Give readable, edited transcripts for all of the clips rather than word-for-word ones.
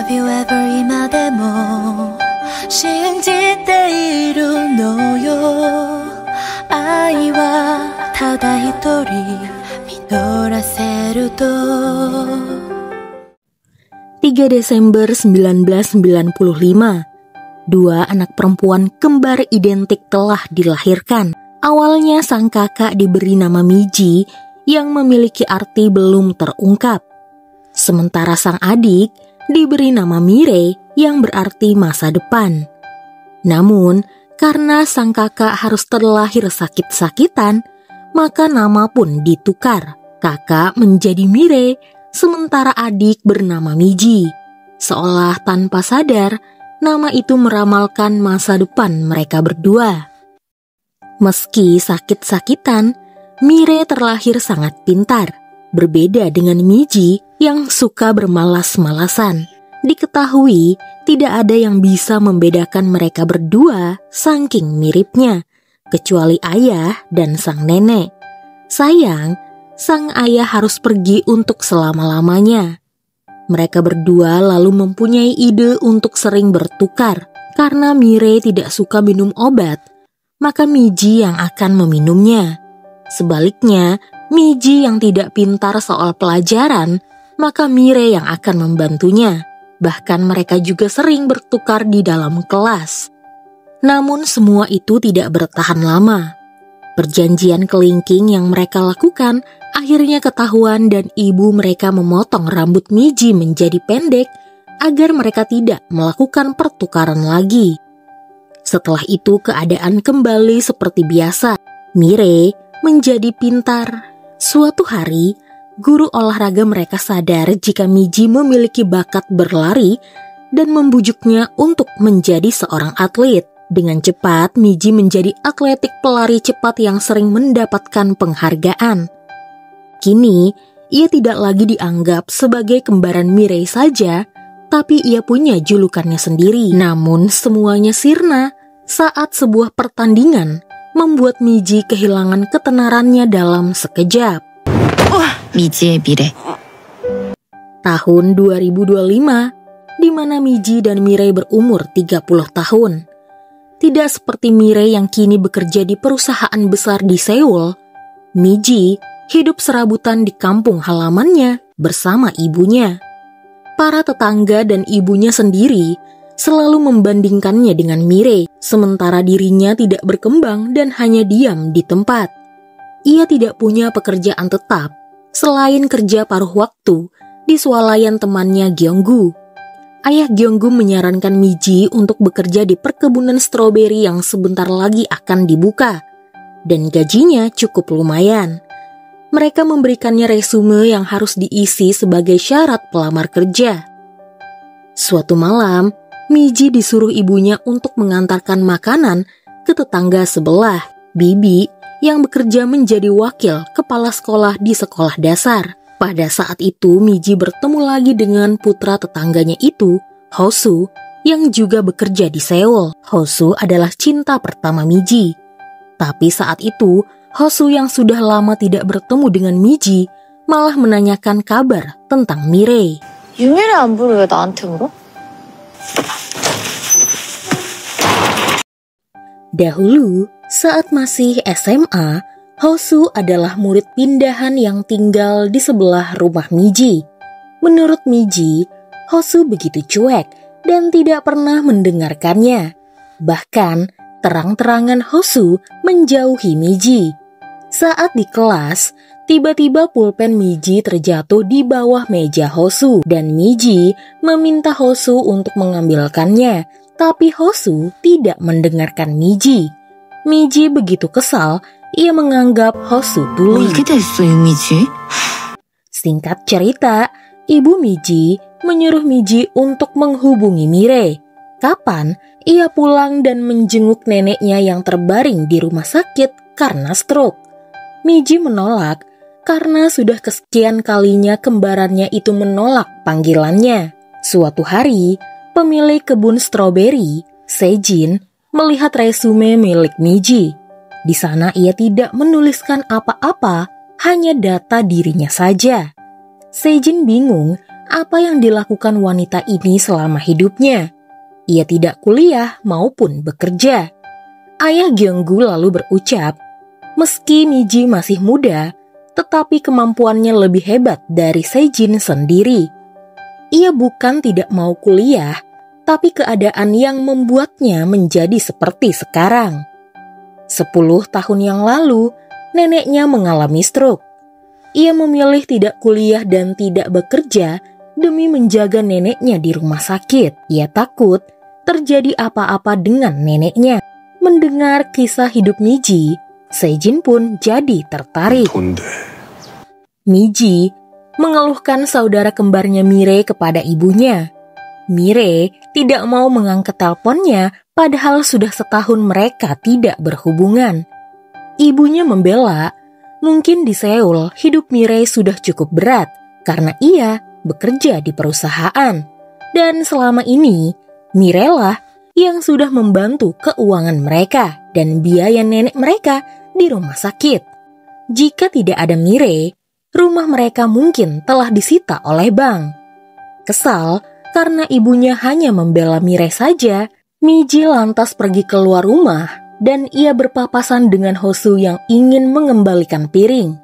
Have you ever 今でも信じているのよ愛はただ一人実らせると 3 Desember 1995, dua anak perempuan kembar identik telah dilahirkan. Awalnya sang kakak diberi nama Miji yang memiliki arti belum terungkap. Sementara sang adik diberi nama Mirei yang berarti masa depan. Namun, karena sang kakak harus terlahir sakit-sakitan, maka nama pun ditukar. Kakak menjadi Mirei, sementara adik bernama Miji. Seolah tanpa sadar, nama itu meramalkan masa depan mereka berdua. Meski sakit-sakitan, Mirei terlahir sangat pintar. Berbeda dengan Miji yang suka bermalas-malasan. Diketahui tidak ada yang bisa membedakan mereka berdua saking miripnya, kecuali ayah dan sang nenek. Sayang, sang ayah harus pergi untuk selama-lamanya. Mereka berdua lalu mempunyai ide untuk sering bertukar. Karena Mirei tidak suka minum obat, maka Miji yang akan meminumnya. Sebaliknya, Miji yang tidak pintar soal pelajaran, maka Mirei yang akan membantunya. Bahkan mereka juga sering bertukar di dalam kelas. Namun semua itu tidak bertahan lama. Perjanjian kelingking yang mereka lakukan akhirnya ketahuan dan ibu mereka memotong rambut Miji menjadi pendek agar mereka tidak melakukan pertukaran lagi. Setelah itu keadaan kembali seperti biasa. Mirei menjadi pintar. Suatu hari, guru olahraga mereka sadar jika Miji memiliki bakat berlari dan membujuknya untuk menjadi seorang atlet. Dengan cepat, Miji menjadi atletik pelari cepat yang sering mendapatkan penghargaan. Kini, ia tidak lagi dianggap sebagai kembaran Mirei saja, tapi ia punya julukannya sendiri. Namun, semuanya sirna saat sebuah pertandingan membuat Miji kehilangan ketenarannya dalam sekejap. 미지의 미래. Tahun 2025, di mana Miji dan Mirei berumur 30 tahun. Tidak seperti Mirei yang kini bekerja di perusahaan besar di Seoul, Miji hidup serabutan di kampung halamannya bersama ibunya. Para tetangga dan ibunya sendiri selalu membandingkannya dengan Mirei, sementara dirinya tidak berkembang dan hanya diam di tempat. Ia tidak punya pekerjaan tetap, selain kerja paruh waktu di swalayan temannya Gyeonggu. Ayah Gyeonggu menyarankan Miji untuk bekerja di perkebunan stroberi yang sebentar lagi akan dibuka, dan gajinya cukup lumayan. Mereka memberikannya resume yang harus diisi sebagai syarat pelamar kerja. Suatu malam, Miji disuruh ibunya untuk mengantarkan makanan ke tetangga sebelah, Bibi, yang bekerja menjadi wakil kepala sekolah di sekolah dasar. Pada saat itu, Miji bertemu lagi dengan putra tetangganya itu, Hosu, yang juga bekerja di Seoul. Hosu adalah cinta pertama Miji. Tapi saat itu, Hosu yang sudah lama tidak bertemu dengan Miji malah menanyakan kabar tentang Mirei. 유미를 안 부르 왜 나한테 물어? Dahulu, saat masih SMA, Hosu adalah murid pindahan yang tinggal di sebelah rumah Miji. Menurut Miji, Hosu begitu cuek dan tidak pernah mendengarkannya. Bahkan, terang-terangan Hosu menjauhi Miji. Saat di kelas, tiba-tiba pulpen Miji terjatuh di bawah meja Hosu dan Miji meminta Hosu untuk mengambilkannya, tapi Hosu tidak mendengarkan Miji. Miji begitu kesal, ia menganggap Hosu tuli. Singkat cerita, ibu Miji menyuruh Miji untuk menghubungi Mirei. Kapan ia pulang dan menjenguk neneknya yang terbaring di rumah sakit karena stroke. Miji menolak karena sudah kesekian kalinya kembarannya itu menolak panggilannya. Suatu hari, pemilik kebun stroberi, Sejin, melihat resume milik Miji. Di sana ia tidak menuliskan apa-apa, hanya data dirinya saja. Sejin bingung apa yang dilakukan wanita ini selama hidupnya. Ia tidak kuliah maupun bekerja. Ayah Gyeonggu lalu berucap, meski Miji masih muda, tetapi kemampuannya lebih hebat dari Sejin sendiri. Ia bukan tidak mau kuliah, tapi keadaan yang membuatnya menjadi seperti sekarang. 10 tahun yang lalu, neneknya mengalami stroke. Ia memilih tidak kuliah dan tidak bekerja demi menjaga neneknya di rumah sakit. Ia takut terjadi apa-apa dengan neneknya. Mendengar kisah hidup Miji, Sejin pun jadi tertarik. Miji mengeluhkan saudara kembarnya Mire kepada ibunya. Mire tidak mau mengangkat teleponnya padahal sudah setahun mereka tidak berhubungan. Ibunya membela, mungkin di Seoul hidup Mire sudah cukup berat karena ia bekerja di perusahaan. Dan selama ini, Mire lah yang sudah membantu keuangan mereka dan biaya nenek mereka di rumah sakit. Jika tidak ada Mire, rumah mereka mungkin telah disita oleh bank. Kesal karena ibunya hanya membela Mire saja, Miji lantas pergi keluar rumah dan ia berpapasan dengan Hosu yang ingin mengembalikan piring.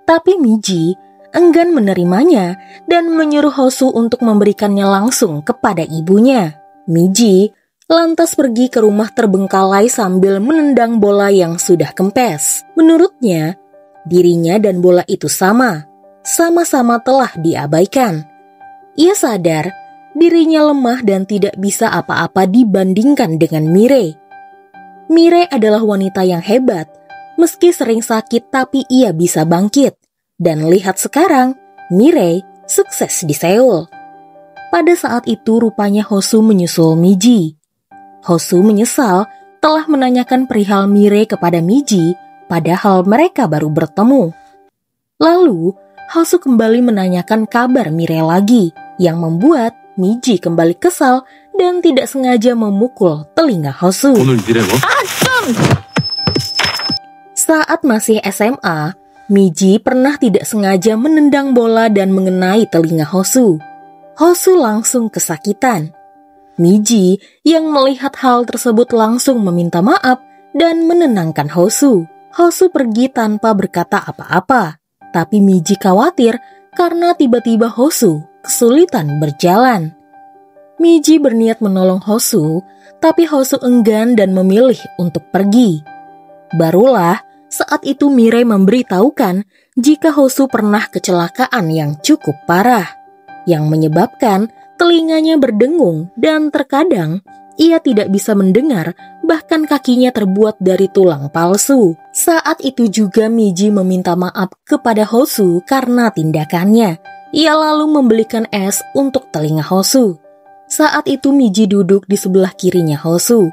Tapi Miji enggan menerimanya dan menyuruh Hosu untuk memberikannya langsung kepada ibunya. Miji lantas pergi ke rumah terbengkalai sambil menendang bola yang sudah kempes. Menurutnya, dirinya dan bola itu sama-sama telah diabaikan. Ia sadar dirinya lemah dan tidak bisa apa-apa dibandingkan dengan Mire. Mire adalah wanita yang hebat, meski sering sakit tapi ia bisa bangkit. Dan lihat sekarang, Mire sukses di Seoul. Pada saat itu rupanya Hosu menyusul Miji. Hosu menyesal telah menanyakan perihal Mire kepada Miji, padahal mereka baru bertemu. Lalu, Hosu kembali menanyakan kabar Mire lagi, yang membuat Miji kembali kesal dan tidak sengaja memukul telinga Hosu. Saat masih SMA, Miji pernah tidak sengaja menendang bola dan mengenai telinga Hosu. Hosu langsung kesakitan. Miji yang melihat hal tersebut langsung meminta maaf dan menenangkan Hosu. Hosu pergi tanpa berkata apa-apa, tapi Miji khawatir karena tiba-tiba Hosu kesulitan berjalan. Miji berniat menolong Hosu, tapi Hosu enggan dan memilih untuk pergi. Barulah saat itu Mire memberitahukan jika Hosu pernah kecelakaan yang cukup parah, yang menyebabkan telinganya berdengung dan terkadang ia tidak bisa mendengar, bahkan kakinya terbuat dari tulang palsu. Saat itu juga Miji meminta maaf kepada Hosu karena tindakannya. Ia lalu membelikan es untuk telinga Hosu. Saat itu Miji duduk di sebelah kirinya Hosu.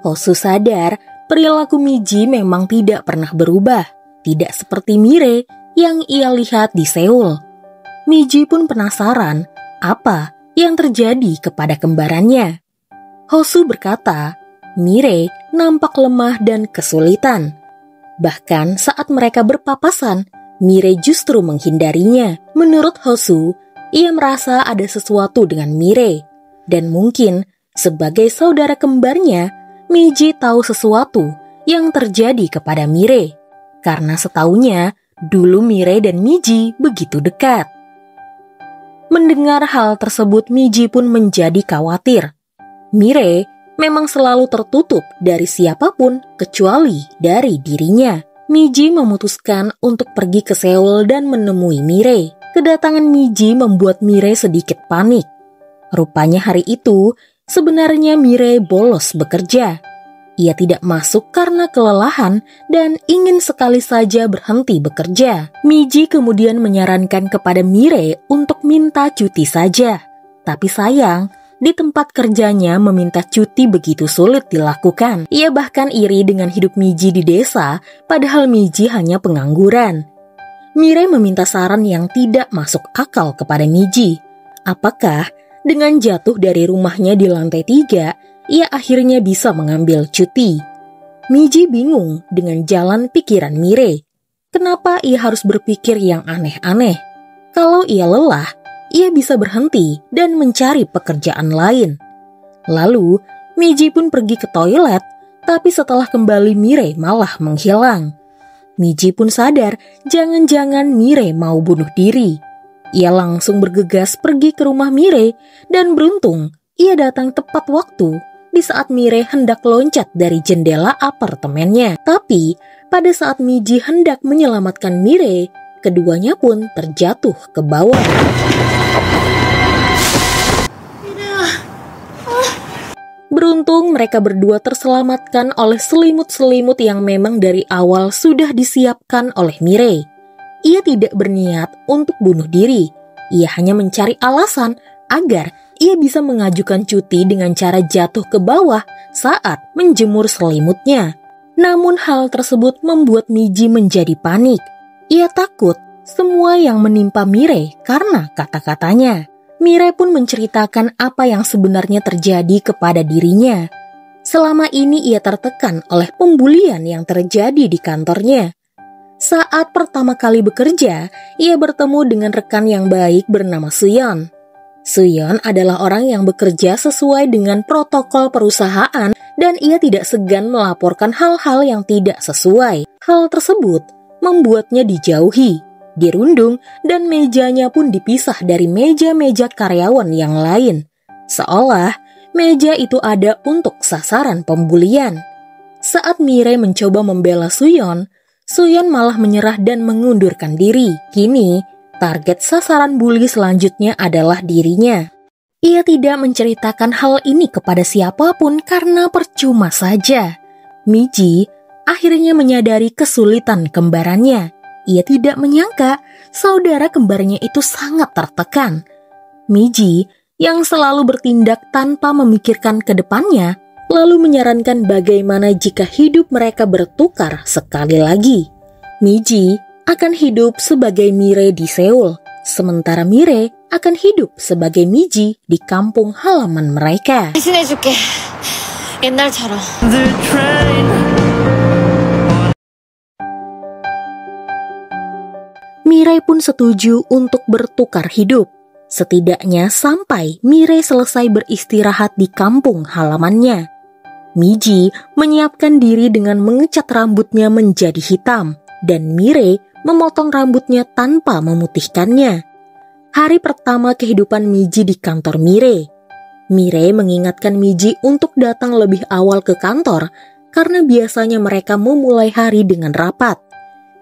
Hosu sadar perilaku Miji memang tidak pernah berubah, tidak seperti Mire yang ia lihat di Seoul. Miji pun penasaran apa yang terjadi kepada kembarannya. Hosu berkata, Mire nampak lemah dan kesulitan. Bahkan saat mereka berpapasan, Mire justru menghindarinya. Menurut Hosu, ia merasa ada sesuatu dengan Mire. Dan mungkin sebagai saudara kembarnya, Miji tahu sesuatu yang terjadi kepada Mire. Karena setaunya, dulu Mire dan Miji begitu dekat. Mendengar hal tersebut, Miji pun menjadi khawatir. Mire memang selalu tertutup dari siapapun kecuali dari dirinya. Miji memutuskan untuk pergi ke Seoul dan menemui Mire. Kedatangan Miji membuat Mire sedikit panik. Rupanya hari itu sebenarnya Mire bolos bekerja. Ia tidak masuk karena kelelahan dan ingin sekali saja berhenti bekerja. Miji kemudian menyarankan kepada Mire untuk minta cuti saja. Tapi sayang, di tempat kerjanya meminta cuti begitu sulit dilakukan. Ia bahkan iri dengan hidup Miji di desa, padahal Miji hanya pengangguran. Mire meminta saran yang tidak masuk akal kepada Miji. Apakah dengan jatuh dari rumahnya di lantai 3, ia akhirnya bisa mengambil cuti? Miji bingung dengan jalan pikiran Mire. Kenapa ia harus berpikir yang aneh-aneh? Kalau ia lelah, ia bisa berhenti dan mencari pekerjaan lain. Lalu, Miji pun pergi ke toilet, tapi setelah kembali Mirei malah menghilang. Miji pun sadar jangan-jangan Mirei mau bunuh diri. Ia langsung bergegas pergi ke rumah Mirei dan beruntung ia datang tepat waktu di saat Mirei hendak loncat dari jendela apartemennya. Tapi pada saat Miji hendak menyelamatkan Mirei, keduanya pun terjatuh ke bawah. Beruntung mereka berdua terselamatkan oleh selimut-selimut yang memang dari awal sudah disiapkan oleh Mirei. Ia tidak berniat untuk bunuh diri. Ia hanya mencari alasan agar ia bisa mengajukan cuti dengan cara jatuh ke bawah saat menjemur selimutnya. Namun hal tersebut membuat Miji menjadi panik. Ia takut semua yang menimpa Mirei karena kata-katanya. Mirei pun menceritakan apa yang sebenarnya terjadi kepada dirinya. Selama ini ia tertekan oleh pembulian yang terjadi di kantornya. Saat pertama kali bekerja, ia bertemu dengan rekan yang baik bernama Suyeon. Suyeon adalah orang yang bekerja sesuai dengan protokol perusahaan dan ia tidak segan melaporkan hal-hal yang tidak sesuai. Hal tersebut membuatnya dijauhi, dirundung, dan mejanya pun dipisah dari meja-meja karyawan yang lain. Seolah meja itu ada untuk sasaran pembulian. Saat Mirei mencoba membela Suyeon, Suyeon malah menyerah dan mengundurkan diri. Kini, target sasaran bully selanjutnya adalah dirinya. Ia tidak menceritakan hal ini kepada siapapun karena percuma saja. Miji akhirnya menyadari kesulitan kembarannya. Ia tidak menyangka saudara kembarnya itu sangat tertekan. Miji yang selalu bertindak tanpa memikirkan ke depannya, lalu menyarankan bagaimana jika hidup mereka bertukar sekali lagi. Miji akan hidup sebagai Mirei di Seoul, sementara Mirei akan hidup sebagai Miji di kampung halaman mereka. 대신해줄게. 옛날처럼. Mirei pun setuju untuk bertukar hidup, setidaknya sampai Mirei selesai beristirahat di kampung halamannya. Miji menyiapkan diri dengan mengecat rambutnya menjadi hitam, dan Mirei memotong rambutnya tanpa memutihkannya. Hari pertama kehidupan Miji di kantor Mirei. Mirei mengingatkan Miji untuk datang lebih awal ke kantor, karena biasanya mereka memulai hari dengan rapat.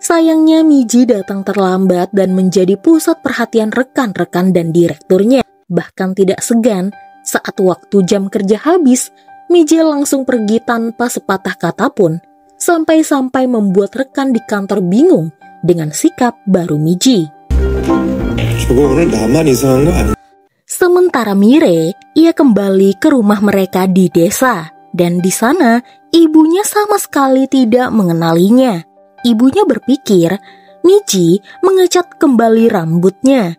Sayangnya Miji datang terlambat dan menjadi pusat perhatian rekan-rekan dan direkturnya. Bahkan tidak segan, saat waktu jam kerja habis, Miji langsung pergi tanpa sepatah kata pun, sampai-sampai membuat rekan di kantor bingung dengan sikap baru Miji. Sementara Mirei, ia kembali ke rumah mereka di desa, dan di sana ibunya sama sekali tidak mengenalinya. Ibunya berpikir Miji mengecat kembali rambutnya.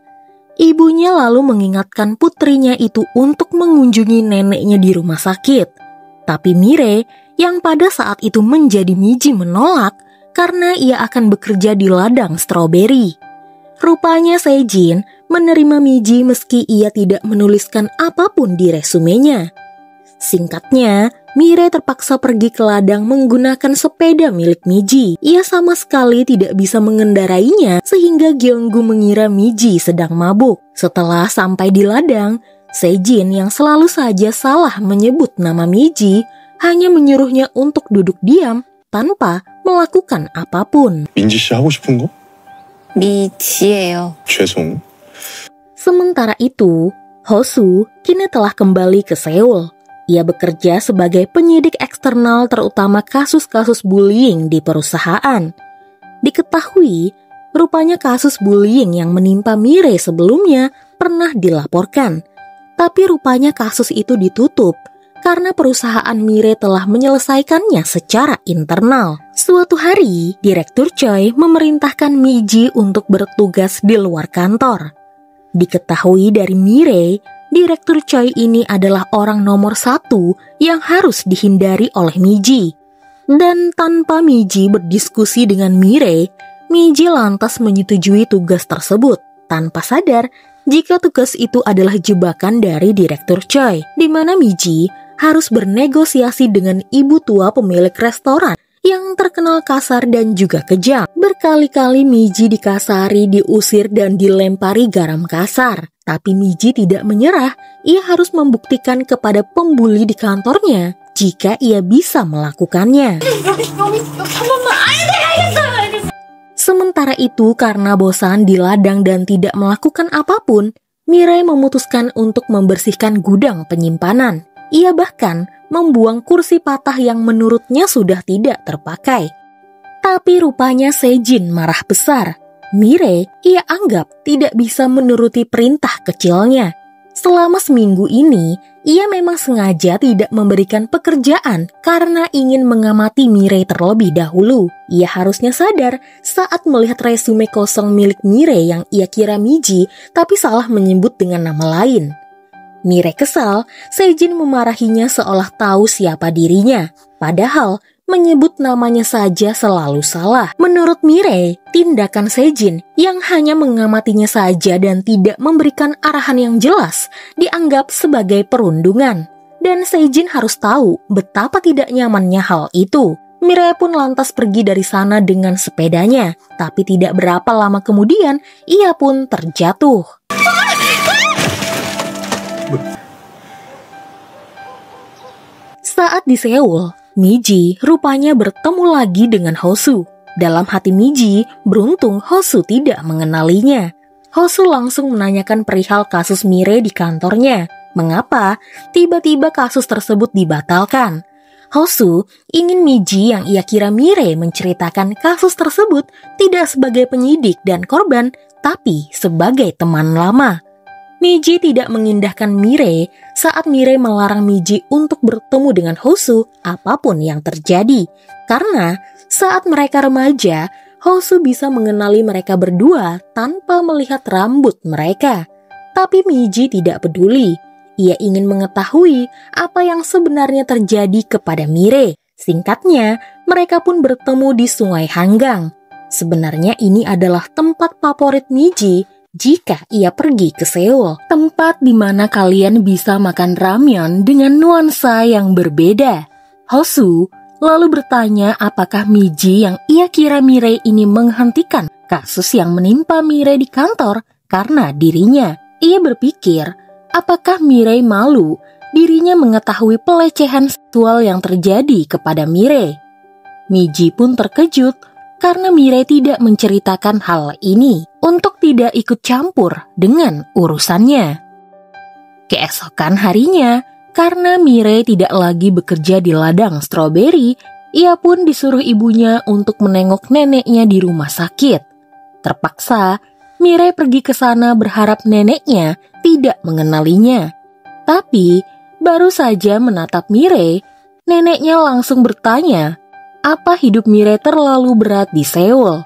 Ibunya lalu mengingatkan putrinya itu untuk mengunjungi neneknya di rumah sakit. Tapi Mirei yang pada saat itu menjadi Miji menolak karena ia akan bekerja di ladang stroberi. Rupanya Sejin menerima Miji meski ia tidak menuliskan apapun di resumenya. Singkatnya, Mirei terpaksa pergi ke ladang menggunakan sepeda milik Miji. Ia sama sekali tidak bisa mengendarainya sehingga Gyeonggu mengira Miji sedang mabuk. Setelah sampai di ladang, Sejin yang selalu saja salah menyebut nama Miji hanya menyuruhnya untuk duduk diam tanpa melakukan apapun. 민지 씨 하고 싶은 거? 미지예요. 죄송. Sementara itu, Hosu kini telah kembali ke Seoul. Ia bekerja sebagai penyidik eksternal terutama kasus-kasus bullying di perusahaan. Diketahui, rupanya kasus bullying yang menimpa Mirei sebelumnya pernah dilaporkan. Tapi rupanya kasus itu ditutup karena perusahaan Mirei telah menyelesaikannya secara internal. Suatu hari, Direktur Choi memerintahkan Miji untuk bertugas di luar kantor. Diketahui dari Mirei, Direktur Choi ini adalah orang nomor 1 yang harus dihindari oleh Miji. Dan tanpa Miji berdiskusi dengan Mirei, Miji lantas menyetujui tugas tersebut. Tanpa sadar, jika tugas itu adalah jebakan dari Direktur Choi, di mana Miji harus bernegosiasi dengan ibu tua pemilik restoran yang terkenal kasar dan juga kejam. Berkali-kali Miji dikasari, diusir, dan dilempari garam kasar. Tapi Miji tidak menyerah, ia harus membuktikan kepada pembuli di kantornya jika ia bisa melakukannya. Sementara itu, karena bosan di ladang dan tidak melakukan apapun, Mirai memutuskan untuk membersihkan gudang penyimpanan. Ia bahkan membuang kursi patah yang menurutnya sudah tidak terpakai. Tapi rupanya Sejin marah besar. Mirai ia anggap tidak bisa menuruti perintah kecilnya. Selama seminggu ini, ia memang sengaja tidak memberikan pekerjaan karena ingin mengamati Mirai terlebih dahulu. Ia harusnya sadar saat melihat resume kosong milik Mirai yang ia kira Miji, tapi salah menyebut dengan nama lain. Mirai kesal, Sejin memarahinya seolah tahu siapa dirinya. Padahal, menyebut namanya saja selalu salah. Menurut Mirai, tindakan Sejin yang hanya mengamatinya saja dan tidak memberikan arahan yang jelas dianggap sebagai perundungan. Dan Sejin harus tahu betapa tidak nyamannya hal itu. Mirai pun lantas pergi dari sana dengan sepedanya. Tapi tidak berapa lama kemudian, ia pun terjatuh. Saat di Seoul, Miji rupanya bertemu lagi dengan Hosu. Dalam hati Miji, beruntung Hosu tidak mengenalinya. Hosu langsung menanyakan perihal kasus Mirai di kantornya. Mengapa tiba-tiba kasus tersebut dibatalkan? Hosu ingin Miji yang ia kira Mirai menceritakan kasus tersebut tidak sebagai penyidik dan korban, tapi sebagai teman lama. Miji tidak mengindahkan Mirai saat Mirai melarang Miji untuk bertemu dengan Hosu apapun yang terjadi. Karena saat mereka remaja, Hosu bisa mengenali mereka berdua tanpa melihat rambut mereka. Tapi Miji tidak peduli. Ia ingin mengetahui apa yang sebenarnya terjadi kepada Mirai. Singkatnya, mereka pun bertemu di Sungai Hanggang. Sebenarnya ini adalah tempat favorit Miji jika ia pergi ke Seoul, tempat di mana kalian bisa makan ramyeon dengan nuansa yang berbeda. Hosu lalu bertanya apakah Miji yang ia kira Mirai ini menghentikan kasus yang menimpa Mirai di kantor karena dirinya. Ia berpikir, apakah Mirai malu dirinya mengetahui pelecehan seksual yang terjadi kepada Mirai. Miji pun terkejut karena Mirai tidak menceritakan hal ini untuk tidak ikut campur dengan urusannya. Keesokan harinya, karena Mirai tidak lagi bekerja di ladang stroberi, ia pun disuruh ibunya untuk menengok neneknya di rumah sakit. Terpaksa, Mirai pergi ke sana berharap neneknya tidak mengenalinya. Tapi, baru saja menatap Mirai, neneknya langsung bertanya, apa hidup Mirai terlalu berat di Seoul?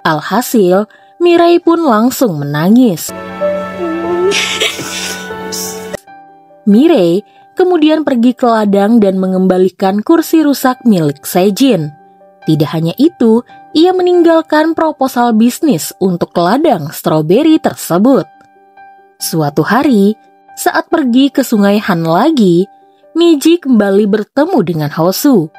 Alhasil, Mirai pun langsung menangis. Mirai kemudian pergi ke ladang dan mengembalikan kursi rusak milik Sejin. Tidak hanya itu, ia meninggalkan proposal bisnis untuk ladang stroberi tersebut. Suatu hari, saat pergi ke Sungai Han lagi, Miji kembali bertemu dengan Hosu.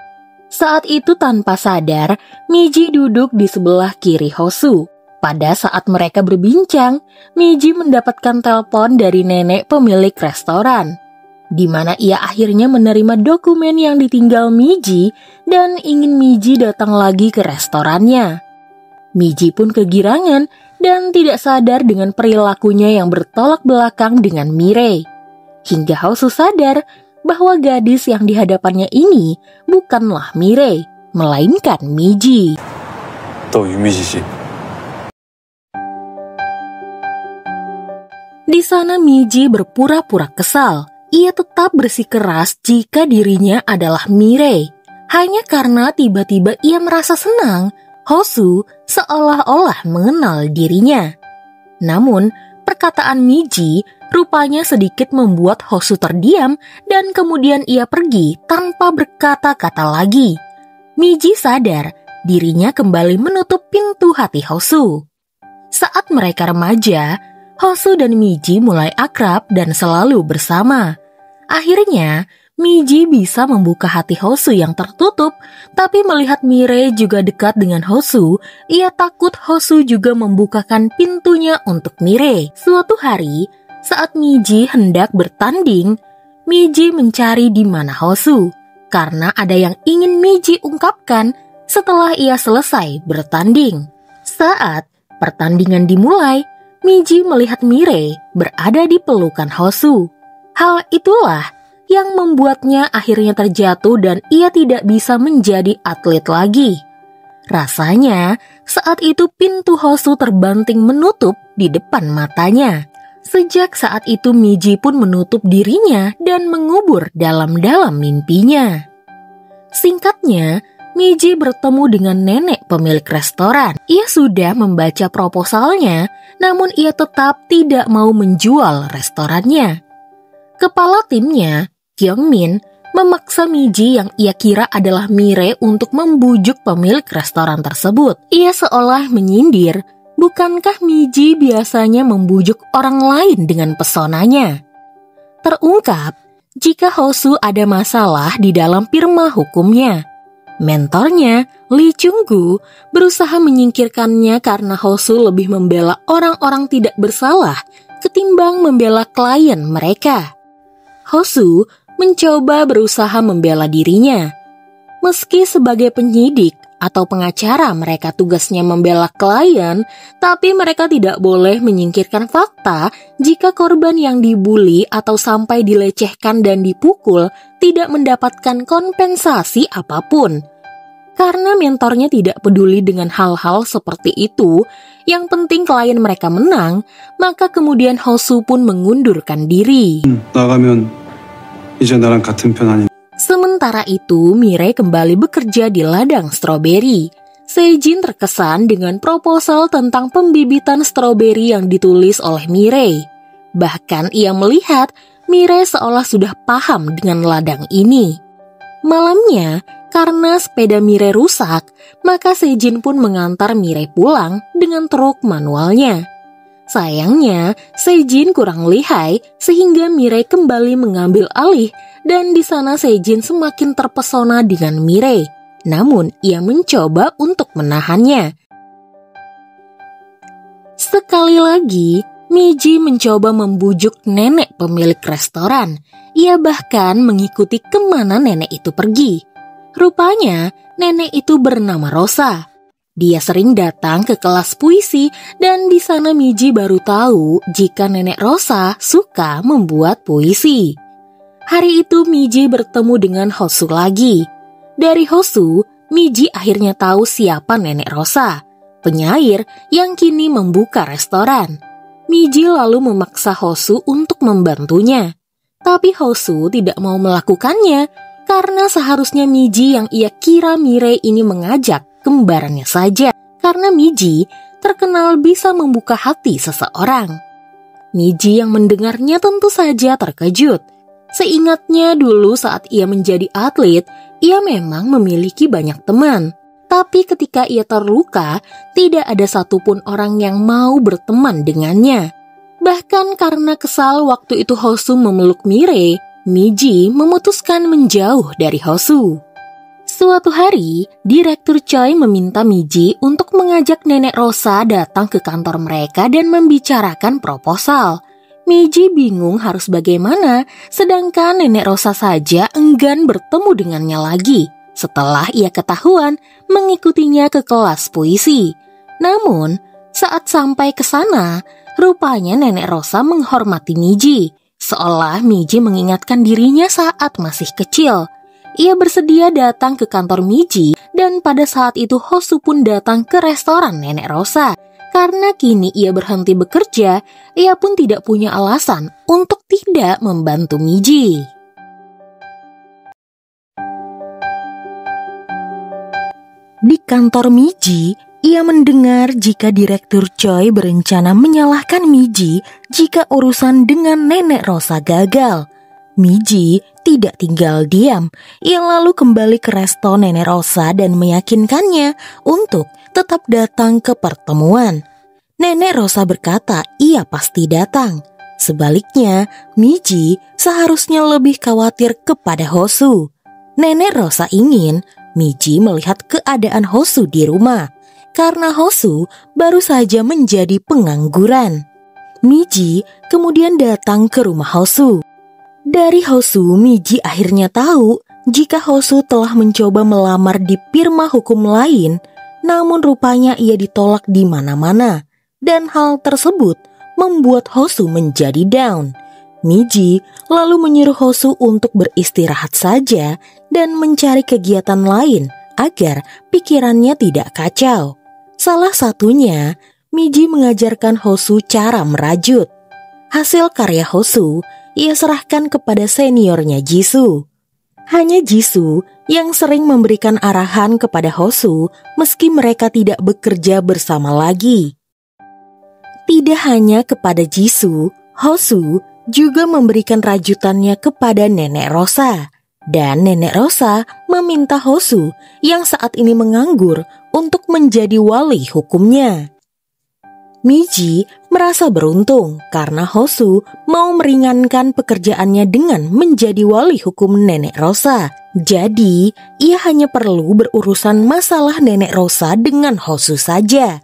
Saat itu tanpa sadar, Miji duduk di sebelah kiri Hosu. Pada saat mereka berbincang, Miji mendapatkan telepon dari nenek pemilik restoran, di mana ia akhirnya menerima dokumen yang ditinggal Miji dan ingin Miji datang lagi ke restorannya. Miji pun kegirangan dan tidak sadar dengan perilakunya yang bertolak belakang dengan Mirai. Hingga Hosu sadar bahwa gadis yang di hadapannya ini bukanlah Mirai, melainkan Miji. Di sana Miji berpura-pura kesal. Ia tetap bersikeras jika dirinya adalah Mirai. Hanya karena tiba-tiba ia merasa senang, Hosu seolah-olah mengenal dirinya. Namun, perkataan Miji rupanya sedikit membuat Hosu terdiam dan kemudian ia pergi tanpa berkata-kata lagi. Miji sadar dirinya kembali menutup pintu hati Hosu. Saat mereka remaja, Hosu dan Miji mulai akrab dan selalu bersama. Akhirnya, Miji bisa membuka hati Hosu yang tertutup, tapi melihat Mirei juga dekat dengan Hosu, ia takut Hosu juga membukakan pintunya untuk Mirei. Suatu hari, saat Miji hendak bertanding, Miji mencari di mana Hosu, karena ada yang ingin Miji ungkapkan setelah ia selesai bertanding. Saat pertandingan dimulai, Miji melihat Mirei berada di pelukan Hosu. Hal itulah yang membuatnya akhirnya terjatuh dan ia tidak bisa menjadi atlet lagi. Rasanya saat itu pintu Hosu terbanting menutup di depan matanya. Sejak saat itu Miji pun menutup dirinya dan mengubur dalam-dalam mimpinya. Singkatnya, Miji bertemu dengan nenek pemilik restoran. Ia sudah membaca proposalnya, namun ia tetap tidak mau menjual restorannya. Kepala timnya, Kyungmin, memaksa Miji yang ia kira adalah Mirei untuk membujuk pemilik restoran tersebut. Ia seolah menyindir, bukankah Miji biasanya membujuk orang lain dengan pesonanya? Terungkap jika Hosu ada masalah di dalam firma hukumnya. Mentornya, Lee Chung-gu, berusaha menyingkirkannya karena Hosu lebih membela orang-orang tidak bersalah ketimbang membela klien mereka. Hosu mencoba berusaha membela dirinya. Meski sebagai penyidik atau pengacara mereka tugasnya membela klien, tapi mereka tidak boleh menyingkirkan fakta jika korban yang dibully atau sampai dilecehkan dan dipukul tidak mendapatkan kompensasi apapun. Karena mentornya tidak peduli dengan hal-hal seperti itu, yang penting klien mereka menang, maka kemudian Hosu pun mengundurkan diri. Sementara itu, Mirei kembali bekerja di ladang stroberi. Sejin terkesan dengan proposal tentang pembibitan stroberi yang ditulis oleh Mirei. Bahkan ia melihat Mirei seolah sudah paham dengan ladang ini. Malamnya, karena sepeda Mirei rusak, maka Sejin pun mengantar Mirei pulang dengan truk manualnya. Sayangnya, Sejin kurang lihai sehingga Mirei kembali mengambil alih dan di sana Sejin semakin terpesona dengan Mirei. Namun, ia mencoba untuk menahannya. Sekali lagi, Miji mencoba membujuk nenek pemilik restoran. Ia bahkan mengikuti kemana nenek itu pergi. Rupanya, nenek itu bernama Rosa. Dia sering datang ke kelas puisi dan di sana Miji baru tahu jika nenek Rosa suka membuat puisi. Hari itu Miji bertemu dengan Hosu lagi. Dari Hosu, Miji akhirnya tahu siapa nenek Rosa, penyair yang kini membuka restoran. Miji lalu memaksa Hosu untuk membantunya. Tapi Hosu tidak mau melakukannya karena seharusnya Miji yang ia kira Mirei ini mengajak kembarannya saja, karena Miji terkenal bisa membuka hati seseorang. Miji yang mendengarnya tentu saja terkejut. Seingatnya dulu saat ia menjadi atlet, ia memang memiliki banyak teman. Tapi ketika ia terluka, tidak ada satupun orang yang mau berteman dengannya. Bahkan karena kesal waktu itu Hosu memeluk Mirei, Miji memutuskan menjauh dari Hosu. Suatu hari, Direktur Choi meminta Miji untuk mengajak nenek Rosa datang ke kantor mereka dan membicarakan proposal. Miji bingung harus bagaimana, sedangkan nenek Rosa saja enggan bertemu dengannya lagi setelah ia ketahuan mengikutinya ke kelas puisi. Namun, saat sampai ke sana, rupanya nenek Rosa menghormati Miji, seolah Miji mengingatkan dirinya saat masih kecil. Ia bersedia datang ke kantor Miji dan pada saat itu Hosu pun datang ke restoran nenek Rosa. Karena kini ia berhenti bekerja, ia pun tidak punya alasan untuk tidak membantu Miji. Di kantor Miji, ia mendengar jika Direktur Choi berencana menyalahkan Miji jika urusan dengan nenek Rosa gagal. Miji tidak tinggal diam. Ia lalu kembali ke resto nenek Rosa dan meyakinkannya untuk tetap datang ke pertemuan. Nenek Rosa berkata ia pasti datang. Sebaliknya, Miji seharusnya lebih khawatir kepada Hosu. Nenek Rosa ingin Miji melihat keadaan Hosu di rumah, karena Hosu baru saja menjadi pengangguran. Miji kemudian datang ke rumah Hosu. Dari Hosu, Miji akhirnya tahu jika Hosu telah mencoba melamar di firma hukum lain, namun rupanya ia ditolak di mana-mana, dan hal tersebut membuat Hosu menjadi down. Miji lalu menyuruh Hosu untuk beristirahat saja dan mencari kegiatan lain agar pikirannya tidak kacau. Salah satunya, Miji mengajarkan Hosu cara merajut. Hasil karya Hosu ia serahkan kepada seniornya Jisoo. Hanya Jisoo yang sering memberikan arahan kepada Hosu meski mereka tidak bekerja bersama lagi. Tidak hanya kepada Jisoo, Hosu juga memberikan rajutannya kepada Nenek Rosa. Dan Nenek Rosa meminta Hosu yang saat ini menganggur untuk menjadi wali hukumnya. Miji merasa beruntung karena Hosu mau meringankan pekerjaannya dengan menjadi wali hukum Nenek Rosa. Jadi, ia hanya perlu berurusan masalah Nenek Rosa dengan Hosu saja.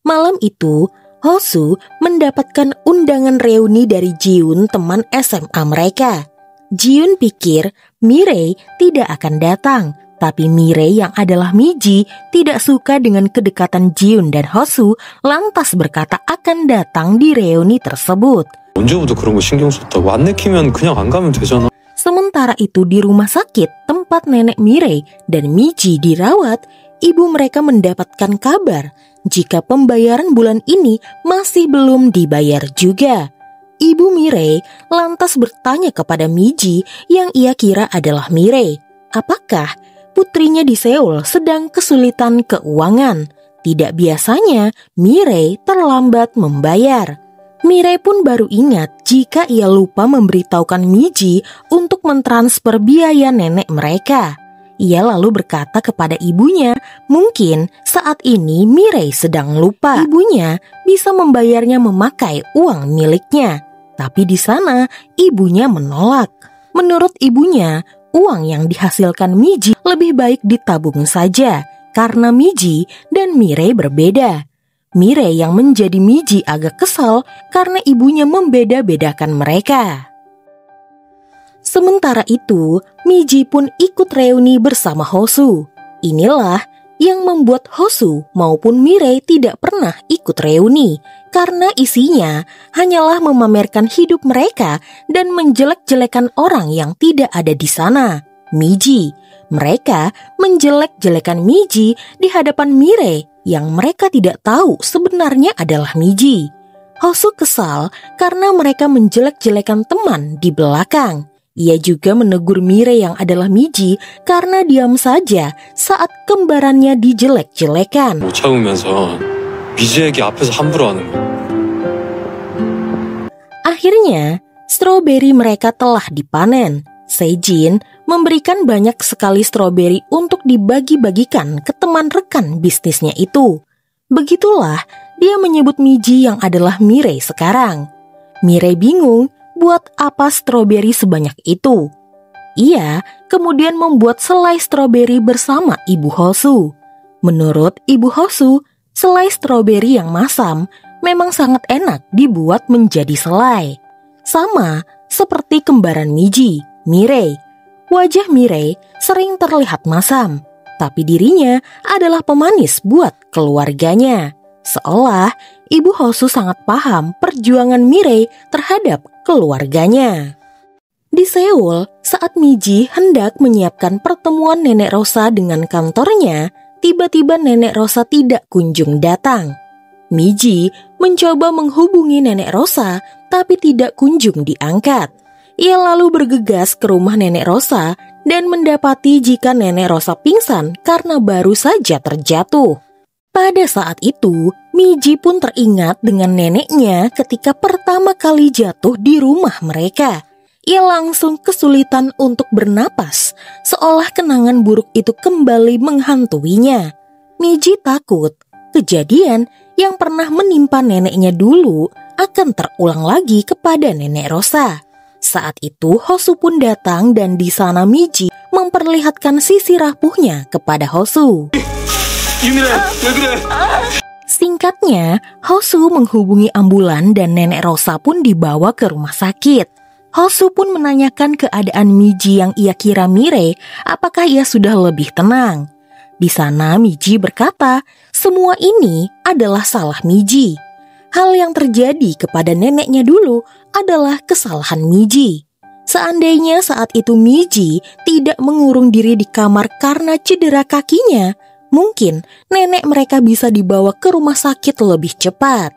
Malam itu, Hosu mendapatkan undangan reuni dari Jiun, teman SMA mereka. Jiun pikir Mirei tidak akan datang, tapi Mirei yang adalah Miji tidak suka dengan kedekatan Jiun dan Hosu, lantas berkata akan datang di reuni tersebut. 언제부터 그런 거 신경 썼다고? 안 내키면 그냥 안 가면 되잖아. Sementara itu di rumah sakit tempat nenek Mirei dan Miji dirawat, ibu mereka mendapatkan kabar jika pembayaran bulan ini masih belum dibayar juga. Ibu Mirei lantas bertanya kepada Miji yang ia kira adalah Mirei, apakah putrinya di Seoul sedang kesulitan keuangan? Tidak biasanya Mirei terlambat membayar. Mirei pun baru ingat jika ia lupa memberitahukan Miji untuk mentransfer biaya nenek mereka. Ia lalu berkata kepada ibunya, mungkin saat ini Mirei sedang lupa. Ibunya bisa membayarnya memakai uang miliknya. Tapi di sana ibunya menolak. Menurut ibunya, uang yang dihasilkan Miji lebih baik ditabung saja karena Miji dan Mirei berbeda. Mirei yang menjadi Miji agak kesal karena ibunya membeda-bedakan mereka. Sementara itu, Miji pun ikut reuni bersama Hosu. Inilah yang membuat Hosu maupun Mirei tidak pernah ikut reuni, karena isinya hanyalah memamerkan hidup mereka dan menjelek-jelekan orang yang tidak ada di sana, Miji. Mereka menjelek-jelekan Miji di hadapan Mirei yang mereka tidak tahu sebenarnya adalah Miji. Hosu kesal karena mereka menjelek-jelekan teman di belakang. Ia juga menegur Mirei yang adalah Miji karena diam saja saat kembarannya dijelek-jelekan. 못 참으면서 미지 얘기 앞에서 함부로 하는 거. Akhirnya, stroberi mereka telah dipanen. Sejin memberikan banyak sekali stroberi untuk dibagi-bagikan ke teman rekan bisnisnya itu. Begitulah dia menyebut Miji yang adalah Mirei sekarang. Mirei bingung buat apa stroberi sebanyak itu. Ia kemudian membuat selai stroberi bersama Ibu Hosu. Menurut Ibu Hosu, selai stroberi yang masam memang sangat enak dibuat menjadi selai. Sama seperti kembaran Miji, Mirei. Wajah Mirei sering terlihat masam, tapi dirinya adalah pemanis buat keluarganya. Seolah Ibu Hosu sangat paham perjuangan Mirei terhadap keluarganya. Di Seoul, saat Miji hendak menyiapkan pertemuan Nenek Rosa dengan kantornya, tiba-tiba Nenek Rosa tidak kunjung datang. Miji mencoba menghubungi Nenek Rosa, tapi tidak kunjung diangkat. Ia lalu bergegas ke rumah Nenek Rosa dan mendapati jika Nenek Rosa pingsan karena baru saja terjatuh. Pada saat itu, Miji pun teringat dengan neneknya ketika pertama kali jatuh di rumah mereka. Ia langsung kesulitan untuk bernapas, seolah kenangan buruk itu kembali menghantuinya. Miji takut kejadian yang pernah menimpa neneknya dulu akan terulang lagi kepada nenek Rosa. Saat itu Hosu pun datang dan di sana Miji memperlihatkan sisi rapuhnya kepada Hosu. Singkatnya, Hosu menghubungi ambulan dan nenek Rosa pun dibawa ke rumah sakit. Hosu pun menanyakan keadaan Miji yang ia kira Mirei, apakah ia sudah lebih tenang. Di sana Miji berkata, semua ini adalah salah Miji. Hal yang terjadi kepada neneknya dulu adalah kesalahan Miji. Seandainya saat itu Miji tidak mengurung diri di kamar karena cedera kakinya, mungkin nenek mereka bisa dibawa ke rumah sakit lebih cepat.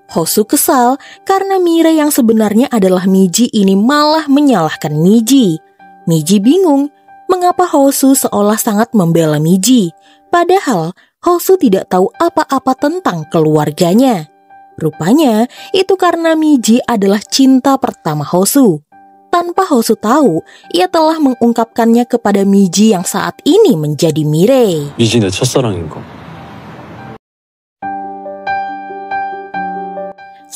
Hosu kesal karena Mirei yang sebenarnya adalah Miji ini malah menyalahkan Miji. Miji bingung mengapa Hosu seolah sangat membela Miji, padahal Hosu tidak tahu apa-apa tentang keluarganya. Rupanya itu karena Miji adalah cinta pertama Hosu. Tanpa Hosu tahu, ia telah mengungkapkannya kepada Miji yang saat ini menjadi Mirei. 미지 내 첫사랑인 거.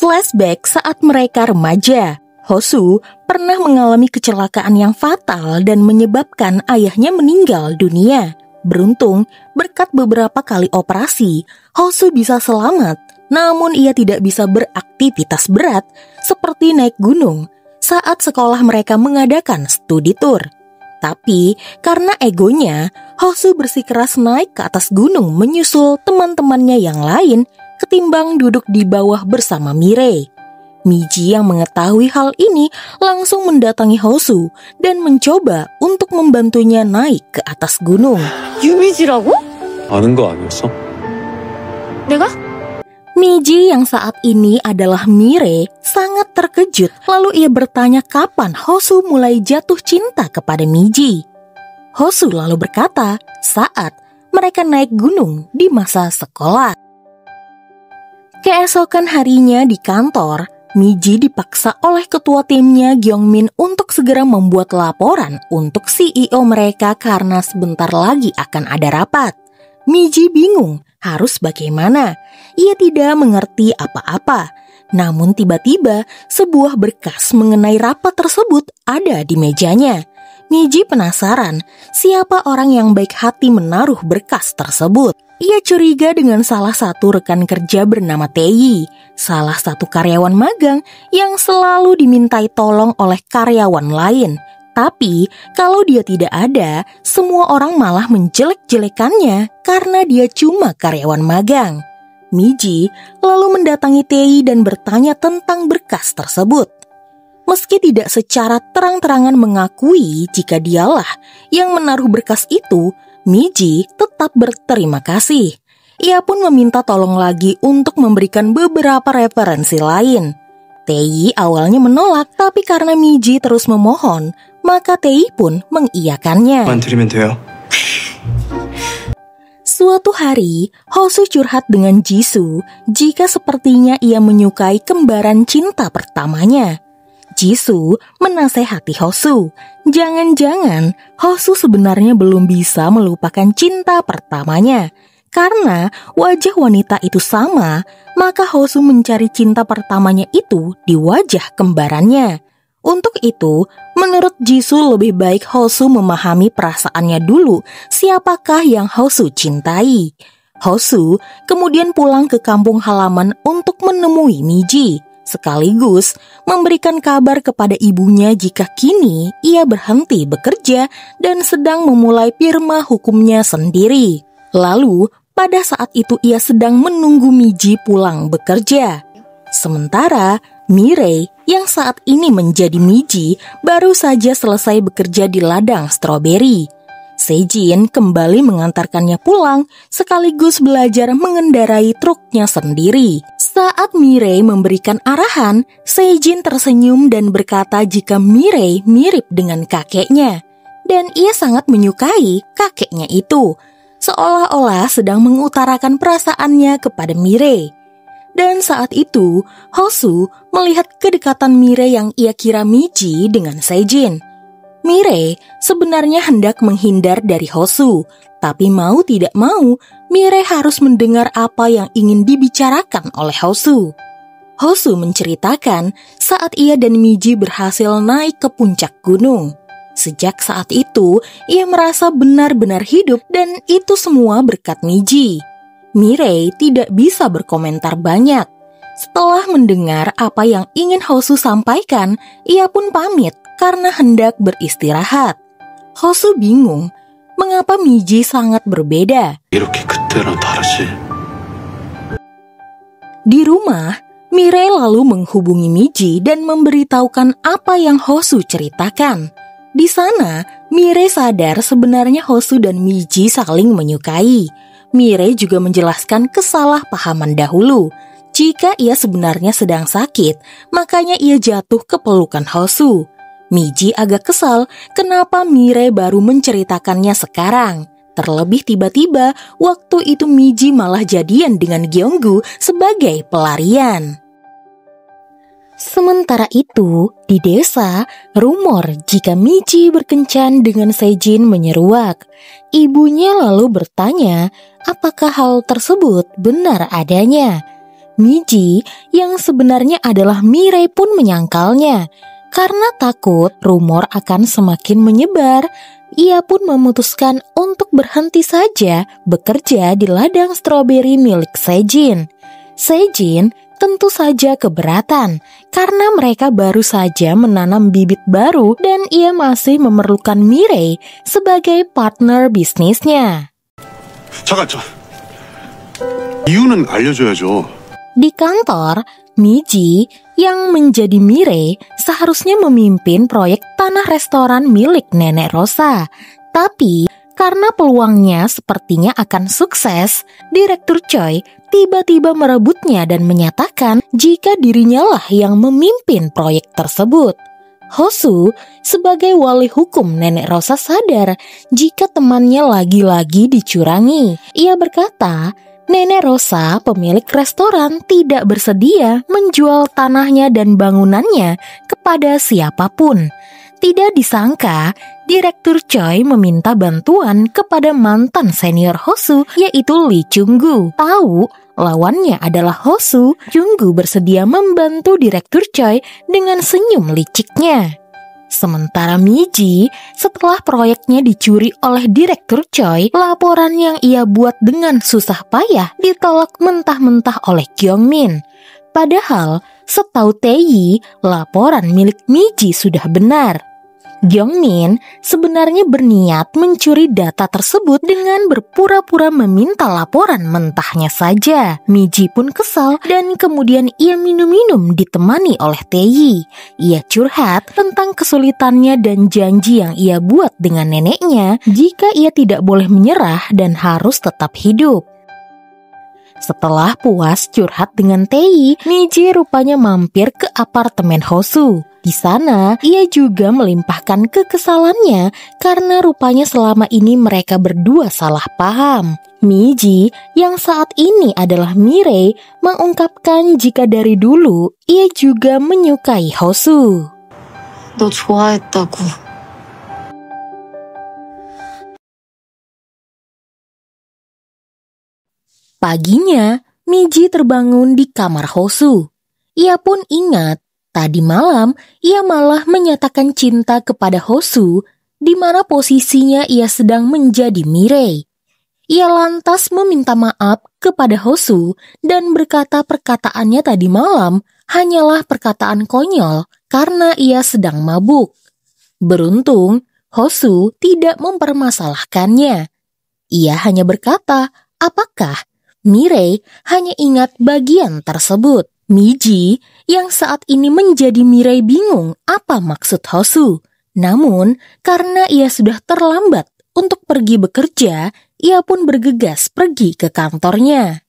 Flashback saat mereka remaja. Hosu pernah mengalami kecelakaan yang fatal dan menyebabkan ayahnya meninggal dunia. Beruntung, berkat beberapa kali operasi, Hosu bisa selamat, namun ia tidak bisa beraktivitas berat seperti naik gunung saat sekolah mereka mengadakan studi tour. Tapi karena egonya, Hosu bersikeras naik ke atas gunung menyusul teman-temannya yang lain ketimbang duduk di bawah bersama Mirei. Miji yang mengetahui hal ini langsung mendatangi Hosu dan mencoba untuk membantunya naik ke atas gunung. 유미지라고? 아는 거 아니었어? 내가? Miji yang saat ini adalah Mirei sangat terkejut. Lalu ia bertanya kapan Hosu mulai jatuh cinta kepada Miji. Hosu lalu berkata saat mereka naik gunung di masa sekolah. Keesokan harinya di kantor, Miji dipaksa oleh ketua timnya Gyeongmin untuk segera membuat laporan untuk CEO mereka karena sebentar lagi akan ada rapat. Miji bingung harus bagaimana. Ia tidak mengerti apa-apa. Namun tiba-tiba sebuah berkas mengenai rapat tersebut ada di mejanya. Miji penasaran siapa orang yang baik hati menaruh berkas tersebut. Ia curiga dengan salah satu rekan kerja bernama Taeyi, salah satu karyawan magang yang selalu dimintai tolong oleh karyawan lain. Tapi kalau dia tidak ada, semua orang malah menjelek-jelekannya karena dia cuma karyawan magang. Miji lalu mendatangi Taeyi dan bertanya tentang berkas tersebut. Meski tidak secara terang-terangan mengakui jika dialah yang menaruh berkas itu, Miji tetap berterima kasih. Ia pun meminta tolong lagi untuk memberikan beberapa referensi lain. Taeyi awalnya menolak, tapi karena Miji terus memohon, maka Taeyi pun mengiyakannya. 드리면 돼요. Suatu hari, Hosu curhat dengan Jisoo jika sepertinya ia menyukai kembaran cinta pertamanya. Jisoo menasehati Hosu, jangan-jangan Hosu sebenarnya belum bisa melupakan cinta pertamanya. Karena wajah wanita itu sama, maka Hosu mencari cinta pertamanya itu di wajah kembarannya. Untuk itu, menurut Jisoo lebih baik Hosu memahami perasaannya dulu siapakah yang Hosu cintai. Hosu kemudian pulang ke kampung halaman untuk menemui Miji, sekaligus memberikan kabar kepada ibunya jika kini ia berhenti bekerja dan sedang memulai firma hukumnya sendiri. Lalu, pada saat itu ia sedang menunggu Miji pulang bekerja. Sementara Mirei yang saat ini menjadi Miji baru saja selesai bekerja di ladang stroberi. Sejin kembali mengantarkannya pulang sekaligus belajar mengendarai truknya sendiri. Saat Mirei memberikan arahan, Sejin tersenyum dan berkata jika Mirei mirip dengan kakeknya. Dan ia sangat menyukai kakeknya itu, seolah-olah sedang mengutarakan perasaannya kepada Mirei. Dan saat itu, Hosu melihat kedekatan Mirei yang ia kira Miji dengan Sejin. Mirei sebenarnya hendak menghindar dari Hosu, tapi mau tidak mau, Mirei harus mendengar apa yang ingin dibicarakan oleh Hosu. Hosu menceritakan saat ia dan Miji berhasil naik ke puncak gunung. Sejak saat itu, ia merasa benar-benar hidup dan itu semua berkat Miji. Mirei tidak bisa berkomentar banyak. Setelah mendengar apa yang ingin Hosu sampaikan, ia pun pamit karena hendak beristirahat. Hosu bingung mengapa Miji sangat berbeda. 이렇게 그때랑 다르지. Di rumah, Mirei lalu menghubungi Miji dan memberitahukan apa yang Hosu ceritakan. Di sana, Mirei sadar sebenarnya Hosu dan Miji saling menyukai. Mirei juga menjelaskan kesalahpahaman dahulu. Jika ia sebenarnya sedang sakit, makanya ia jatuh ke pelukan Hosu. Miji agak kesal kenapa Mirei baru menceritakannya sekarang. Terlebih tiba-tiba waktu itu Miji malah jadian dengan Gyeonggu sebagai pelarian. Sementara itu, di desa, rumor jika Miji berkencan dengan Sejin menyeruak. Ibunya lalu bertanya apakah hal tersebut benar adanya. Miji yang sebenarnya adalah Mirei pun menyangkalnya. Karena takut rumor akan semakin menyebar, ia pun memutuskan untuk berhenti saja bekerja di ladang stroberi milik Sejin. Sejin tentu saja keberatan karena mereka baru saja menanam bibit baru dan ia masih memerlukan Mirei sebagai partner bisnisnya. 잠깐, 이유는 알려줘야죠. Di kantor, Miji yang menjadi Mirei seharusnya memimpin proyek tanah restoran milik Nenek Rosa. Tapi karena peluangnya sepertinya akan sukses, Direktur Choi tiba-tiba merebutnya dan menyatakan jika dirinya lah yang memimpin proyek tersebut. Hosu sebagai wali hukum Nenek Rosa sadar jika temannya lagi-lagi dicurangi. Ia berkata, Nenek Rosa, pemilik restoran, tidak bersedia menjual tanahnya dan bangunannya kepada siapapun. Tidak disangka, Direktur Choi meminta bantuan kepada mantan senior Hosu, yaitu Lee Chung-gu. Tahu lawannya adalah Hosu, Chung-gu bersedia membantu Direktur Choi dengan senyum liciknya. Sementara Miji, setelah proyeknya dicuri oleh Direktur Choi, laporan yang ia buat dengan susah payah ditolak mentah-mentah oleh Kyungmin. Padahal, setahu Taeyi, laporan milik Miji sudah benar. Kyungmin sebenarnya berniat mencuri data tersebut dengan berpura-pura meminta laporan mentahnya saja. Miji pun kesal dan kemudian ia minum-minum ditemani oleh Taeyi. Ia curhat tentang kesulitannya dan janji yang ia buat dengan neneknya jika ia tidak boleh menyerah dan harus tetap hidup. Setelah puas curhat dengan Taeyi, Miji rupanya mampir ke apartemen Hosu. Di sana, ia juga melimpahkan kekesalannya karena rupanya selama ini mereka berdua salah paham. Miji, yang saat ini adalah Mirei, mengungkapkan jika dari dulu ia juga menyukai Hosu. 너 좋아했다고. Paginya, Miji terbangun di kamar Hosu. Ia pun ingat tadi malam, ia malah menyatakan cinta kepada Hosu, di mana posisinya ia sedang menjadi Mirei. Ia lantas meminta maaf kepada Hosu dan berkata perkataannya tadi malam hanyalah perkataan konyol karena ia sedang mabuk. Beruntung, Hosu tidak mempermasalahkannya. Ia hanya berkata, apakah Mirei hanya ingat bagian tersebut. Miji yang saat ini menjadi Mirei bingung apa maksud Hosu. Namun karena ia sudah terlambat untuk pergi bekerja, ia pun bergegas pergi ke kantornya.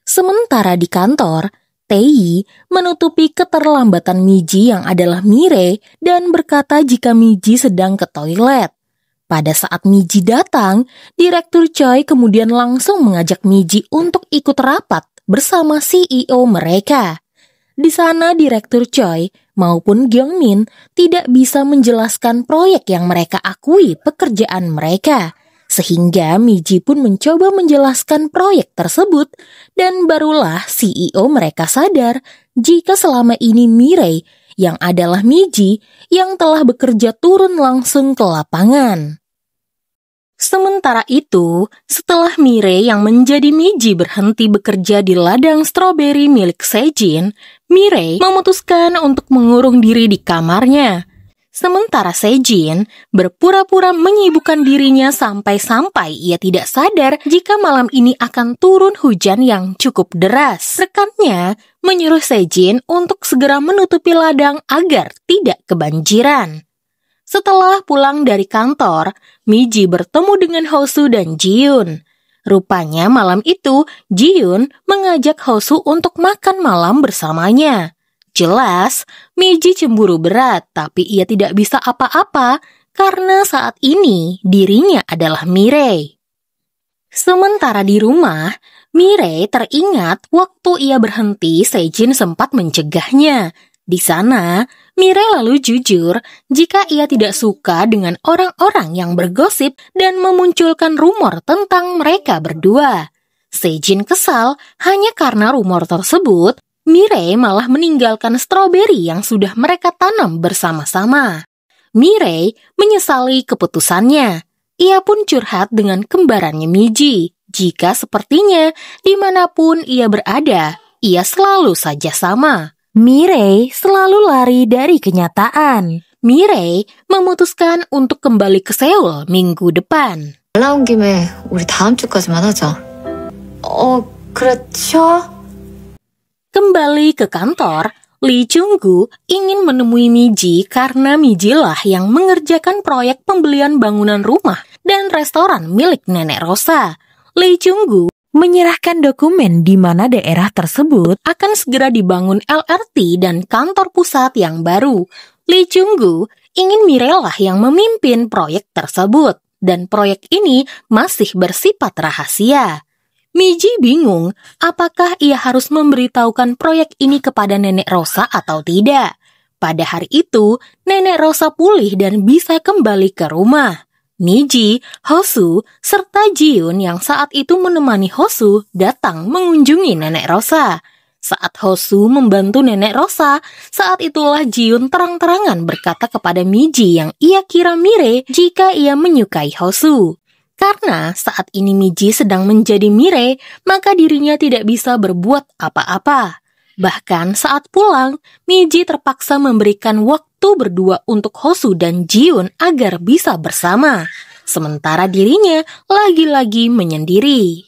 Sementara di kantor, Taeyi menutupi keterlambatan Miji yang adalah Mirei dan berkata jika Miji sedang ke toilet. Pada saat Miji datang, Direktur Choi kemudian langsung mengajak Miji untuk ikut rapat bersama CEO mereka. Di sana Direktur Choi maupun Kyungmin tidak bisa menjelaskan proyek yang mereka akui pekerjaan mereka. Sehingga Miji pun mencoba menjelaskan proyek tersebut dan barulah CEO mereka sadar jika selama ini Mirei yang adalah Miji yang telah bekerja turun langsung ke lapangan. Sementara itu, setelah Mirei yang menjadi Miji berhenti bekerja di ladang stroberi milik Sejin, Mirei memutuskan untuk mengurung diri di kamarnya. Sementara Sejin berpura-pura menyibukkan dirinya sampai-sampai ia tidak sadar jika malam ini akan turun hujan yang cukup deras. Rekannya menyuruh Sejin untuk segera menutupi ladang agar tidak kebanjiran. Setelah pulang dari kantor, Miji bertemu dengan Hosu dan Jiun. Rupanya malam itu Jiun mengajak Hosu untuk makan malam bersamanya. Jelas, Miji cemburu berat, tapi ia tidak bisa apa-apa karena saat ini dirinya adalah Mirei. Sementara di rumah, Mirei teringat waktu ia berhenti, Sejin sempat mencegahnya. Di sana, Mirei lalu jujur jika ia tidak suka dengan orang-orang yang bergosip dan memunculkan rumor tentang mereka berdua. Sejin kesal hanya karena rumor tersebut. Mirei malah meninggalkan stroberi yang sudah mereka tanam bersama-sama. Mirei menyesali keputusannya. Ia pun curhat dengan kembarannya Miji. Jika sepertinya dimanapun ia berada, ia selalu saja sama. Mirei selalu lari dari kenyataan. Mirei memutuskan untuk kembali ke Seoul minggu depan. 올라온 김에 우리 다음 주까지만 하자. 그래, 쉬어? Kembali ke kantor, Lee Chung-gu ingin menemui Miji karena Miji lah yang mengerjakan proyek pembelian bangunan rumah dan restoran milik Nenek Rosa. Lee Chung-gu menyerahkan dokumen di mana daerah tersebut akan segera dibangun LRT dan kantor pusat yang baru. Lee Chung-gu ingin Mirei lah yang memimpin proyek tersebut dan proyek ini masih bersifat rahasia. Miji bingung apakah ia harus memberitahukan proyek ini kepada Nenek Rosa atau tidak. Pada hari itu, Nenek Rosa pulih dan bisa kembali ke rumah. Miji, Hosu, serta Jiun yang saat itu menemani Hosu datang mengunjungi Nenek Rosa. Saat Hosu membantu Nenek Rosa, saat itulah Jiun terang-terangan berkata kepada Miji yang ia kira Mirei jika ia menyukai Hosu. Karena saat ini Miji sedang menjadi Mirei, maka dirinya tidak bisa berbuat apa-apa. Bahkan saat pulang, Miji terpaksa memberikan waktu berdua untuk Hosu dan Jiun agar bisa bersama. Sementara dirinya lagi-lagi menyendiri.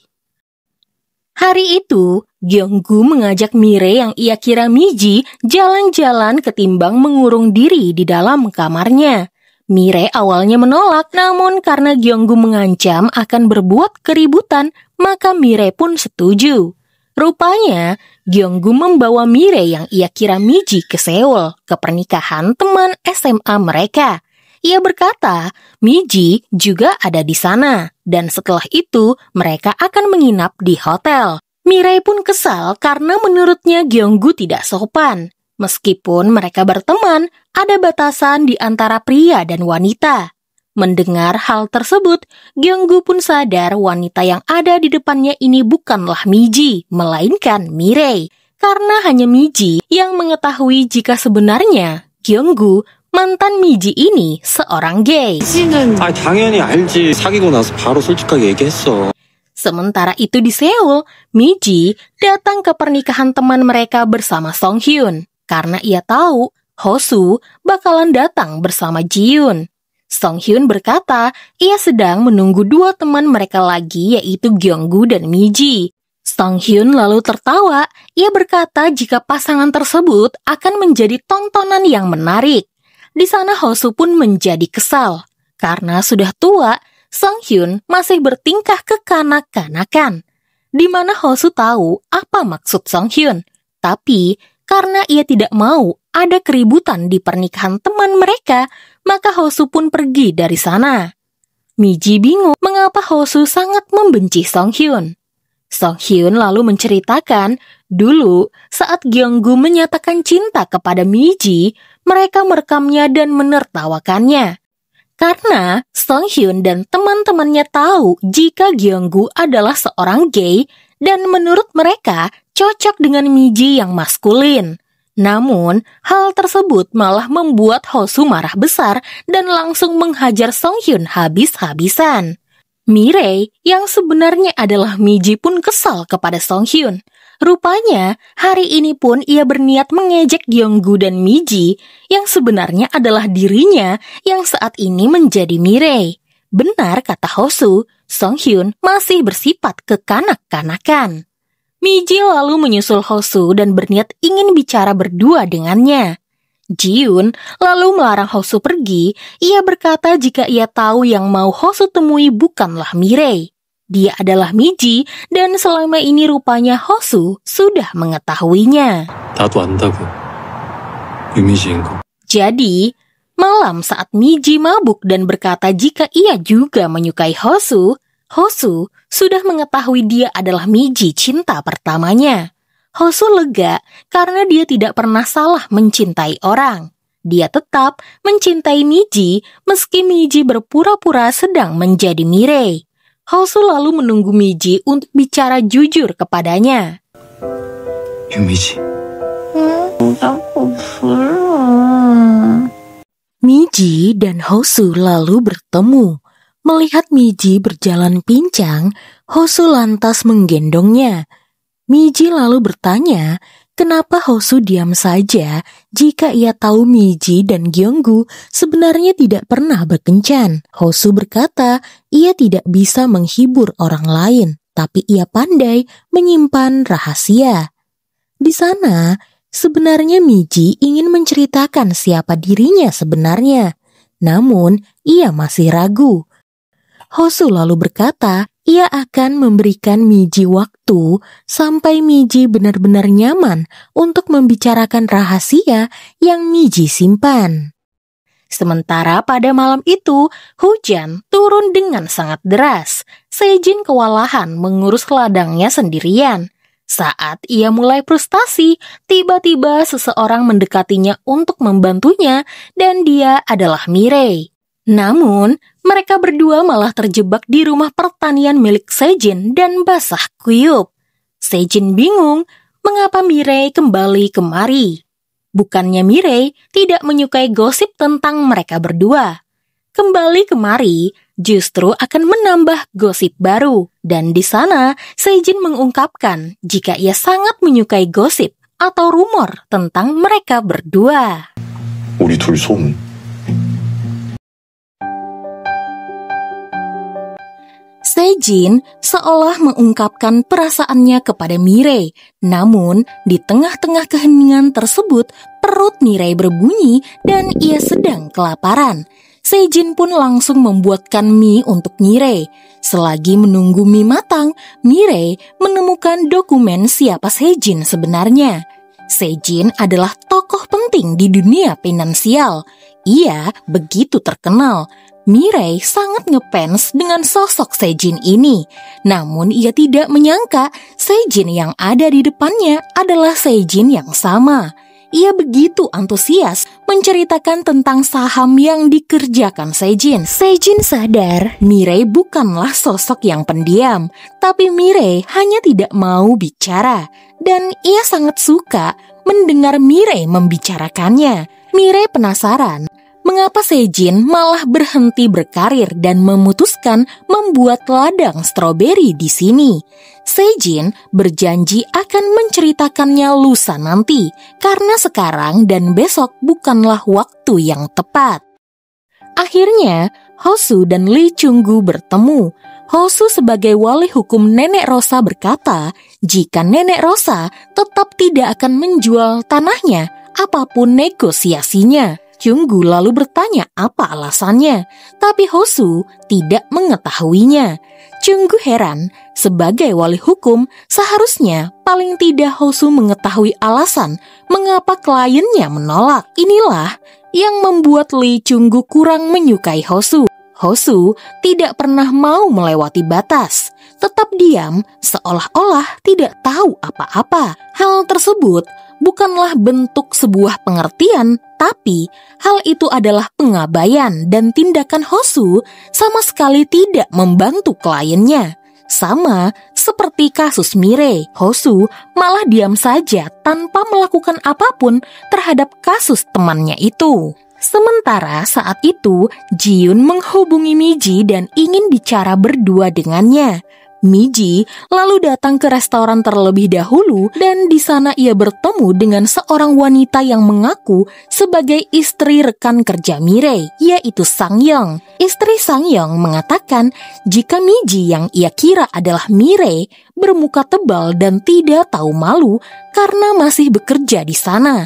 Hari itu, Gyeonggu mengajak Mirei yang ia kira Miji jalan-jalan ketimbang mengurung diri di dalam kamarnya. Mirei awalnya menolak, namun karena Gyeonggu mengancam akan berbuat keributan, maka Mirei pun setuju. Rupanya, Gyeonggu membawa Mirei yang ia kira Miji ke Seoul, ke pernikahan teman SMA mereka. Ia berkata, Miji juga ada di sana, dan setelah itu mereka akan menginap di hotel. Mirei pun kesal karena menurutnya Gyeonggu tidak sopan. Meskipun mereka berteman, ada batasan di antara pria dan wanita. Mendengar hal tersebut, Gyeonggu pun sadar wanita yang ada di depannya ini bukanlah Miji, melainkan Mirei. Karena hanya Miji yang mengetahui jika sebenarnya Gyeonggu, mantan Miji ini, seorang gay. 당연히 알지. 사귀고 나서 바로 솔직하게 얘기했어. Sementara itu di Seoul, Miji datang ke pernikahan teman mereka bersama Song Hyun. Karena ia tahu Hosu bakalan datang bersama Jiun. Song Hyun berkata ia sedang menunggu dua teman mereka lagi yaitu Gyeonggu dan Miji. Song Hyun lalu tertawa. Ia berkata jika pasangan tersebut akan menjadi tontonan yang menarik. Di sana Hosu pun menjadi kesal. Karena sudah tua, Song Hyun masih bertingkah kekanak-kanakan. Di mana Hosu tahu apa maksud Song Hyun. Tapi karena ia tidak mau ada keributan di pernikahan teman mereka, maka Hosu pun pergi dari sana. Miji bingung mengapa Hosu sangat membenci Song Hyun. Song Hyun lalu menceritakan, dulu saat Gyeonggu menyatakan cinta kepada Miji, mereka merekamnya dan menertawakannya. Karena Song Hyun dan teman-temannya tahu jika Gyeonggu adalah seorang gay dan menurut mereka cocok dengan Miji yang maskulin. Namun, hal tersebut malah membuat Hosu marah besar dan langsung menghajar Song Hyun habis-habisan. Mirei yang sebenarnya adalah Miji pun kesal kepada Song Hyun. Rupanya, hari ini pun ia berniat mengejek Gyeonggu dan Miji yang sebenarnya adalah dirinya yang saat ini menjadi Mirei. Benar kata Hosu, Song Hyun masih bersifat kekanak-kanakan. Miji lalu menyusul Hosu dan berniat ingin bicara berdua dengannya. Jiun lalu melarang Hosu pergi. Ia berkata jika ia tahu yang mau Hosu temui bukanlah Mirei. Dia adalah Miji dan selama ini rupanya Hosu sudah mengetahuinya. 나도 안다고. 유미지인 거. Jadi, malam saat Miji mabuk dan berkata jika ia juga menyukai Hosu, Hosu sudah mengetahui dia adalah Miji cinta pertamanya. Hosu lega karena dia tidak pernah salah mencintai orang. Dia tetap mencintai Miji meski Miji berpura-pura sedang menjadi Mirei. Hosu lalu menunggu Miji untuk bicara jujur kepadanya. 유미지. Miji dan Hosu lalu bertemu. Melihat Miji berjalan pincang, Hosu lantas menggendongnya. Miji lalu bertanya, kenapa Hosu diam saja jika ia tahu Miji dan Gyeonggu sebenarnya tidak pernah berkencan. Hosu berkata, ia tidak bisa menghibur orang lain, tapi ia pandai menyimpan rahasia. Di sana, sebenarnya Miji ingin menceritakan siapa dirinya sebenarnya, namun ia masih ragu. Hosu lalu berkata, ia akan memberikan Miji waktu sampai Miji benar-benar nyaman untuk membicarakan rahasia yang Miji simpan. Sementara pada malam itu, hujan turun dengan sangat deras. Sejin kewalahan mengurus ladangnya sendirian. Saat ia mulai frustasi, tiba-tiba seseorang mendekatinya untuk membantunya dan dia adalah Mirei. Namun, mereka berdua malah terjebak di rumah pertanian milik Sejin dan basah kuyup. Sejin bingung mengapa Mirei kembali kemari. Bukannya Mirei tidak menyukai gosip tentang mereka berdua. Kembali kemari justru akan menambah gosip baru. Dan di sana Sejin mengungkapkan jika ia sangat menyukai gosip atau rumor tentang mereka berdua. 우리 둘 소문. Sejin seolah mengungkapkan perasaannya kepada Mirei. Namun, di tengah-tengah keheningan tersebut, perut Mirei berbunyi dan ia sedang kelaparan. Sejin pun langsung membuatkan mie untuk Mirei. Selagi menunggu mie matang, Mirei menemukan dokumen siapa Sejin sebenarnya. Sejin adalah tokoh penting di dunia finansial. Ia begitu terkenal. Mirei sangat ngefans dengan sosok Sejin ini. Namun ia tidak menyangka Sejin yang ada di depannya adalah Sejin yang sama. Ia begitu antusias menceritakan tentang saham yang dikerjakan Sejin. Sejin sadar Mirei bukanlah sosok yang pendiam, tapi Mirei hanya tidak mau bicara. Dan ia sangat suka mendengar Mirei membicarakannya. Mirei penasaran mengapa Sejin malah berhenti berkarir dan memutuskan membuat ladang stroberi di sini. Sejin berjanji akan menceritakannya lusa nanti, karena sekarang dan besok bukanlah waktu yang tepat. Akhirnya, Hosu dan Lee Chung-gu bertemu. Hosu sebagai wali hukum Nenek Rosa berkata, jika Nenek Rosa tetap tidak akan menjual tanahnya, apapun negosiasinya. Chung-gu lalu bertanya apa alasannya, tapi Hosu tidak mengetahuinya. Chung-gu heran, sebagai wali hukum, seharusnya paling tidak Hosu mengetahui alasan mengapa kliennya menolak. Inilah yang membuat Lee Chung-gu kurang menyukai Hosu. Hosu tidak pernah mau melewati batas, tetap diam seolah-olah tidak tahu apa-apa. Hal tersebut bukanlah bentuk sebuah pengertian, tapi hal itu adalah pengabaian dan tindakan Hosu sama sekali tidak membantu kliennya. Sama seperti kasus Mirei, Hosu malah diam saja tanpa melakukan apapun terhadap kasus temannya itu. Sementara saat itu, Ji-yoon menghubungi Miji dan ingin bicara berdua dengannya. Miji lalu datang ke restoran terlebih dahulu dan di sana ia bertemu dengan seorang wanita yang mengaku sebagai istri rekan kerja Mirei, yaitu Sang-yeong. Istri Sang-yeong mengatakan jika Miji yang ia kira adalah Mirei bermuka tebal dan tidak tahu malu karena masih bekerja di sana.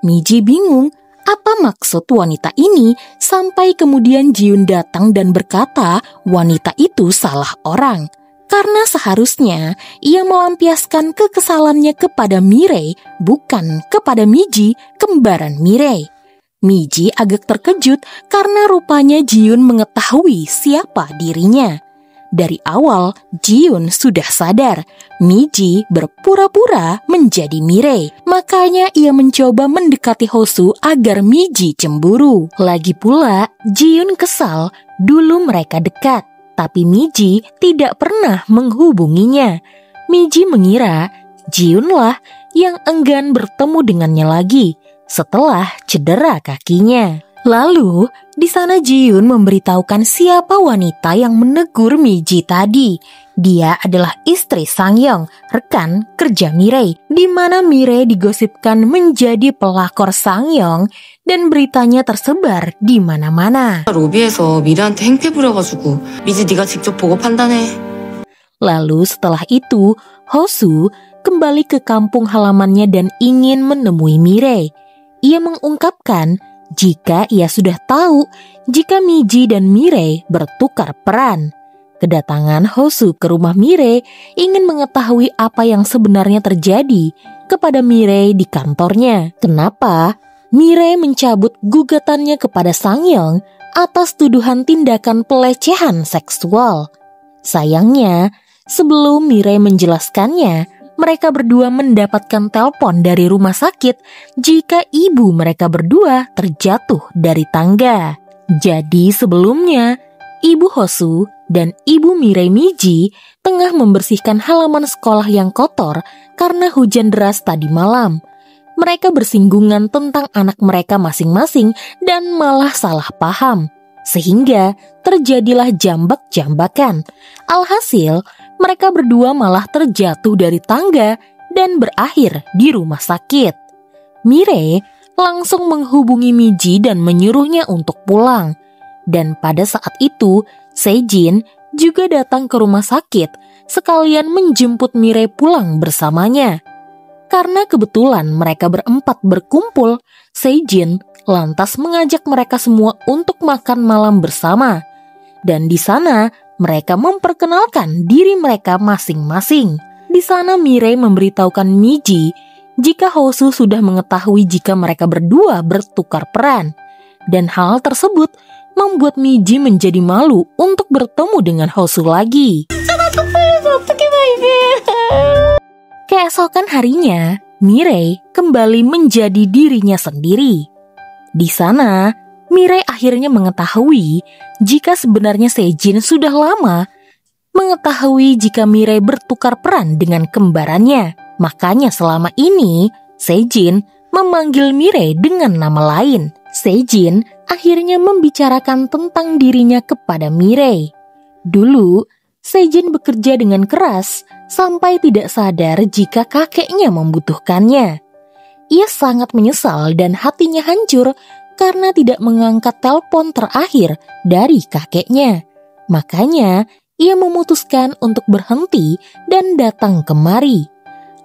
Miji bingung apa maksud wanita ini sampai kemudian Ji-yoon datang dan berkata wanita itu salah orang. Karena seharusnya ia melampiaskan kekesalannya kepada Mirei, bukan kepada Miji, kembaran Mirei. Miji agak terkejut karena rupanya Ji-yoon mengetahui siapa dirinya. Dari awal, Ji-yoon sudah sadar Miji berpura-pura menjadi Mirei. Makanya ia mencoba mendekati Hosu agar Miji cemburu. Lagi pula, Ji-yoon kesal dulu mereka dekat. Tapi Miji tidak pernah menghubunginya. Miji mengira Ji-yoonlah yang enggan bertemu dengannya lagi setelah cedera kakinya. Lalu, di sana Ji-yoon memberitahukan siapa wanita yang menegur Miji tadi. Dia adalah istri Sang-yeong, rekan kerja Mirei, di mana Mirei digosipkan menjadi pelakor Sang-yeong dan beritanya tersebar di mana-mana. 로비에서 미래한테 행패 부려가지고 미지 네가 직접 보고 판단해. Lalu setelah itu, Hosu kembali ke kampung halamannya dan ingin menemui Mirei. Ia mengungkapkan jika ia sudah tahu jika Miji dan Mirei bertukar peran. Kedatangan Hosu ke rumah Mirei ingin mengetahui apa yang sebenarnya terjadi kepada Mirei di kantornya. Kenapa Mirei mencabut gugatannya kepada Sang-yeong atas tuduhan tindakan pelecehan seksual? Sayangnya, sebelum Mirei menjelaskannya, mereka berdua mendapatkan telepon dari rumah sakit jika ibu mereka berdua terjatuh dari tangga. Jadi sebelumnya, ibu Hosu dan ibu Mirei Miji tengah membersihkan halaman sekolah yang kotor karena hujan deras tadi malam. Mereka bersinggungan tentang anak mereka masing-masing dan malah salah paham. Sehingga terjadilah jambak-jambakan. Alhasil, mereka berdua malah terjatuh dari tangga dan berakhir di rumah sakit. Mirei langsung menghubungi Miji dan menyuruhnya untuk pulang. Dan pada saat itu, Sejin juga datang ke rumah sakit sekalian menjemput Mirei pulang bersamanya. Karena kebetulan mereka berempat berkumpul, Sejin lantas mengajak mereka semua untuk makan malam bersama. Dan di sana mereka memperkenalkan diri mereka masing-masing. Di sana Mirei memberitahukan Miji jika Hosu sudah mengetahui jika mereka berdua bertukar peran. Dan hal tersebut membuat Miji menjadi malu untuk bertemu dengan Hosu lagi. Keesokan harinya, Mirei kembali menjadi dirinya sendiri. Di sana, Mirei akhirnya mengetahui jika sebenarnya Sejin sudah lama mengetahui jika Mirei bertukar peran dengan kembarannya. Makanya selama ini, Sejin memanggil Mirei dengan nama lain. Sejin akhirnya membicarakan tentang dirinya kepada Mirei. Dulu, Sejin bekerja dengan keras sampai tidak sadar jika kakeknya membutuhkannya. Ia sangat menyesal dan hatinya hancur karena tidak mengangkat telepon terakhir dari kakeknya. Makanya, ia memutuskan untuk berhenti dan datang kemari.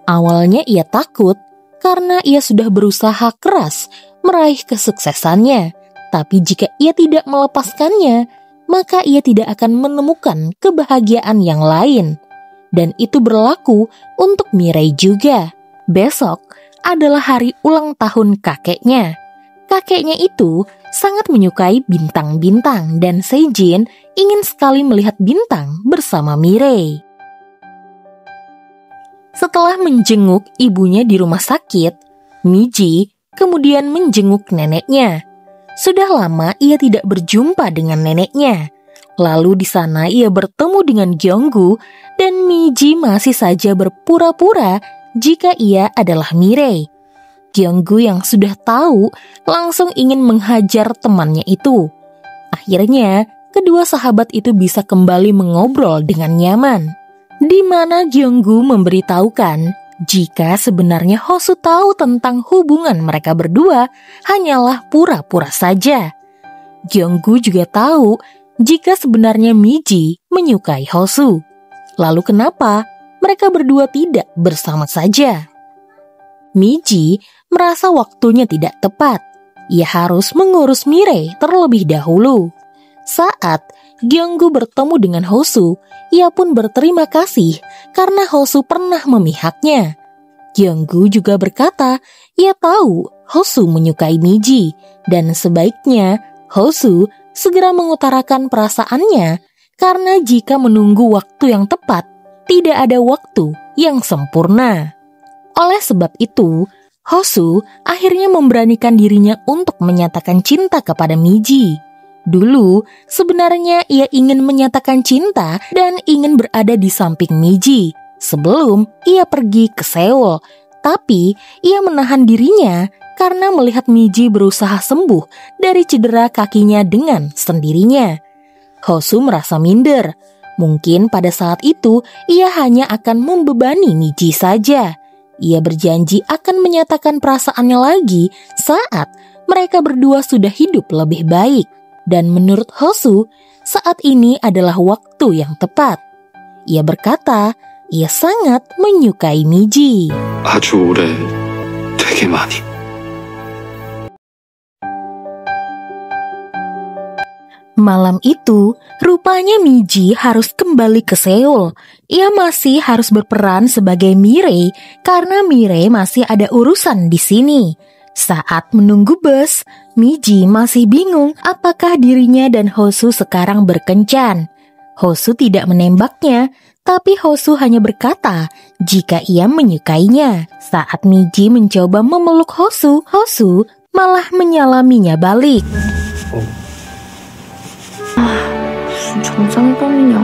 Awalnya ia takut karena ia sudah berusaha keras meraih kesuksesannya. Tapi jika ia tidak melepaskannya, maka ia tidak akan menemukan kebahagiaan yang lain. Dan itu berlaku untuk Mirei juga. Besok adalah hari ulang tahun kakeknya. Kakeknya itu sangat menyukai bintang-bintang dan Sejin ingin sekali melihat bintang bersama Mirei. Setelah menjenguk ibunya di rumah sakit, Miji kemudian menjenguk neneknya. Sudah lama ia tidak berjumpa dengan neneknya. Lalu di sana ia bertemu dengan Gyeonggu dan Miji masih saja berpura-pura jika ia adalah Mirei. Gyeonggu yang sudah tahu langsung ingin menghajar temannya itu. Akhirnya, kedua sahabat itu bisa kembali mengobrol dengan nyaman. Di mana Gyeonggu memberitahukan jika sebenarnya Hosu tahu tentang hubungan mereka berdua hanyalah pura-pura saja. Gyeonggu juga tahu jika sebenarnya Miji menyukai Hosu. Lalu kenapa mereka berdua tidak bersama saja? Miji merasa waktunya tidak tepat. Ia harus mengurus Mirei terlebih dahulu. Saat Gyeonggu bertemu dengan Hosu, ia pun berterima kasih karena Hosu pernah memihaknya. Gyeonggu juga berkata, ia tahu Hosu menyukai Miji dan sebaiknya Hosu segera mengutarakan perasaannya karena jika menunggu waktu yang tepat, tidak ada waktu yang sempurna. Oleh sebab itu, Hosu akhirnya memberanikan dirinya untuk menyatakan cinta kepada Miji. Dulu, sebenarnya ia ingin menyatakan cinta dan ingin berada di samping Miji sebelum ia pergi ke Seoul. Tapi, ia menahan dirinya karena melihat Miji berusaha sembuh dari cedera kakinya dengan sendirinya. Hosu merasa minder. Mungkin pada saat itu, ia hanya akan membebani Miji saja. Ia berjanji akan menyatakan perasaannya lagi saat mereka berdua sudah hidup lebih baik. Dan menurut Hosu, saat ini adalah waktu yang tepat. Ia berkata, ia sangat menyukai Miji. 아주 오래, 되게 많이. Malam itu, rupanya Miji harus kembali ke Seoul. Ia masih harus berperan sebagai Mirei karena Mirei masih ada urusan di sini. Saat menunggu bus, Miji masih bingung apakah dirinya dan Hosu sekarang berkencan. Hosu tidak menembaknya, tapi Hosu hanya berkata jika ia menyukainya. Saat Miji mencoba memeluk Hosu, Hosu malah menyalaminya balik. 정상이라면요.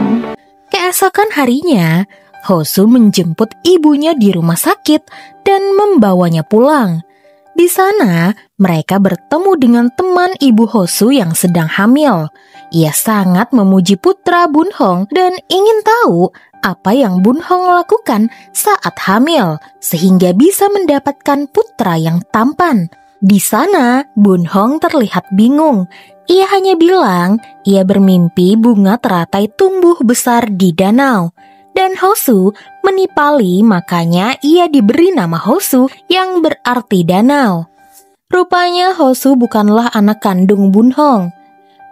Keesokan harinya, Hosu menjemput ibunya di rumah sakit dan membawanya pulang. Di sana, mereka bertemu dengan teman ibu Hosu yang sedang hamil. Ia sangat memuji putra Bunhong dan ingin tahu apa yang Bunhong lakukan saat hamil, sehingga bisa mendapatkan putra yang tampan. Di sana, Bunhong terlihat bingung. Ia hanya bilang, ia bermimpi bunga teratai tumbuh besar di danau. Dan Hosu menipali, makanya ia diberi nama Hosu yang berarti danau. Rupanya Hosu bukanlah anak kandung Bunhong.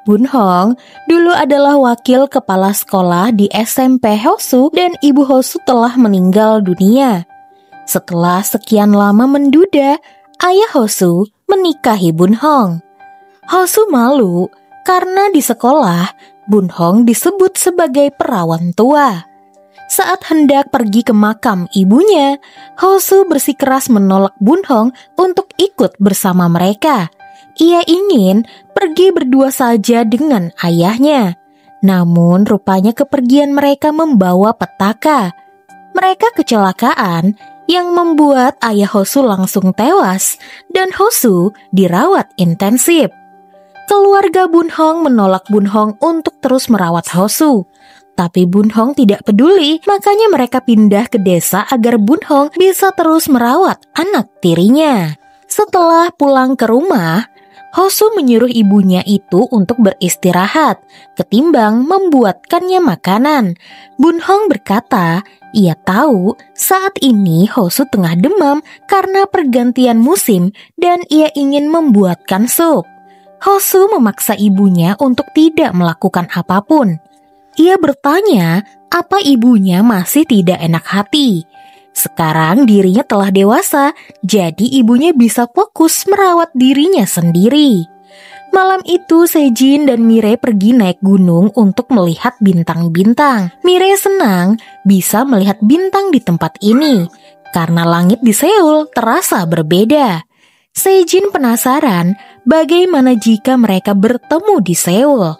Bunhong dulu adalah wakil kepala sekolah di SMP Hosu dan ibu Hosu telah meninggal dunia. Setelah sekian lama menduda, ayah Hosu menikahi Bunhong. Hosu malu karena di sekolah Bunhong disebut sebagai perawan tua. Saat hendak pergi ke makam ibunya, Hosu bersikeras menolak Bunhong untuk ikut bersama mereka. Ia ingin pergi berdua saja dengan ayahnya. Namun rupanya kepergian mereka membawa petaka. Mereka kecelakaan yang membuat ayah Hosu langsung tewas dan Hosu dirawat intensif. Keluarga Bunhong menolak Bunhong untuk terus merawat Hosu. Tapi Bunhong tidak peduli, makanya mereka pindah ke desa agar Bunhong bisa terus merawat anak tirinya. Setelah pulang ke rumah, Hosu menyuruh ibunya itu untuk beristirahat, ketimbang membuatkannya makanan. Bunhong berkata, ia tahu saat ini Hosu tengah demam karena pergantian musim dan ia ingin membuatkan sup. Hosu memaksa ibunya untuk tidak melakukan apapun. Ia bertanya apa ibunya masih tidak enak hati. Sekarang dirinya telah dewasa, jadi ibunya bisa fokus merawat dirinya sendiri. Malam itu Sejin dan Mirei pergi naik gunung untuk melihat bintang-bintang. Mirei senang bisa melihat bintang di tempat ini. karena langit di Seoul terasa berbeda. Sejin penasaran bagaimana jika mereka bertemu di Seoul.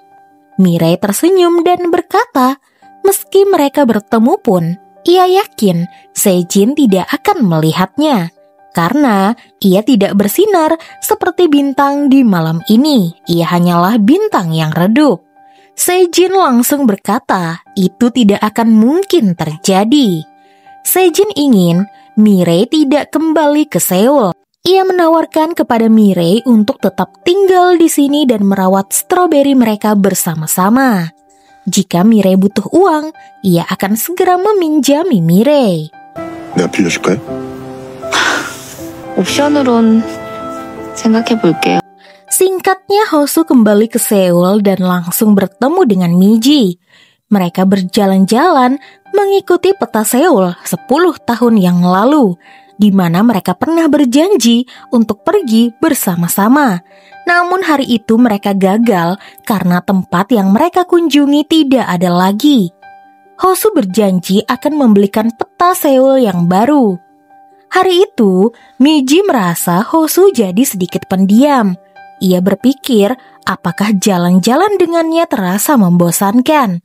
Mirei tersenyum dan berkata, meski mereka bertemu pun, ia yakin Sejin tidak akan melihatnya. Karena ia tidak bersinar seperti bintang di malam ini, ia hanyalah bintang yang redup. Sejin langsung berkata, itu tidak akan mungkin terjadi. Sejin ingin Mirei tidak kembali ke Seoul. Ia menawarkan kepada Mirei untuk tetap tinggal di sini dan merawat stroberi mereka bersama-sama. Jika Mirei butuh uang, ia akan segera meminjami Mirei. 내가 빌려줄까요? 옵션으론 생각해볼게요. Singkatnya, Hosu kembali ke Seoul dan langsung bertemu dengan Miji. Mereka berjalan-jalan mengikuti peta Seoul 10 tahun yang lalu, di mana mereka pernah berjanji untuk pergi bersama-sama. Namun hari itu mereka gagal karena tempat yang mereka kunjungi tidak ada lagi. Hosu berjanji akan membelikan peta Seoul yang baru. Hari itu, Miji merasa Hosu jadi sedikit pendiam. Ia berpikir apakah jalan-jalan dengannya terasa membosankan.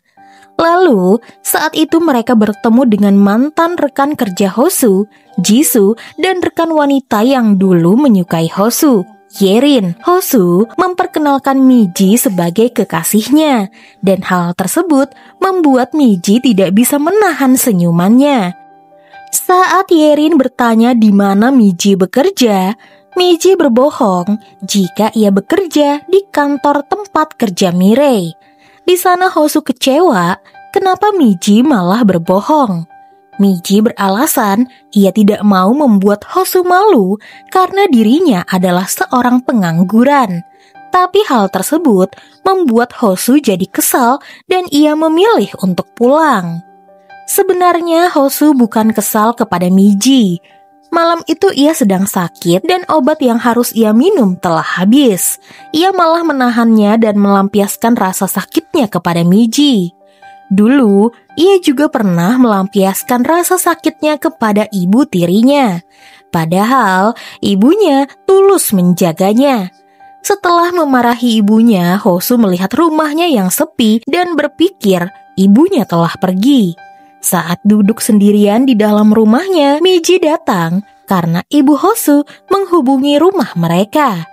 Lalu, saat itu mereka bertemu dengan mantan rekan kerja Hosu, Jisoo, dan rekan wanita yang dulu menyukai Hosu, Yerin. Hosu memperkenalkan Miji sebagai kekasihnya, dan hal tersebut membuat Miji tidak bisa menahan senyumannya. Saat Yerin bertanya di mana Miji bekerja, Miji berbohong jika ia bekerja di kantor tempat kerja Mirei. Di sana Hosu kecewa kenapa Miji malah berbohong. Miji beralasan ia tidak mau membuat Hosu malu karena dirinya adalah seorang pengangguran. Tapi hal tersebut membuat Hosu jadi kesal dan ia memilih untuk pulang. Sebenarnya Hosu bukan kesal kepada Miji. Malam itu ia sedang sakit dan obat yang harus ia minum telah habis. Ia malah menahannya dan melampiaskan rasa sakitnya kepada Miji. Dulu, ia juga pernah melampiaskan rasa sakitnya kepada ibu tirinya. Padahal, ibunya tulus menjaganya. Setelah memarahi ibunya, Hosu melihat rumahnya yang sepi dan berpikir ibunya telah pergi. Saat duduk sendirian di dalam rumahnya, Miji datang karena ibu Hosu menghubungi rumah mereka.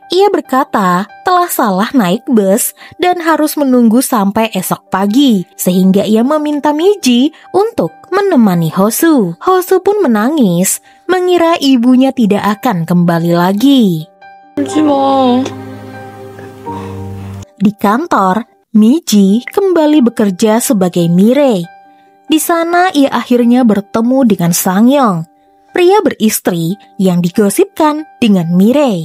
Ia berkata telah salah naik bus dan harus menunggu sampai esok pagi, sehingga ia meminta Miji untuk menemani Hosu. Hosu pun menangis, mengira ibunya tidak akan kembali lagi. Di kantor, Miji kembali bekerja sebagai Mirei. Di sana ia akhirnya bertemu dengan Sangyong, pria beristri yang digosipkan dengan Mirei.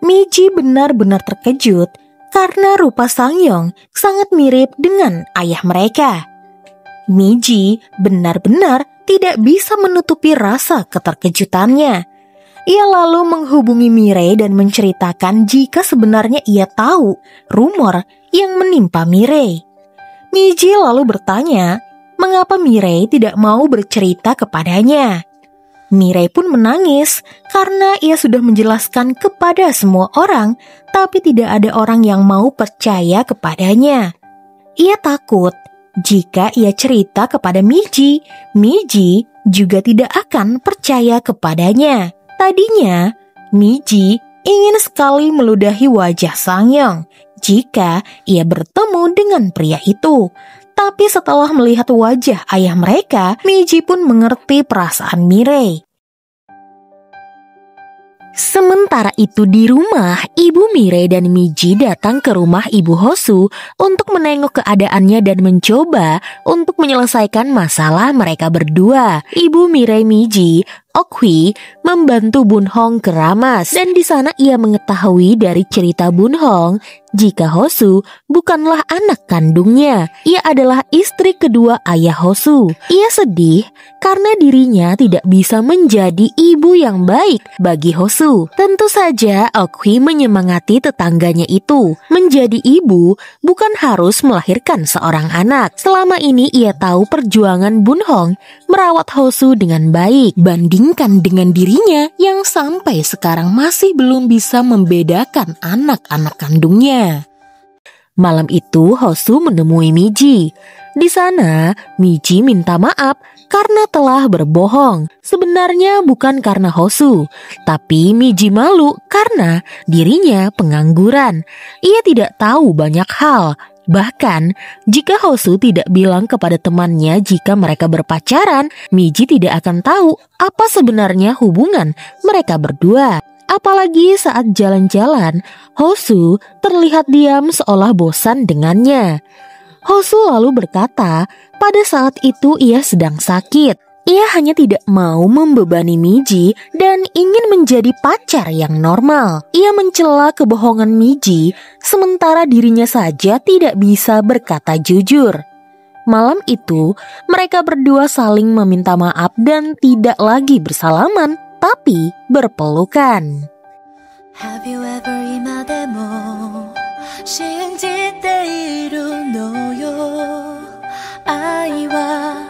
Miji benar-benar terkejut karena rupa Sangyong sangat mirip dengan ayah mereka. Miji benar-benar tidak bisa menutupi rasa keterkejutannya. Ia lalu menghubungi Mirei dan menceritakan jika sebenarnya ia tahu rumor yang menimpa Mirei. Miji lalu bertanya, mengapa Mirei tidak mau bercerita kepadanya. Mirei pun menangis karena ia sudah menjelaskan kepada semua orang, tapi tidak ada orang yang mau percaya kepadanya. Ia takut jika ia cerita kepada Miji, Miji juga tidak akan percaya kepadanya. Tadinya, Miji ingin sekali meludahi wajah Sangyong jika ia bertemu dengan pria itu. Tapi setelah melihat wajah ayah mereka, Miji pun mengerti perasaan Mirei. Sementara itu di rumah, ibu Mirei dan Miji datang ke rumah ibu Hosu untuk menengok keadaannya dan mencoba untuk menyelesaikan masalah mereka berdua. Ibu Mirei Miji, Okhwi, membantu Bunhong keramas dan di sana ia mengetahui dari cerita Bunhong jika Hosu bukanlah anak kandungnya. Ia adalah istri kedua ayah Hosu. Ia sedih karena dirinya tidak bisa menjadi ibu yang baik bagi Hosu. Tentu saja Okhwi menyemangati tetangganya itu. Menjadi ibu bukan harus melahirkan seorang anak. Selama ini ia tahu perjuangan Bunhong merawat Hosu dengan baik, bandingkan dengan dirinya yang sampai sekarang masih belum bisa membedakan anak-anak kandungnya. Malam itu Hosu menemui Miji. Di sana, Miji minta maaf karena telah berbohong. Sebenarnya bukan karena Hosu, tapi Miji malu karena dirinya pengangguran. Ia tidak tahu banyak hal. Bahkan, jika Hosu tidak bilang kepada temannya jika mereka berpacaran, Miji tidak akan tahu apa sebenarnya hubungan mereka berdua. Apalagi saat jalan-jalan, Hosu terlihat diam seolah bosan dengannya. Hosu lalu berkata, pada saat itu ia sedang sakit. Ia hanya tidak mau membebani Miji dan ingin menjadi pacar yang normal. Ia mencela kebohongan Miji, sementara dirinya saja tidak bisa berkata jujur. Malam itu, mereka berdua saling meminta maaf dan tidak lagi bersalaman, tapi berpelukan. Have you ever 今でも信じているのよ愛は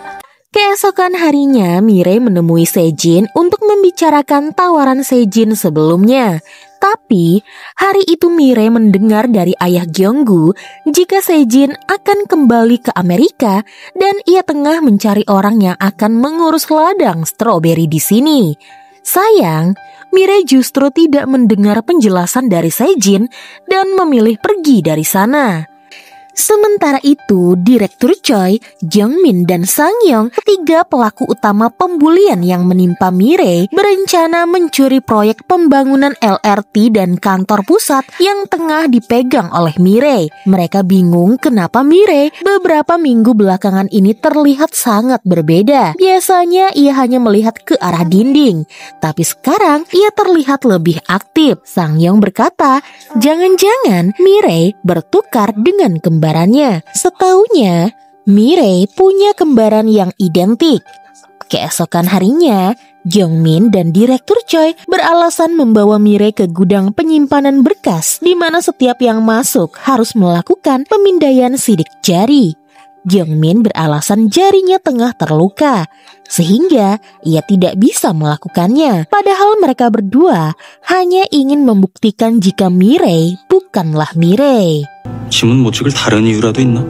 Keesokan harinya, Mirei menemui Sejin untuk membicarakan tawaran Sejin sebelumnya. Tapi, hari itu Mirei mendengar dari ayah Gyeonggu jika Sejin akan kembali ke Amerika dan ia tengah mencari orang yang akan mengurus ladang stroberi di sini. Sayang, Mirei justru tidak mendengar penjelasan dari Sejin dan memilih pergi dari sana. Sementara itu, Direktur Choi, Jeongmin, dan Sangyong, ketiga pelaku utama pembulian yang menimpa Mirei, berencana mencuri proyek pembangunan LRT dan kantor pusat yang tengah dipegang oleh Mirei. Mereka bingung kenapa Mirei beberapa minggu belakangan ini terlihat sangat berbeda. Biasanya ia hanya melihat ke arah dinding, tapi sekarang ia terlihat lebih aktif. Sangyong berkata, jangan-jangan Mirei bertukar dengan kembarannya. Setaunya, Mirei punya kembaran yang identik. Keesokan harinya, Jeongmin dan Direktur Choi beralasan membawa Mirei ke gudang penyimpanan berkas di mana setiap yang masuk harus melakukan pemindaian sidik jari. Jeongmin beralasan jarinya tengah terluka, sehingga ia tidak bisa melakukannya. Padahal mereka berdua hanya ingin membuktikan jika Mirei bukanlah Mirei. 지문 못 찍을 다른 이유라도 있나?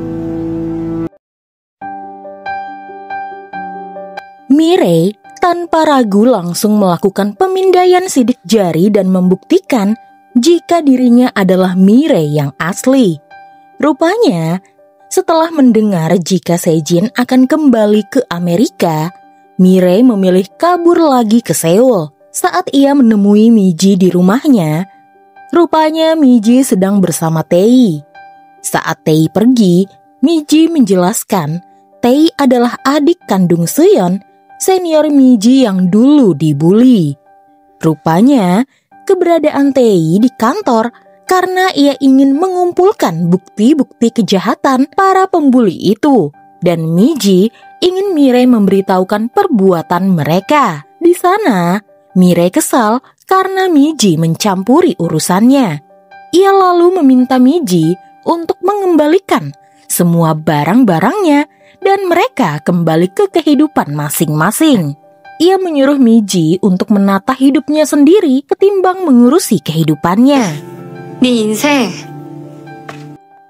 Mirei tanpa ragu langsung melakukan pemindaian sidik jari dan membuktikan jika dirinya adalah Mirei yang asli. Rupanya, setelah mendengar jika Sejin akan kembali ke Amerika, Mirei memilih kabur lagi ke Seoul. Saat ia menemui Miji di rumahnya, rupanya Miji sedang bersama Tae. Saat Tae pergi, Miji menjelaskan Tae adalah adik kandung Seon, senior Miji yang dulu dibully. Rupanya, keberadaan Tae di kantor karena ia ingin mengumpulkan bukti-bukti kejahatan para pembuli itu. Dan Miji ingin Mirei memberitahukan perbuatan mereka. Di sana, Mirei kesal karena Miji mencampuri urusannya. Ia lalu meminta Miji untuk mengembalikan semua barang-barangnya dan mereka kembali ke kehidupan masing-masing. Ia menyuruh Miji untuk menata hidupnya sendiri ketimbang mengurusi kehidupannya. 네 인생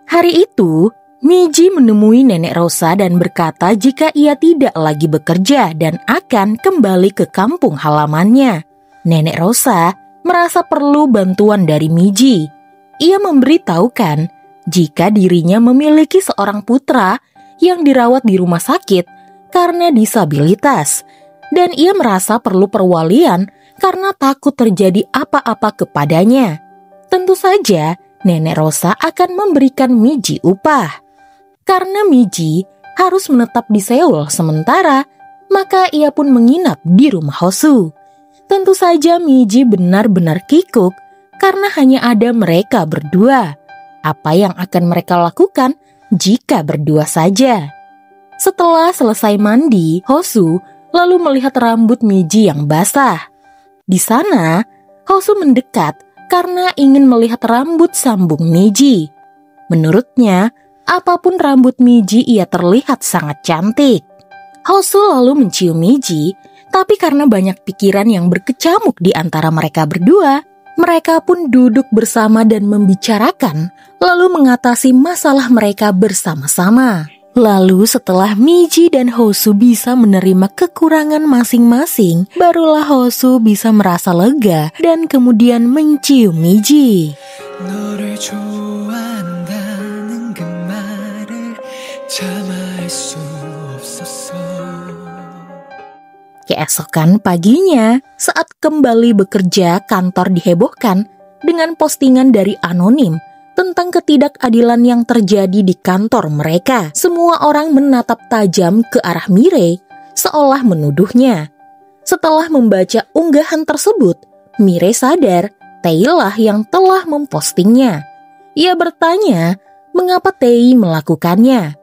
Hari itu, Miji menemui Nenek Rosa dan berkata jika ia tidak lagi bekerja dan akan kembali ke kampung halamannya. Nenek Rosa merasa perlu bantuan dari Miji. Ia memberitahukan jika dirinya memiliki seorang putra yang dirawat di rumah sakit karena disabilitas, dan ia merasa perlu perwalian karena takut terjadi apa-apa kepadanya. Tentu saja, Nenek Rosa akan memberikan Miji upah. Karena Miji harus menetap di Seoul sementara, maka ia pun menginap di rumah Hosu. Tentu saja Miji benar-benar kikuk karena hanya ada mereka berdua. Apa yang akan mereka lakukan jika berdua saja? Setelah selesai mandi, Hosu lalu melihat rambut Miji yang basah. Di sana, Hosu mendekat karena ingin melihat rambut sambung Miji. Menurutnya, apapun rambut Miji ia terlihat sangat cantik. Hosu lalu mencium Miji, tapi karena banyak pikiran yang berkecamuk di antara mereka berdua, mereka pun duduk bersama dan membicarakan, lalu mengatasi masalah mereka bersama-sama. Lalu setelah Miji dan Hosu bisa menerima kekurangan masing-masing, barulah Hosu bisa merasa lega dan kemudian mencium Miji. Keesokan paginya, saat kembali bekerja, kantor dihebohkan dengan postingan dari anonim tentang ketidakadilan yang terjadi di kantor mereka. Semua orang menatap tajam ke arah Mirei, seolah menuduhnya. Setelah membaca unggahan tersebut, Mirei sadar Tei lah yang telah mempostingnya. Ia bertanya, mengapa Tei melakukannya?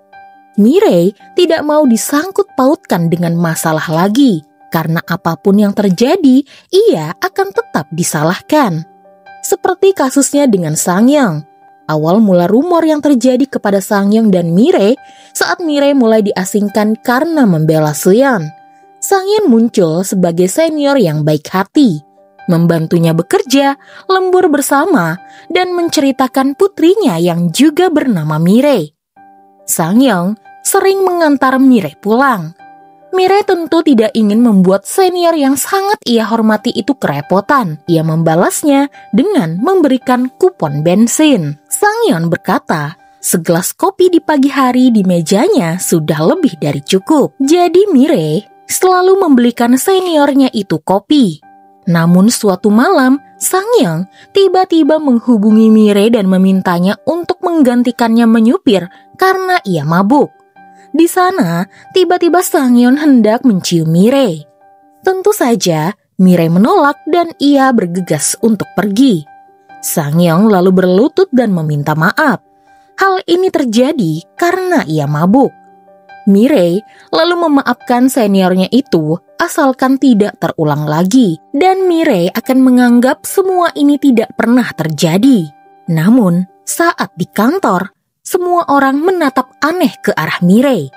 Mirei tidak mau disangkut pautkan dengan masalah lagi. Karena apapun yang terjadi, ia akan tetap disalahkan. Seperti kasusnya dengan Sangyang. Awal mula rumor yang terjadi kepada Sangyang dan Mirei saat Mirei mulai diasingkan karena membela Suyeon. Sangyang muncul sebagai senior yang baik hati, membantunya bekerja, lembur bersama, dan menceritakan putrinya yang juga bernama Mirei. Sangyang sering mengantar Mirei pulang. Mirei tentu tidak ingin membuat senior yang sangat ia hormati itu kerepotan. Ia membalasnya dengan memberikan kupon bensin. Sangyang berkata, segelas kopi di pagi hari di mejanya sudah lebih dari cukup. Jadi Mirei selalu membelikan seniornya itu kopi. Namun suatu malam, Sangyang tiba-tiba menghubungi Mirei dan memintanya untuk menggantikannya menyupir karena ia mabuk. Di sana, tiba-tiba Sangyang hendak mencium Mirei. Tentu saja, Mirei menolak dan ia bergegas untuk pergi. Sangyang lalu berlutut dan meminta maaf. Hal ini terjadi karena ia mabuk. Mirei lalu memaafkan seniornya itu asalkan tidak terulang lagi. Dan Mirei akan menganggap semua ini tidak pernah terjadi. Namun, saat di kantor, semua orang menatap aneh ke arah Mirei.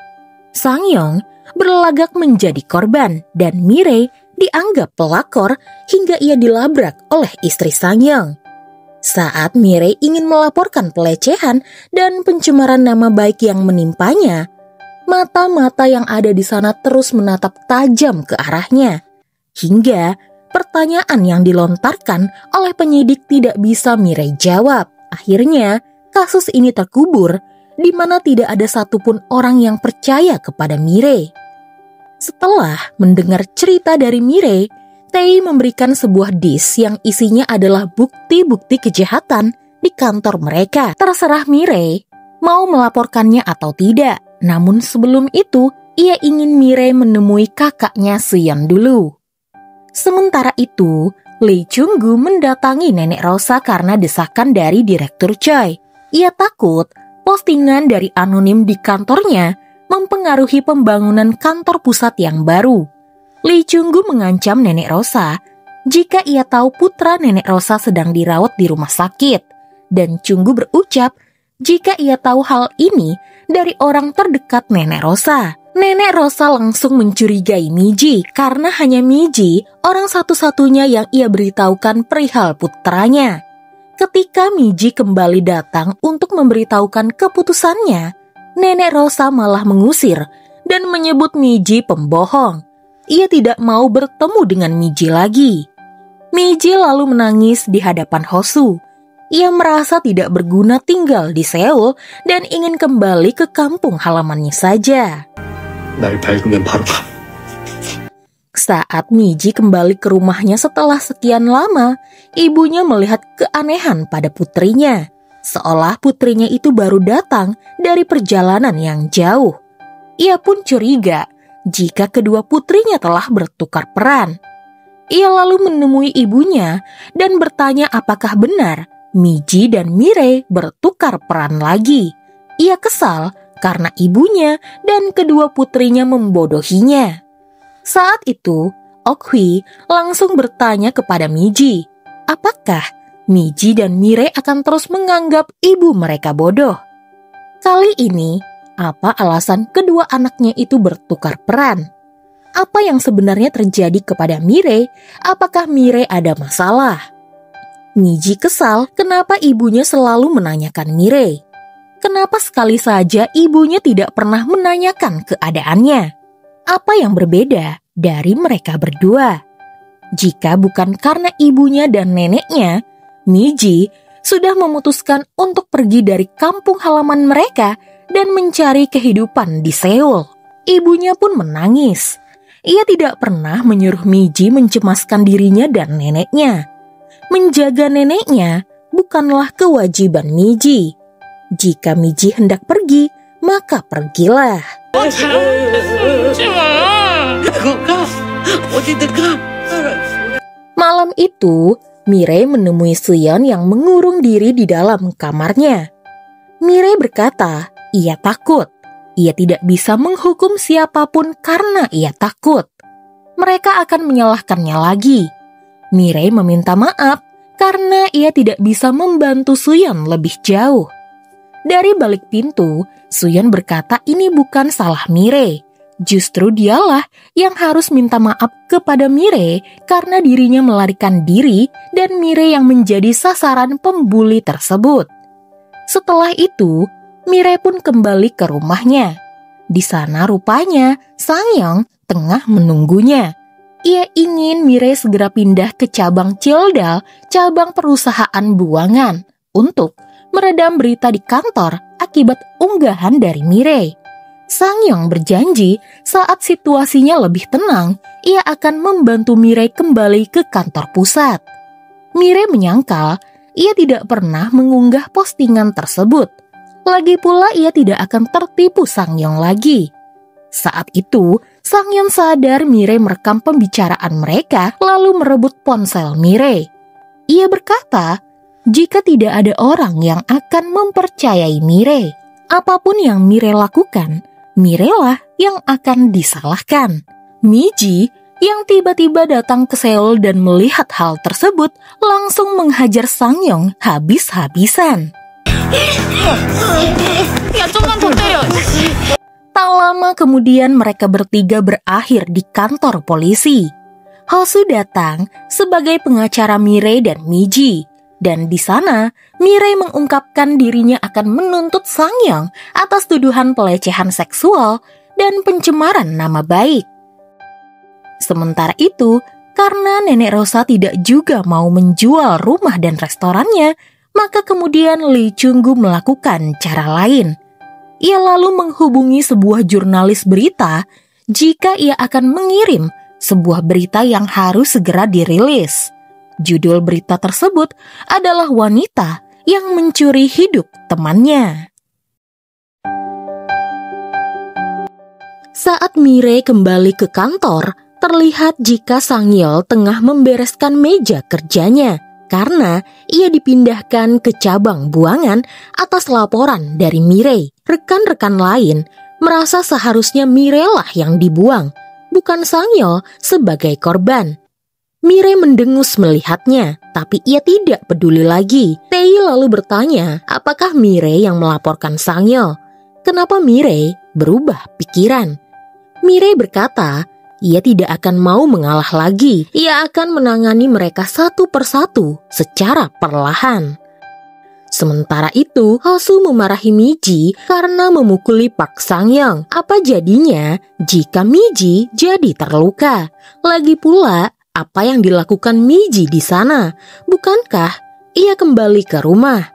Sangyang berlagak menjadi korban dan Mirei dianggap pelakor hingga ia dilabrak oleh istri Sangyang. Saat Mirei ingin melaporkan pelecehan dan pencemaran nama baik yang menimpanya, mata-mata yang ada di sana terus menatap tajam ke arahnya. Hingga pertanyaan yang dilontarkan oleh penyidik tidak bisa Mirei jawab. Akhirnya, kasus ini terkubur, di mana tidak ada satupun orang yang percaya kepada Mirei. Setelah mendengar cerita dari Mirei, Tei memberikan sebuah disk yang isinya adalah bukti-bukti kejahatan di kantor mereka. Terserah Mirei mau melaporkannya atau tidak. Namun sebelum itu, ia ingin Mirei menemui kakaknya Suyeon dulu. Sementara itu, Lee Chung-gu mendatangi Nenek Rosa karena desakan dari Direktur Choi. Ia takut postingan dari anonim di kantornya mempengaruhi pembangunan kantor pusat yang baru. Lee Chung-gu mengancam Nenek Rosa jika ia tahu putra Nenek Rosa sedang dirawat di rumah sakit. Dan Chung-gu berucap jika ia tahu hal ini dari orang terdekat Nenek Rosa. Nenek Rosa langsung mencurigai Miji karena hanya Miji orang satu-satunya yang ia beritahukan perihal putranya. Ketika Miji kembali datang untuk memberitahukan keputusannya, Nenek Rosa malah mengusir dan menyebut Miji pembohong. Ia tidak mau bertemu dengan Miji lagi. Miji lalu menangis di hadapan Hosu. Ia merasa tidak berguna tinggal di Seoul dan ingin kembali ke kampung halamannya saja. 날 밝으면 바로 가. Saat Miji kembali ke rumahnya setelah sekian lama, ibunya melihat keanehan pada putrinya. Seolah putrinya itu baru datang dari perjalanan yang jauh. Ia pun curiga jika kedua putrinya telah bertukar peran. Ia lalu menemui ibunya dan bertanya apakah benar Miji dan Mirei bertukar peran lagi. Ia kesal karena ibunya dan kedua putrinya membodohinya. Saat itu, Ok-hwi langsung bertanya kepada Miji, apakah Miji dan Mirei akan terus menganggap ibu mereka bodoh? Kali ini, apa alasan kedua anaknya itu bertukar peran. Apa yang sebenarnya terjadi kepada Mirei? Apakah Mirei ada masalah? Miji kesal kenapa ibunya selalu menanyakan Mirei. Kenapa sekali saja ibunya tidak pernah menanyakan keadaannya? Apa yang berbeda dari mereka berdua? Jika bukan karena ibunya dan neneknya, Miji sudah memutuskan untuk pergi dari kampung halaman mereka dan mencari kehidupan di Seoul. Ibunya pun menangis. Ia tidak pernah menyuruh Miji mencemaskan dirinya dan neneknya. Menjaga neneknya bukanlah kewajiban Miji. Jika Miji hendak pergi, maka pergilah. Malam itu, Mirei menemui Suyeon yang mengurung diri di dalam kamarnya. Mirei berkata, ia takut. Ia tidak bisa menghukum siapapun karena ia takut. Mereka akan menyalahkannya lagi. Mirei meminta maaf karena ia tidak bisa membantu Suyeon lebih jauh. Dari balik pintu, Suyeon berkata ini bukan salah Mirei. Justru dialah yang harus minta maaf kepada Mirei karena dirinya melarikan diri dan Mirei yang menjadi sasaran pembuli tersebut. Setelah itu, Mirei pun kembali ke rumahnya. Di sana rupanya Sangyong tengah menunggunya. Ia ingin Mirei segera pindah ke cabang Cheoldal, cabang perusahaan buangan, untuk meredam berita di kantor akibat unggahan dari Mirei. Sangyong berjanji saat situasinya lebih tenang, ia akan membantu Mirei kembali ke kantor pusat. Mirei menyangkal ia tidak pernah mengunggah postingan tersebut. Lagi pula ia tidak akan tertipu Sangyong lagi. Saat itu, Sangyong sadar Mirei merekam pembicaraan mereka lalu merebut ponsel Mirei. Ia berkata, jika tidak ada orang yang akan mempercayai Mirei, apapun yang Mirei lakukan, Mirei lah yang akan disalahkan. Miji yang tiba-tiba datang ke Seoul dan melihat hal tersebut langsung menghajar Sangyong habis-habisan. Tak lama kemudian mereka bertiga berakhir di kantor polisi. Hosu datang sebagai pengacara Mirei dan Miji. Dan di sana, Mirei mengungkapkan dirinya akan menuntut Sangyong atas tuduhan pelecehan seksual dan pencemaran nama baik. Sementara itu, karena Nenek Rosa tidak juga mau menjual rumah dan restorannya, maka kemudian Lee Chung-gu melakukan cara lain. Ia lalu menghubungi sebuah jurnalis berita jika ia akan mengirim sebuah berita yang harus segera dirilis. Judul berita tersebut adalah wanita yang mencuri hidup temannya. Saat Mirei kembali ke kantor, terlihat jika Sangyol tengah membereskan meja kerjanya karena ia dipindahkan ke cabang buangan atas laporan dari Mirei. Rekan-rekan lain merasa seharusnya Mirei lah yang dibuang, bukan Sangyol sebagai korban. Mirei mendengus melihatnya, tapi ia tidak peduli lagi. Tae lalu bertanya, apakah Mirei yang melaporkan Sangyol? Kenapa Mirei berubah pikiran? Mirei berkata, ia tidak akan mau mengalah lagi. Ia akan menangani mereka satu persatu secara perlahan. Sementara itu, Hosu memarahi Miji karena memukuli Park Sangyong. Apa jadinya jika Miji jadi terluka? Lagi pula, apa yang dilakukan Miji di sana? Bukankah ia kembali ke rumah?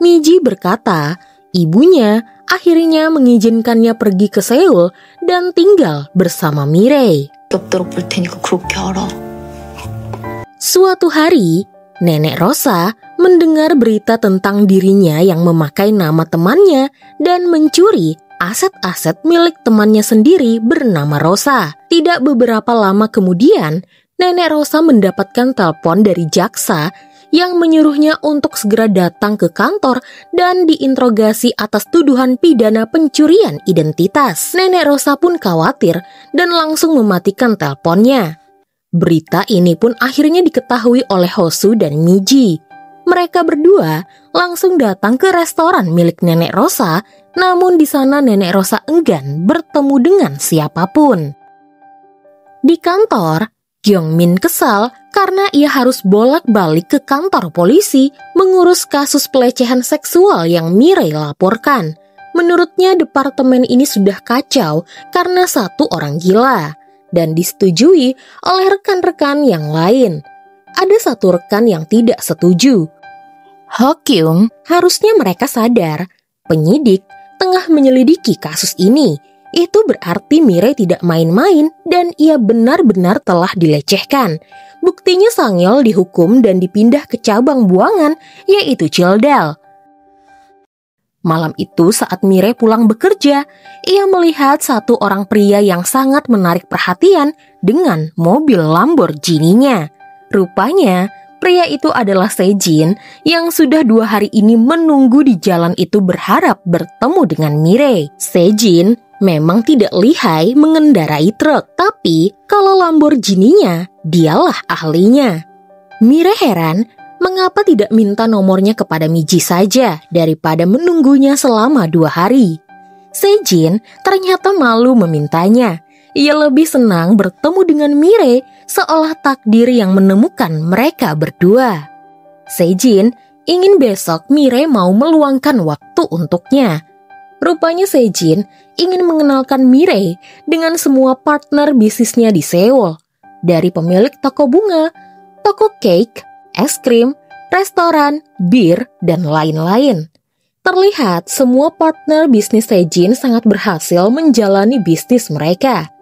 Miji berkata, ibunya akhirnya mengizinkannya pergi ke Seoul dan tinggal bersama Mirei. Suatu hari, Nenek Rosa mendengar berita tentang dirinya yang memakai nama temannya dan mencuri aset-aset milik temannya sendiri bernama Rosa. Tidak beberapa lama kemudian, Nenek Rosa mendapatkan telepon dari jaksa yang menyuruhnya untuk segera datang ke kantor dan diinterogasi atas tuduhan pidana pencurian identitas. Nenek Rosa pun khawatir dan langsung mematikan teleponnya. Berita ini pun akhirnya diketahui oleh Hosu dan Miji. Mereka berdua langsung datang ke restoran milik Nenek Rosa, namun di sana Nenek Rosa enggan bertemu dengan siapapun. Di kantor, Kyungmin kesal karena ia harus bolak-balik ke kantor polisi mengurus kasus pelecehan seksual yang Mirei laporkan. Menurutnya departemen ini sudah kacau karena satu orang gila, dan disetujui oleh rekan-rekan yang lain. Ada satu rekan yang tidak setuju. Ho-kyung, harusnya mereka sadar, penyidik tengah menyelidiki kasus ini. Itu berarti Mirei tidak main-main dan ia benar-benar telah dilecehkan. Buktinya Sang-yeol dihukum dan dipindah ke cabang buangan, yaitu Childal. Malam itu saat Mirei pulang bekerja, ia melihat satu orang pria yang sangat menarik perhatian dengan mobil Lamborghini-nya. Rupanya, pria itu adalah Sejin yang sudah 2 hari ini menunggu di jalan itu berharap bertemu dengan Mirei. Sejin memang tidak lihai mengendarai truk, tapi kalau Lamborghini-nya, dialah ahlinya. Mirei heran mengapa tidak minta nomornya kepada Miji saja daripada menunggunya selama 2 hari. Sejin ternyata malu memintanya. Ia lebih senang bertemu dengan Mirei seolah takdir yang menemukan mereka berdua. Sejin ingin besok Mirei mau meluangkan waktu untuknya. Rupanya Sejin ingin mengenalkan Mirei dengan semua partner bisnisnya di Seoul. Dari pemilik toko bunga, toko cake, es krim, restoran, bir, dan lain-lain. Terlihat semua partner bisnis Sejin sangat berhasil menjalani bisnis mereka.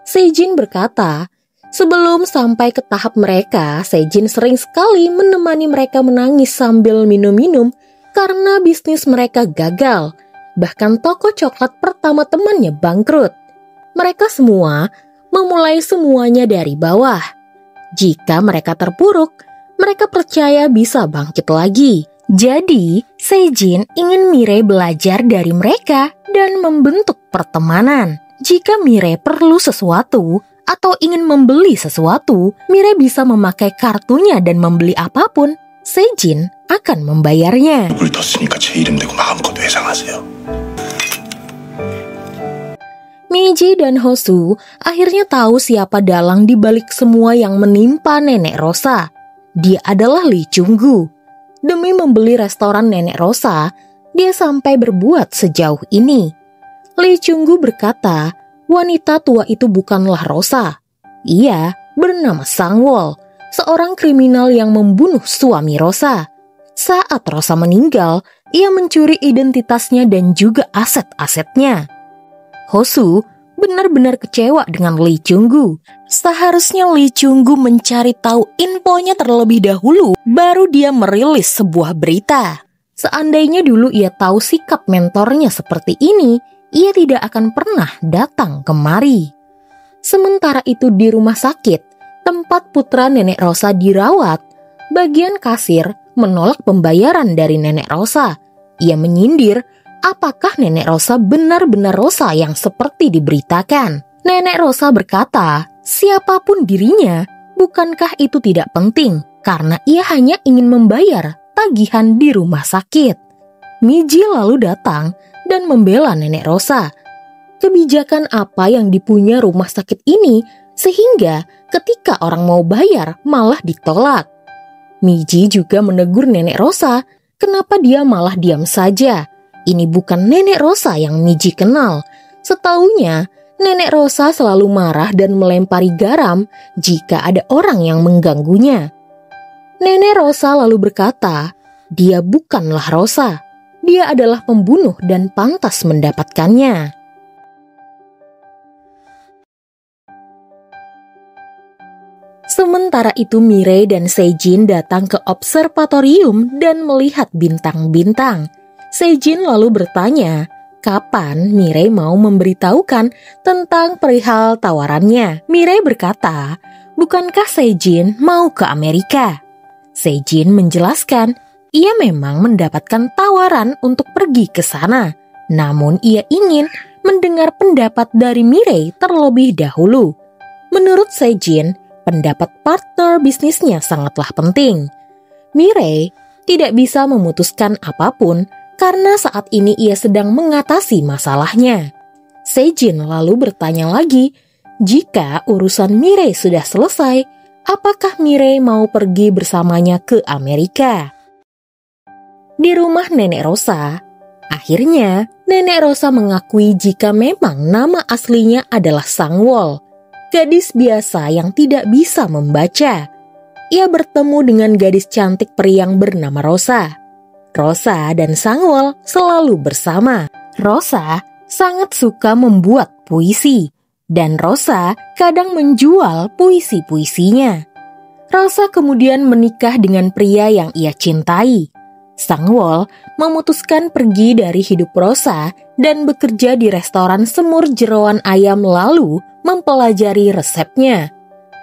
Sejin berkata, sebelum sampai ke tahap mereka, Sejin sering sekali menemani mereka menangis sambil minum-minum karena bisnis mereka gagal. Bahkan toko coklat pertama temannya bangkrut. Mereka semua memulai semuanya dari bawah. Jika mereka terpuruk, mereka percaya bisa bangkit lagi. Jadi, Sejin ingin Mirei belajar dari mereka dan membentuk pertemanan. Jika Mirei perlu sesuatu atau ingin membeli sesuatu, Mirei bisa memakai kartunya dan membeli apapun. Sejin akan membayarnya. 물 뒀으니까 제 이름 대고 마음껏 외상하세요. Miji dan Hosu akhirnya tahu siapa dalang di balik semua yang menimpa Nenek Rosa. Dia adalah Lee Chung-gu. Demi membeli restoran Nenek Rosa, dia sampai berbuat sejauh ini. Lee Chung-gu berkata, wanita tua itu bukanlah Rosa. Ia bernama Sang-wol, seorang kriminal yang membunuh suami Rosa. Saat Rosa meninggal, ia mencuri identitasnya dan juga aset-asetnya. Hosu benar-benar kecewa dengan Lee Chung-gu. Seharusnya Lee Chung-gu mencari tahu infonya terlebih dahulu, baru dia merilis sebuah berita. Seandainya dulu ia tahu sikap mentornya seperti ini, ia tidak akan pernah datang kemari. Sementara itu di rumah sakit, tempat putra Nenek Rosa dirawat, bagian kasir menolak pembayaran dari Nenek Rosa. Ia menyindir, apakah Nenek Rosa benar-benar Rosa yang seperti diberitakan? Nenek Rosa berkata, siapapun dirinya, bukankah itu tidak penting? Karena ia hanya ingin membayar tagihan di rumah sakit. Miji lalu datang dan membela Nenek Rosa. Kebijakan apa yang dipunya rumah sakit ini sehingga ketika orang mau bayar malah ditolak? Miji juga menegur Nenek Rosa, kenapa dia malah diam saja? Ini bukan Nenek Rosa yang Miji kenal. Setaunya, Nenek Rosa selalu marah dan melempari garam jika ada orang yang mengganggunya. Nenek Rosa lalu berkata, dia bukanlah Rosa. Dia adalah pembunuh dan pantas mendapatkannya. Sementara itu Mirei dan Sejin datang ke observatorium dan melihat bintang-bintang. Sejin lalu bertanya, kapan Mirei mau memberitahukan tentang perihal tawarannya. Mirei berkata, bukankah Sejin mau ke Amerika? Sejin menjelaskan, ia memang mendapatkan tawaran untuk pergi ke sana. Namun ia ingin mendengar pendapat dari Mirei terlebih dahulu. Menurut Sejin, pendapat partner bisnisnya sangatlah penting. Mirei tidak bisa memutuskan apapun karena saat ini ia sedang mengatasi masalahnya. Sejin lalu bertanya lagi, jika urusan Mirei sudah selesai, apakah Mirei mau pergi bersamanya ke Amerika? Di rumah Nenek Rosa, akhirnya Nenek Rosa mengakui jika memang nama aslinya adalah Sangwol, gadis biasa yang tidak bisa membaca. Ia bertemu dengan gadis cantik periang bernama Rosa. Rosa dan Sangwol selalu bersama. Rosa sangat suka membuat puisi, dan Rosa kadang menjual puisi-puisinya. Rosa kemudian menikah dengan pria yang ia cintai. Sangwol memutuskan pergi dari hidup Rosa dan bekerja di restoran semur jeroan ayam lalu mempelajari resepnya.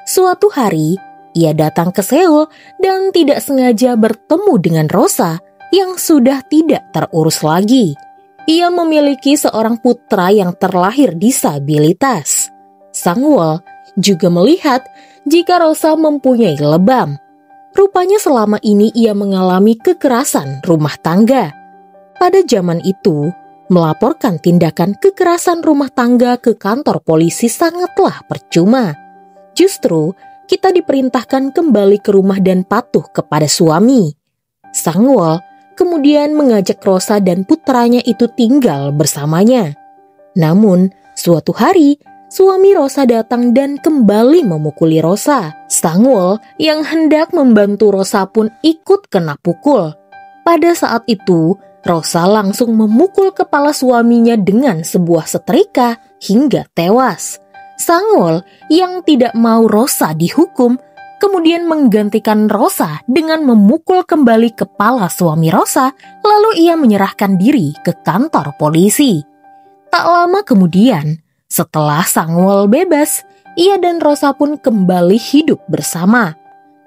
Suatu hari, ia datang ke Seoul dan tidak sengaja bertemu dengan Rosa yang sudah tidak terurus lagi. Ia memiliki seorang putra yang terlahir disabilitas. Sangwol juga melihat jika Rosa mempunyai lebam. Rupanya selama ini ia mengalami kekerasan rumah tangga. Pada zaman itu, melaporkan tindakan kekerasan rumah tangga ke kantor polisi sangatlah percuma. Justru, kita diperintahkan kembali ke rumah dan patuh kepada suami. Sangwol kemudian mengajak Rosa dan putranya itu tinggal bersamanya. Namun, suatu hari, suami Rosa datang dan kembali memukuli Rosa. Sangwol yang hendak membantu Rosa pun ikut kena pukul. Pada saat itu, Rosa langsung memukul kepala suaminya dengan sebuah setrika hingga tewas. Sangwol yang tidak mau Rosa dihukum, kemudian menggantikan Rosa dengan memukul kembali kepala suami Rosa, lalu ia menyerahkan diri ke kantor polisi. Tak lama kemudian, setelah Sangwol bebas, ia dan Rosa pun kembali hidup bersama.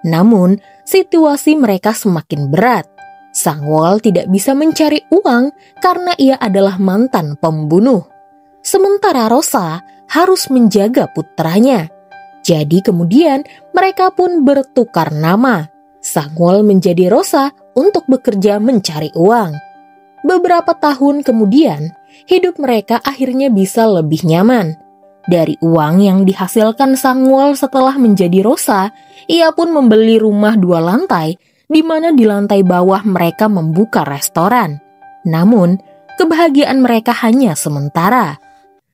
Namun, situasi mereka semakin berat. Sangwol tidak bisa mencari uang karena ia adalah mantan pembunuh. Sementara Rosa harus menjaga putranya. Jadi kemudian mereka pun bertukar nama. Sangwol menjadi Rosa untuk bekerja mencari uang. Beberapa tahun kemudian, hidup mereka akhirnya bisa lebih nyaman. Dari uang yang dihasilkan Sangwol setelah menjadi Rosa, ia pun membeli rumah 2 lantai, di mana di lantai bawah mereka membuka restoran. Namun, kebahagiaan mereka hanya sementara.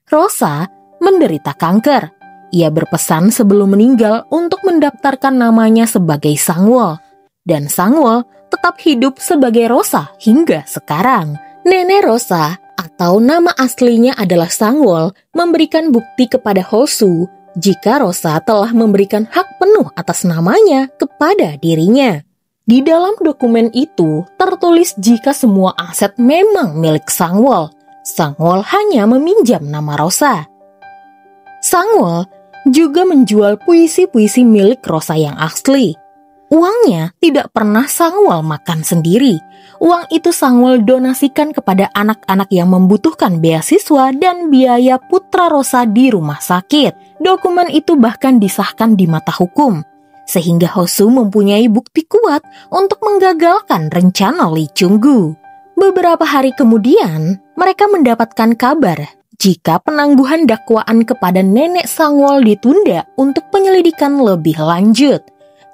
Rosa menderita kanker. Ia berpesan sebelum meninggal untuk mendaftarkan namanya sebagai Sangwol. Dan Sangwol tetap hidup sebagai Rosa hingga sekarang. Nenek Rosa atau nama aslinya adalah Sangwol memberikan bukti kepada Hosu jika Rosa telah memberikan hak penuh atas namanya kepada dirinya. Di dalam dokumen itu tertulis jika semua aset memang milik Sangwol. Sangwol hanya meminjam nama Rosa. Sangwol juga menjual puisi-puisi milik Rosa yang asli. Uangnya tidak pernah Sangwol makan sendiri. Uang itu Sangwol donasikan kepada anak-anak yang membutuhkan beasiswa dan biaya putra Rosa di rumah sakit. Dokumen itu bahkan disahkan di mata hukum, sehingga Hosu mempunyai bukti kuat untuk menggagalkan rencana Lee Chung-gu. Beberapa hari kemudian, mereka mendapatkan kabar jika penangguhan dakwaan kepada nenek Sangwol ditunda untuk penyelidikan lebih lanjut.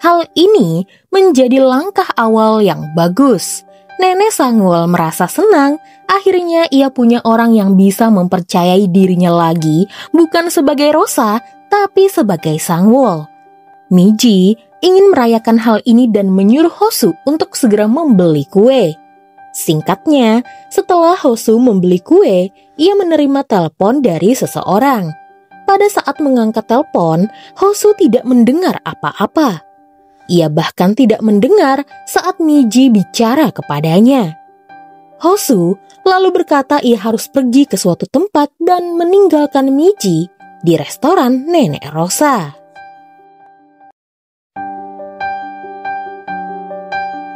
Hal ini menjadi langkah awal yang bagus. Nenek Sangwol merasa senang, akhirnya ia punya orang yang bisa mempercayai dirinya lagi, bukan sebagai Rosa, tapi sebagai Sangwol. Miji ingin merayakan hal ini dan menyuruh Hosu untuk segera membeli kue. Singkatnya, setelah Hosu membeli kue, ia menerima telepon dari seseorang. Pada saat mengangkat telepon, Hosu tidak mendengar apa-apa. Ia bahkan tidak mendengar saat Miji bicara kepadanya. Hosu lalu berkata ia harus pergi ke suatu tempat dan meninggalkan Miji di restoran Nenek Rosa.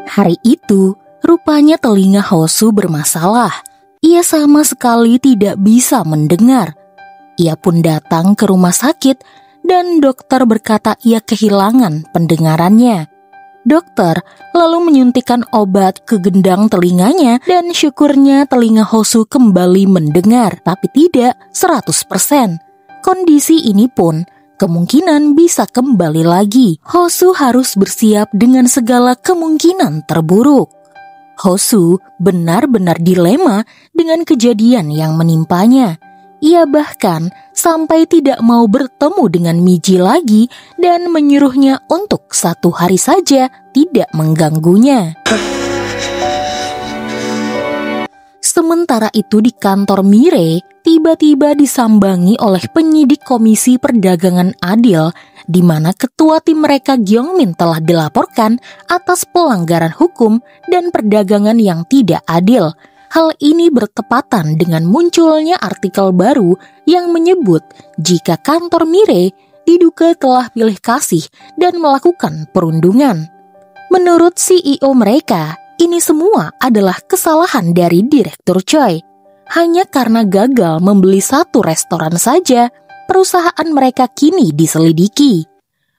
Hari itu, rupanya telinga Hosu bermasalah. Ia sama sekali tidak bisa mendengar. Ia pun datang ke rumah sakit dan dokter berkata ia kehilangan pendengarannya. Dokter lalu menyuntikkan obat ke gendang telinganya dan syukurnya telinga Hosu kembali mendengar, tapi tidak 100%. Kondisi ini pun kemungkinan bisa kembali lagi. Hosu harus bersiap dengan segala kemungkinan terburuk. Hosu benar-benar dilema dengan kejadian yang menimpanya. Ia bahkan sampai tidak mau bertemu dengan Miji lagi dan menyuruhnya untuk 1 hari saja tidak mengganggunya. Sementara itu di kantor Mirei tiba-tiba disambangi oleh penyidik Komisi Perdagangan Adil, di mana ketua tim mereka Gyeongmin telah dilaporkan atas pelanggaran hukum dan perdagangan yang tidak adil. Hal ini bertepatan dengan munculnya artikel baru yang menyebut jika kantor Mirei diduga telah pilih kasih dan melakukan perundungan. Menurut CEO mereka, ini semua adalah kesalahan dari Direktur Choi. Hanya karena gagal membeli 1 restoran saja, perusahaan mereka kini diselidiki.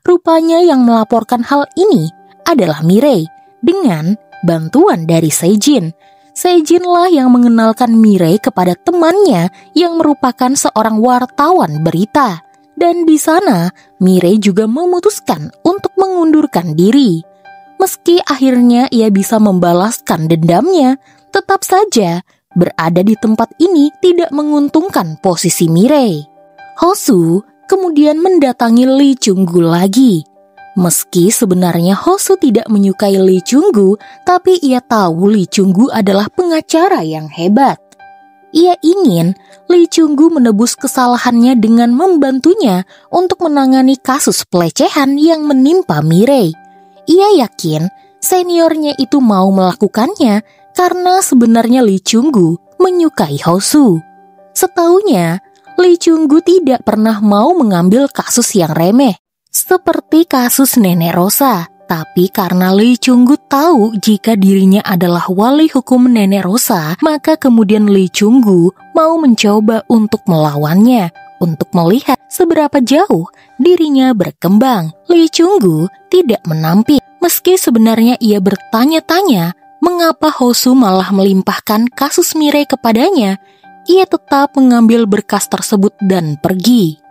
Rupanya yang melaporkan hal ini adalah Mirei dengan bantuan dari Seijin. Seijinlah yang mengenalkan Mirei kepada temannya yang merupakan seorang wartawan berita. Dan di sana, Mirei juga memutuskan untuk mengundurkan diri. Meski akhirnya ia bisa membalaskan dendamnya, tetap saja berada di tempat ini tidak menguntungkan posisi Mirei. Hosu kemudian mendatangi Lee Chung-gu lagi. Meski sebenarnya Hosu tidak menyukai Lee Chung-gu, tapi ia tahu Lee Chung-gu adalah pengacara yang hebat. Ia ingin Lee Chung-gu menebus kesalahannya dengan membantunya untuk menangani kasus pelecehan yang menimpa Mirei. Ia yakin seniornya itu mau melakukannya karena sebenarnya Lee Chung-gu menyukai Hosu. Setaunya, Lee Chung-gu tidak pernah mau mengambil kasus yang remeh, seperti kasus Nenek Rosa. Tapi karena Lee Chung-gu tahu jika dirinya adalah wali hukum Nenek Rosa, maka kemudian Lee Chung-gu mau mencoba untuk melawannya, untuk melihat seberapa jauh dirinya berkembang. Lee Chung-gu tidak menampik, meski sebenarnya ia bertanya-tanya mengapa Hosu malah melimpahkan kasus Mirei kepadanya. Ia tetap mengambil berkas tersebut dan pergi.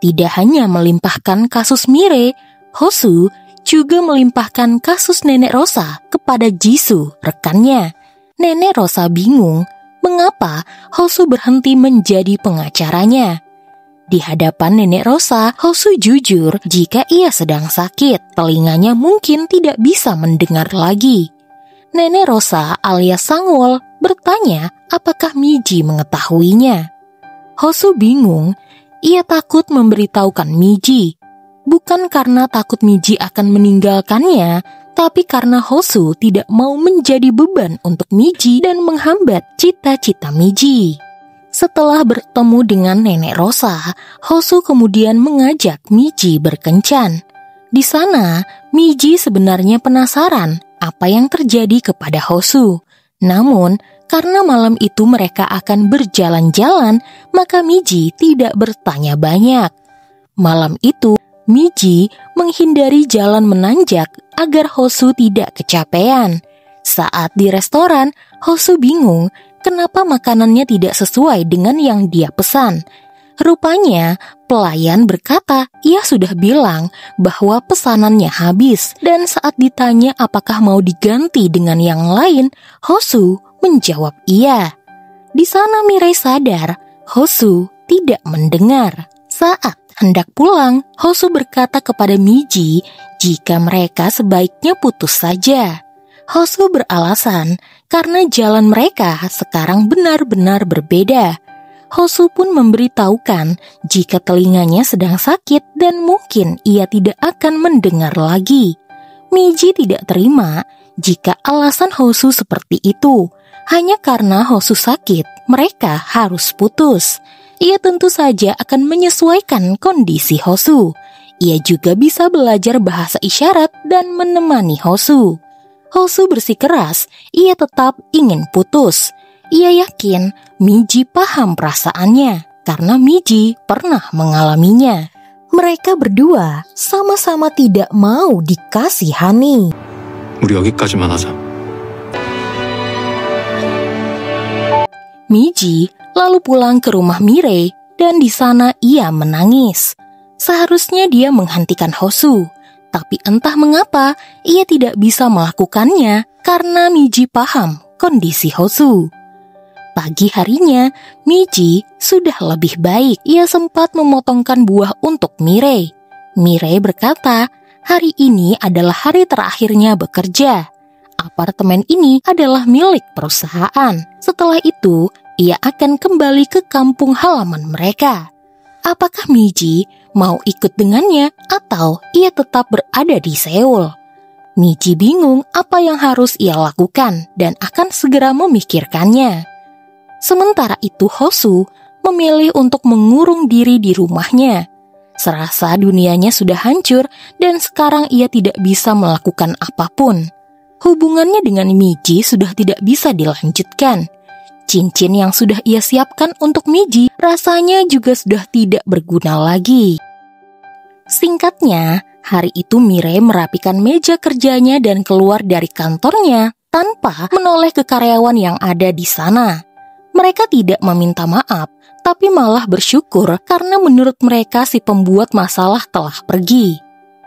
Tidak hanya melimpahkan kasus Mirei, Hosu juga melimpahkan kasus Nenek Rosa kepada Jisoo, rekannya. Nenek Rosa bingung mengapa Hosu berhenti menjadi pengacaranya. Di hadapan Nenek Rosa, Hosu jujur jika ia sedang sakit, telinganya mungkin tidak bisa mendengar lagi. Nenek Rosa alias Sangwol bertanya apakah Miji mengetahuinya. Hosu bingung, ia takut memberitahukan Miji. Bukan karena takut Miji akan meninggalkannya, tapi karena Hosu tidak mau menjadi beban untuk Miji dan menghambat cita-cita Miji. Setelah bertemu dengan Nenek Rosa, Hosu kemudian mengajak Miji berkencan. Di sana, Miji sebenarnya penasaran apa yang terjadi kepada Hosu. Namun, karena malam itu mereka akan berjalan-jalan, maka Miji tidak bertanya banyak. Malam itu, Miji menghindari jalan menanjak agar Hosu tidak kecapean. Saat di restoran, Hosu bingung kenapa makanannya tidak sesuai dengan yang dia pesan. Rupanya, pelayan berkata ia sudah bilang bahwa pesanannya habis. Dan saat ditanya apakah mau diganti dengan yang lain, Hosu menjawab iya. Di sana Mirei sadar, Hosu tidak mendengar. Saat hendak pulang, Hosu berkata kepada Miji jika mereka sebaiknya putus saja. Hosu beralasan karena jalan mereka sekarang benar-benar berbeda. Hosu pun memberitahukan jika telinganya sedang sakit dan mungkin ia tidak akan mendengar lagi. Miji tidak terima jika alasan Hosu seperti itu. Hanya karena Hosu sakit, mereka harus putus. Ia tentu saja akan menyesuaikan kondisi Hosu. Ia juga bisa belajar bahasa isyarat dan menemani Hosu. Hosu bersikeras, ia tetap ingin putus. Ia yakin Miji paham perasaannya karena Miji pernah mengalaminya. Mereka berdua sama-sama tidak mau dikasihani. 우리 여기까지만 하자. Miji lalu pulang ke rumah Mirei dan di sana ia menangis. Seharusnya dia menghentikan Hosu, tapi entah mengapa ia tidak bisa melakukannya karena Miji paham kondisi Hosu. Pagi harinya, Miji sudah lebih baik. Ia sempat memotongkan buah untuk Mirei. Mirei berkata, hari ini adalah hari terakhirnya bekerja. Apartemen ini adalah milik perusahaan. Setelah itu, ia akan kembali ke kampung halaman mereka. Apakah Miji mau ikut dengannya atau ia tetap berada di Seoul? Miji bingung apa yang harus ia lakukan dan akan segera memikirkannya. Sementara itu Hosu memilih untuk mengurung diri di rumahnya. Serasa dunianya sudah hancur dan sekarang ia tidak bisa melakukan apapun. Hubungannya dengan Miji sudah tidak bisa dilanjutkan. Cincin yang sudah ia siapkan untuk Miji rasanya juga sudah tidak berguna lagi. Singkatnya, hari itu Mirei merapikan meja kerjanya dan keluar dari kantornya tanpa menoleh ke karyawan yang ada di sana. Mereka tidak meminta maaf, tapi malah bersyukur karena menurut mereka si pembuat masalah telah pergi.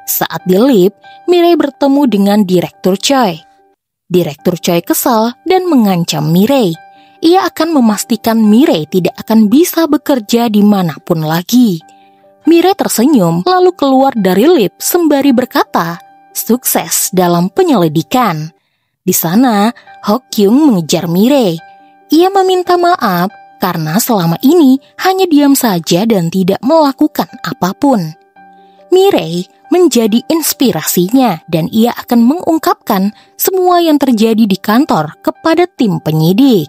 Saat di lift, Mirei bertemu dengan Direktur Choi. Direktur Choi kesal dan mengancam Mirei. Ia akan memastikan Mirei tidak akan bisa bekerja dimanapun lagi. Mirei tersenyum lalu keluar dari lift sembari berkata, sukses dalam penyelidikan. Di sana, Ho Kyung mengejar Mirei. Ia meminta maaf karena selama ini hanya diam saja dan tidak melakukan apapun. Mirei menjadi inspirasinya dan ia akan mengungkapkan semua yang terjadi di kantor kepada tim penyidik.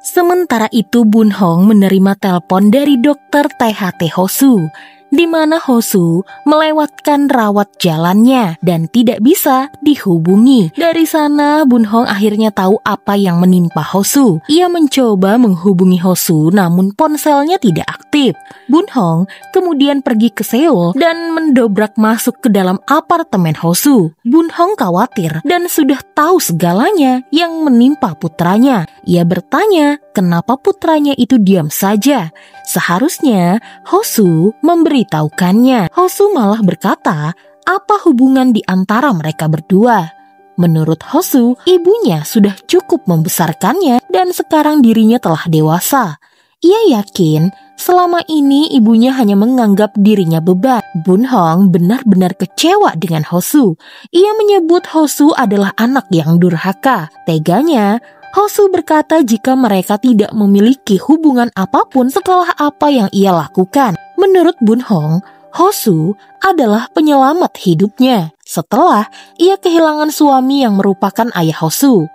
Sementara itu Bun Hong menerima telepon dari dokter THT Hosu, di mana Hosu melewatkan rawat jalannya dan tidak bisa dihubungi. Dari sana, Bun Hong akhirnya tahu apa yang menimpa Hosu. Ia mencoba menghubungi Hosu, namun ponselnya tidak aktif. Bun Hong kemudian pergi ke Seoul dan mendobrak masuk ke dalam apartemen Hosu. Bun Hong khawatir dan sudah tahu segalanya yang menimpa putranya. Ia bertanya, kenapa putranya itu diam saja? Seharusnya Hosu memberitahukannya. Hosu malah berkata, apa hubungan di antara mereka berdua? Menurut Hosu, ibunya sudah cukup membesarkannya dan sekarang dirinya telah dewasa. Ia yakin selama ini ibunya hanya menganggap dirinya beban. Bun Hong benar-benar kecewa dengan Hosu. Ia menyebut Hosu adalah anak yang durhaka. Teganya, Hosu berkata jika mereka tidak memiliki hubungan apapun setelah apa yang ia lakukan. Menurut Bun Hong, Hosu adalah penyelamat hidupnya setelah ia kehilangan suami yang merupakan ayah Hosu.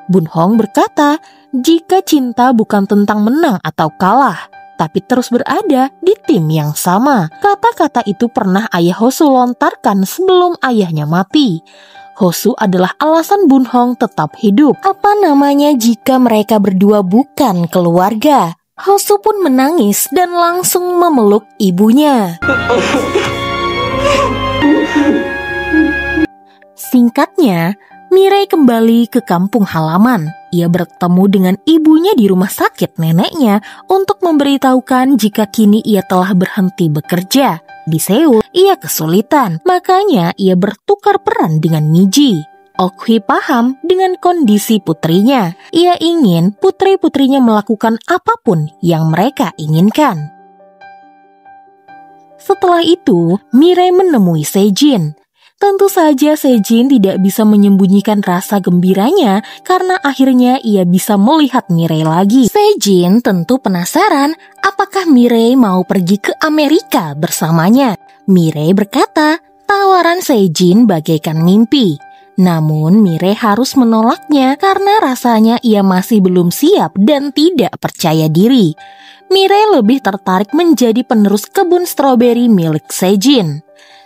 Bun Hong berkata, jika cinta bukan tentang menang atau kalah, tapi terus berada di tim yang sama. Kata-kata itu pernah ayah Hosu lontarkan sebelum ayahnya mati. Hosu adalah alasan Bun Hong tetap hidup. Apa namanya jika mereka berdua bukan keluarga? Hosu pun menangis dan langsung memeluk ibunya. Singkatnya, Mirei kembali ke kampung halaman. Ia bertemu dengan ibunya di rumah sakit neneknya untuk memberitahukan jika kini ia telah berhenti bekerja. Di Seoul, ia kesulitan, makanya ia bertukar peran dengan Miji. Ok Hui paham dengan kondisi putrinya. Ia ingin putri-putrinya melakukan apapun yang mereka inginkan. Setelah itu, Mirei menemui Sejin. Tentu saja Sejin tidak bisa menyembunyikan rasa gembiranya karena akhirnya ia bisa melihat Mirei lagi. Sejin tentu penasaran apakah Mirei mau pergi ke Amerika bersamanya. Mirei berkata tawaran Sejin bagaikan mimpi. Namun Mirei harus menolaknya karena rasanya ia masih belum siap dan tidak percaya diri. Mirei lebih tertarik menjadi penerus kebun stroberi milik Sejin.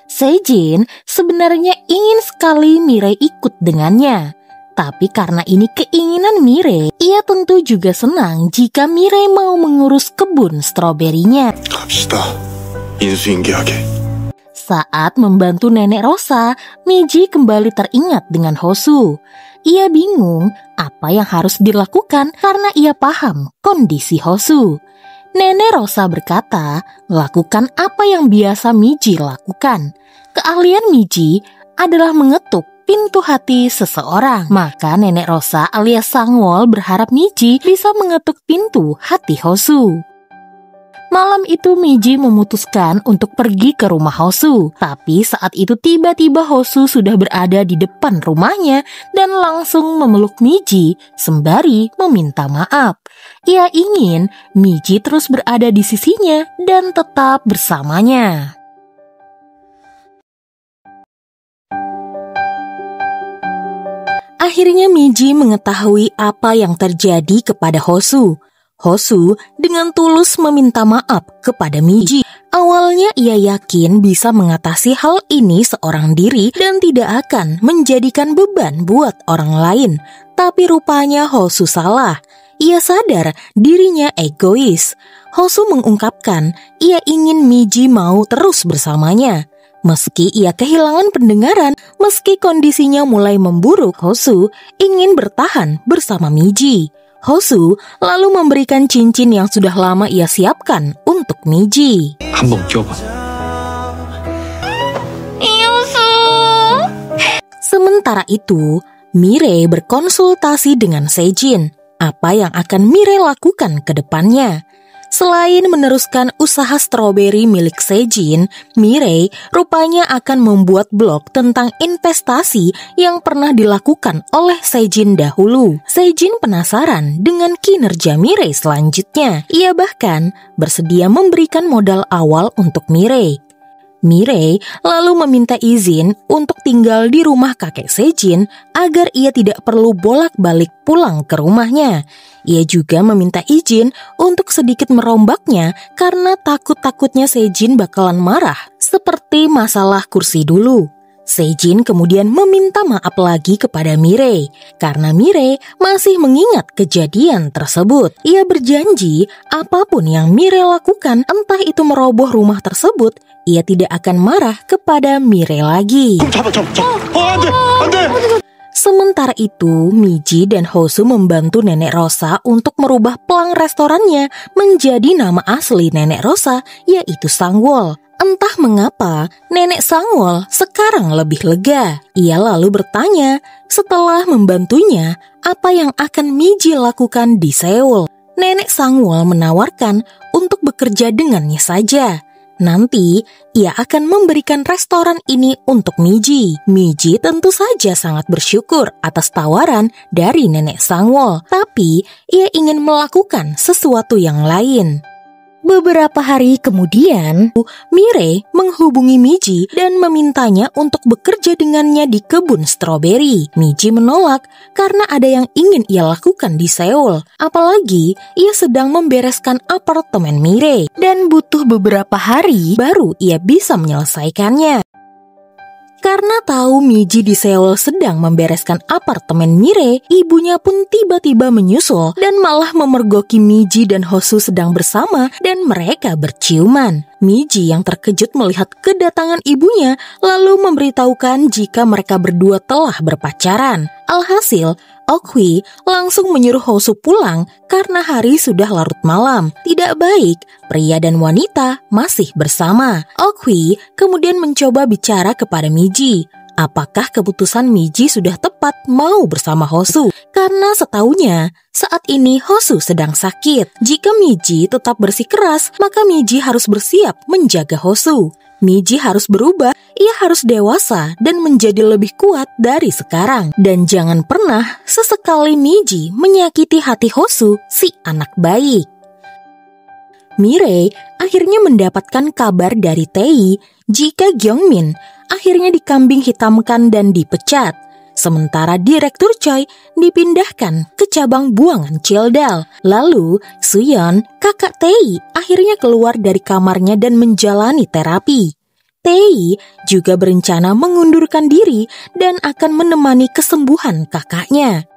Sejin sebenarnya ingin sekali Mirei ikut dengannya. Tapi karena ini keinginan Mirei, ia tentu juga senang jika Mirei mau mengurus kebun stroberinya. 갑시다. 인수인계하게. Saat membantu Nenek Rosa, Miji kembali teringat dengan Hosu. Ia bingung apa yang harus dilakukan karena ia paham kondisi Hosu. Nenek Rosa berkata, lakukan apa yang biasa Miji lakukan. Keahlian Miji adalah mengetuk pintu hati seseorang. Maka Nenek Rosa alias Sangwol berharap Miji bisa mengetuk pintu hati Hosu. Malam itu Miji memutuskan untuk pergi ke rumah Hosu. Tapi saat itu tiba-tiba Hosu sudah berada di depan rumahnya dan langsung memeluk Miji sembari meminta maaf. Ia ingin Miji terus berada di sisinya dan tetap bersamanya. Akhirnya Miji mengetahui apa yang terjadi kepada Hosu. Hosu dengan tulus meminta maaf kepada Miji. Awalnya ia yakin bisa mengatasi hal ini seorang diri dan tidak akan menjadikan beban buat orang lain. Tapi rupanya Hosu salah. Ia sadar dirinya egois. Hosu mengungkapkan ia ingin Miji mau terus bersamanya. Meski ia kehilangan pendengaran, meski kondisinya mulai memburuk, Hosu ingin bertahan bersama Miji. Hosu lalu memberikan cincin yang sudah lama ia siapkan untuk Miji. 한번 껴봐. Sementara itu, Mirei berkonsultasi dengan Sejin. Apa yang akan Mirei lakukan ke depannya? Selain meneruskan usaha stroberi milik Sejin, Mirei rupanya akan membuat blog tentang investasi yang pernah dilakukan oleh Sejin dahulu. Sejin penasaran dengan kinerja Mirei selanjutnya. Ia bahkan bersedia memberikan modal awal untuk Mirei. Mirei lalu meminta izin untuk tinggal di rumah kakek Sejin agar ia tidak perlu bolak-balik pulang ke rumahnya. Ia juga meminta izin untuk sedikit merombaknya karena takut-takutnya Sejin bakalan marah seperti masalah kursi dulu. Sejin kemudian meminta maaf lagi kepada Mirei karena Mirei masih mengingat kejadian tersebut. Ia berjanji apapun yang Mirei lakukan, entah itu meroboh rumah tersebut, ia tidak akan marah kepada Mirei lagi. Sementara itu, Miji dan Hosu membantu Nenek Rosa untuk merubah pelang restorannya menjadi nama asli Nenek Rosa, yaitu Sangwol. Entah mengapa, Nenek Sangwol sekarang lebih lega. Ia lalu bertanya, setelah membantunya, apa yang akan Miji lakukan di Seoul. Nenek Sangwol menawarkan untuk bekerja dengannya saja. Nanti, ia akan memberikan restoran ini untuk Miji. Miji tentu saja sangat bersyukur atas tawaran dari Nenek Sangwol. Tapi, ia ingin melakukan sesuatu yang lain. Beberapa hari kemudian, Mirei menghubungi Miji dan memintanya untuk bekerja dengannya di kebun stroberi. Miji menolak karena ada yang ingin ia lakukan di Seoul. Apalagi ia sedang membereskan apartemen Mirei dan butuh beberapa hari baru ia bisa menyelesaikannya. Karena tahu Miji di Seoul sedang membereskan apartemen Mirei, ibunya pun tiba-tiba menyusul dan malah memergoki Miji dan Hosu sedang bersama dan mereka berciuman. Miji yang terkejut melihat kedatangan ibunya lalu memberitahukan jika mereka berdua telah berpacaran. Alhasil, Okhwi langsung menyuruh Hosu pulang karena hari sudah larut malam. Tidak baik, pria dan wanita masih bersama. Okhwi kemudian mencoba bicara kepada Miji. Apakah keputusan Miji sudah tepat mau bersama Hosu? Karena setaunya, saat ini Hosu sedang sakit. Jika Miji tetap bersikeras, maka Miji harus bersiap menjaga Hosu. Miji harus berubah, ia harus dewasa dan menjadi lebih kuat dari sekarang. Dan jangan pernah sesekali Miji menyakiti hati Hosu, si anak baik. Mirei akhirnya mendapatkan kabar dari Tae jika Gyeongmin akhirnya dikambing hitamkan dan dipecat. Sementara Direktur Choi dipindahkan ke cabang buangan Childal. Lalu Suyeon, kakak Tae, akhirnya keluar dari kamarnya dan menjalani terapi. Tae juga berencana mengundurkan diri dan akan menemani kesembuhan kakaknya.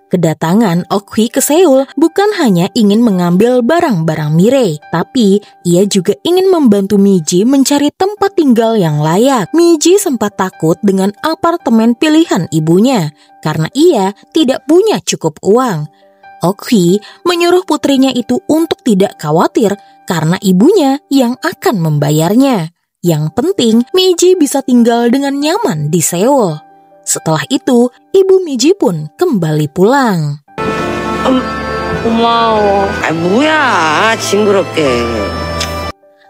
Kedatangan Okhwi ke Seoul bukan hanya ingin mengambil barang-barang Mirei, tapi ia juga ingin membantu Miji mencari tempat tinggal yang layak. Miji sempat takut dengan apartemen pilihan ibunya karena ia tidak punya cukup uang. Okhwi menyuruh putrinya itu untuk tidak khawatir karena ibunya yang akan membayarnya. Yang penting, Miji bisa tinggal dengan nyaman di Seoul. Setelah itu, ibu Miji pun kembali pulang. 고마워. 뭐야, 징그럽게.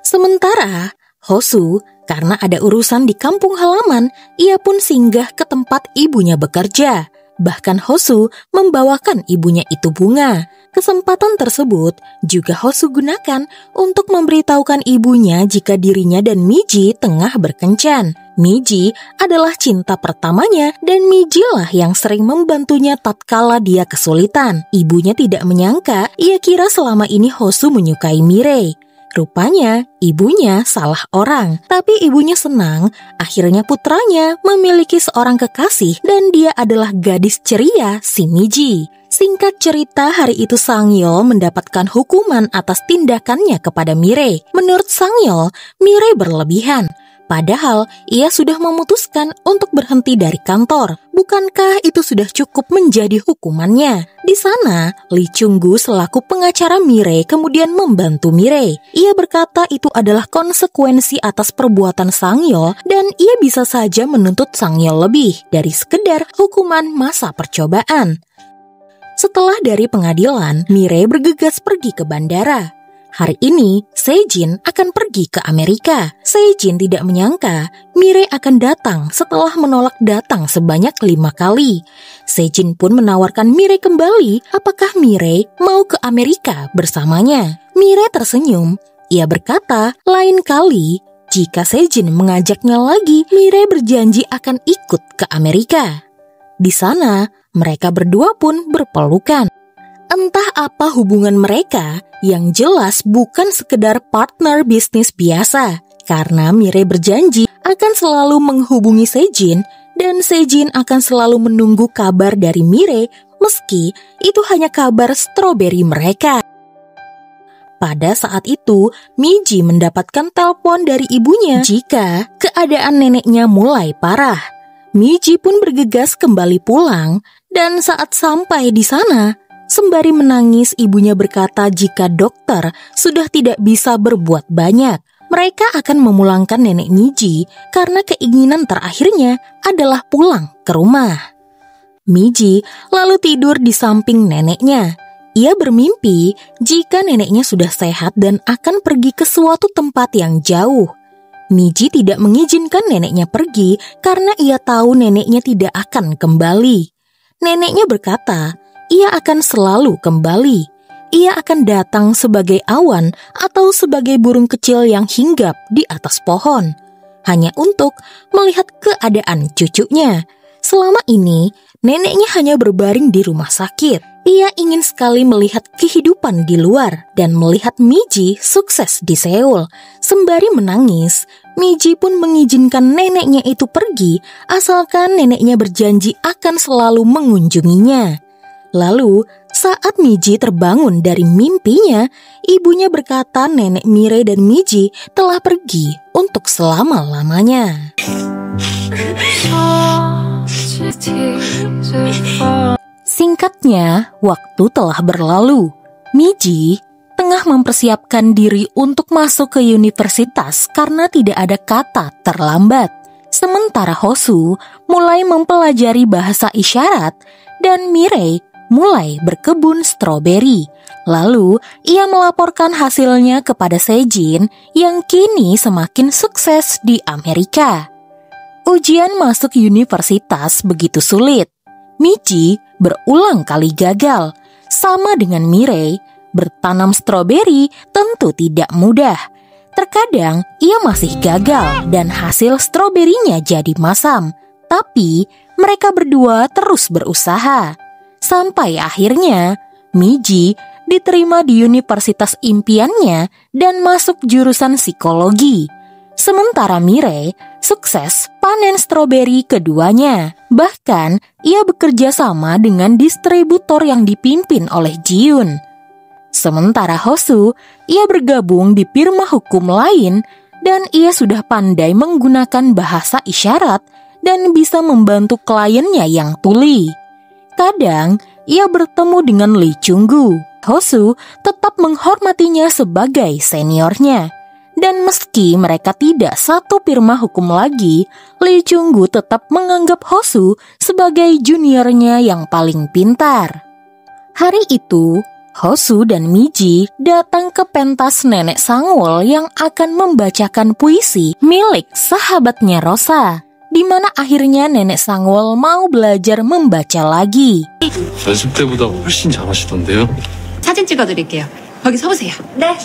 Sementara, Hosu, karena ada urusan di kampung halaman, ia pun singgah ke tempat ibunya bekerja. Bahkan Hosu membawakan ibunya itu bunga. Kesempatan tersebut juga Hosu gunakan untuk memberitahukan ibunya jika dirinya dan Miji tengah berkencan. Miji adalah cinta pertamanya dan Miji lah yang sering membantunya tatkala dia kesulitan. Ibunya tidak menyangka, ia kira selama ini Hosu menyukai Mirei. Rupanya ibunya salah orang, tapi ibunya senang akhirnya putranya memiliki seorang kekasih dan dia adalah gadis ceria si Miji. Singkat cerita, hari itu Sang-yeol mendapatkan hukuman atas tindakannya kepada Mirei. Menurut Sang-yeol, Mirei berlebihan. Padahal ia sudah memutuskan untuk berhenti dari kantor. Bukankah itu sudah cukup menjadi hukumannya? Di sana, Lee Chung-gu selaku pengacara Mirei kemudian membantu Mirei. Ia berkata itu adalah konsekuensi atas perbuatan Sang-yeol dan ia bisa saja menuntut Sang-yeol lebih dari sekedar hukuman masa percobaan. Setelah dari pengadilan, Mirei bergegas pergi ke bandara. Hari ini, Sejin akan pergi ke Amerika. Sejin tidak menyangka Mirei akan datang setelah menolak datang sebanyak 5 kali. Sejin pun menawarkan Mirei kembali apakah Mirei mau ke Amerika bersamanya. Mirei tersenyum. Ia berkata, lain kali jika Sejin mengajaknya lagi, Mirei berjanji akan ikut ke Amerika. Di sana, mereka berdua pun berpelukan. Entah apa hubungan mereka, yang jelas bukan sekedar partner bisnis biasa. Karena Mirei berjanji akan selalu menghubungi Sejin dan Sejin akan selalu menunggu kabar dari Mirei meski itu hanya kabar stroberi mereka. Pada saat itu, Miji mendapatkan telepon dari ibunya jika keadaan neneknya mulai parah. Miji pun bergegas kembali pulang dan saat sampai di sana, sembari menangis, ibunya berkata jika dokter sudah tidak bisa berbuat banyak. Mereka akan memulangkan nenek Miji karena keinginan terakhirnya adalah pulang ke rumah. Miji lalu tidur di samping neneknya. Ia bermimpi jika neneknya sudah sehat dan akan pergi ke suatu tempat yang jauh. Miji tidak mengizinkan neneknya pergi karena ia tahu neneknya tidak akan kembali. Neneknya berkata, ia akan selalu kembali. Ia akan datang sebagai awan atau sebagai burung kecil yang hinggap di atas pohon, hanya untuk melihat keadaan cucunya. Selama ini, neneknya hanya berbaring di rumah sakit. Ia ingin sekali melihat kehidupan di luar dan melihat Miji sukses di Seoul. Sembari menangis, Miji pun mengizinkan neneknya itu pergi asalkan neneknya berjanji akan selalu mengunjunginya. Lalu, saat Miji terbangun dari mimpinya, ibunya berkata nenek Mirei dan Miji telah pergi untuk selama-lamanya. Singkatnya, waktu telah berlalu. Miji tengah mempersiapkan diri untuk masuk ke universitas karena tidak ada kata terlambat. Sementara Hosu mulai mempelajari bahasa isyarat dan Mirei mulai berkebun stroberi. Lalu, ia melaporkan hasilnya kepada Sejin yang kini semakin sukses di Amerika. Ujian masuk universitas begitu sulit. Miji berulang kali gagal. Sama dengan Mirei, bertanam stroberi tentu tidak mudah. Terkadang ia masih gagal dan hasil stroberinya jadi masam. Tapi mereka berdua terus berusaha. Sampai akhirnya Miji diterima di universitas impiannya dan masuk jurusan psikologi. Sementara Mirei sukses panen stroberi keduanya. Bahkan, ia bekerja sama dengan distributor yang dipimpin oleh Ji-yoon. Sementara Hosu, ia bergabung di firma hukum lain dan ia sudah pandai menggunakan bahasa isyarat dan bisa membantu kliennya yang tuli. Kadang, ia bertemu dengan Lee Chung-gu. Hosu tetap menghormatinya sebagai seniornya. Dan meski mereka tidak satu firma hukum lagi, Lee Chung-gu tetap menganggap Hosu sebagai juniornya yang paling pintar. Hari itu, Hosu dan Miji datang ke pentas Nenek Sangwol yang akan membacakan puisi milik sahabatnya Rosa, di mana akhirnya Nenek Sangwol mau belajar membaca lagi. 연습 때보다 훨씬 잘하시던데요? 사진 찍어드릴게요. 거기 서보세요. 네.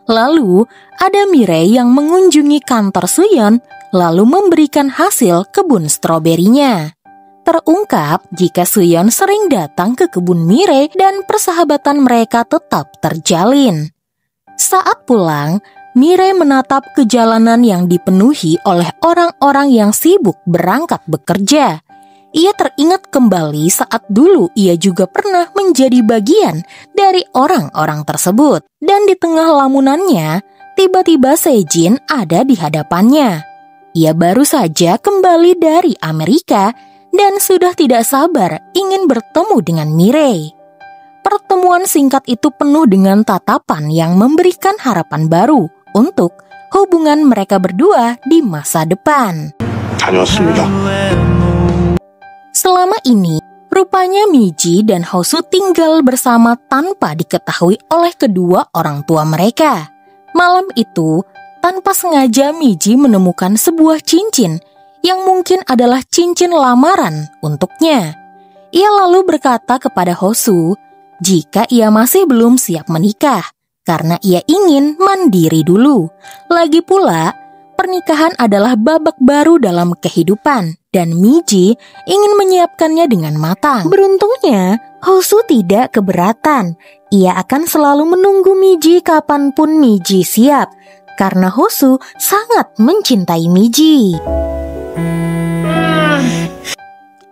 Lalu, ada Mirei yang mengunjungi kantor Suyeon, lalu memberikan hasil kebun stroberinya. Terungkap jika Suyeon sering datang ke kebun Mirei dan persahabatan mereka tetap terjalin. Saat pulang, Mirei menatap ke jalanan yang dipenuhi oleh orang-orang yang sibuk berangkat bekerja. Ia teringat kembali saat dulu ia juga pernah menjadi bagian dari orang-orang tersebut. Dan di tengah lamunannya, tiba-tiba Sejin ada di hadapannya. Ia baru saja kembali dari Amerika dan sudah tidak sabar ingin bertemu dengan Mirei. Pertemuan singkat itu penuh dengan tatapan yang memberikan harapan baru untuk hubungan mereka berdua di masa depan. 다녀왔습니다. Selama ini, rupanya Miji dan Hosu tinggal bersama tanpa diketahui oleh kedua orang tua mereka. Malam itu, tanpa sengaja Miji menemukan sebuah cincin yang mungkin adalah cincin lamaran untuknya. Ia lalu berkata kepada Hosu jika ia masih belum siap menikah karena ia ingin mandiri dulu. Lagi pula, pernikahan adalah babak baru dalam kehidupan dan Miji ingin menyiapkannya dengan matang. Beruntungnya, Hosu tidak keberatan. Ia akan selalu menunggu Miji kapanpun Miji siap, karena Hosu sangat mencintai Miji.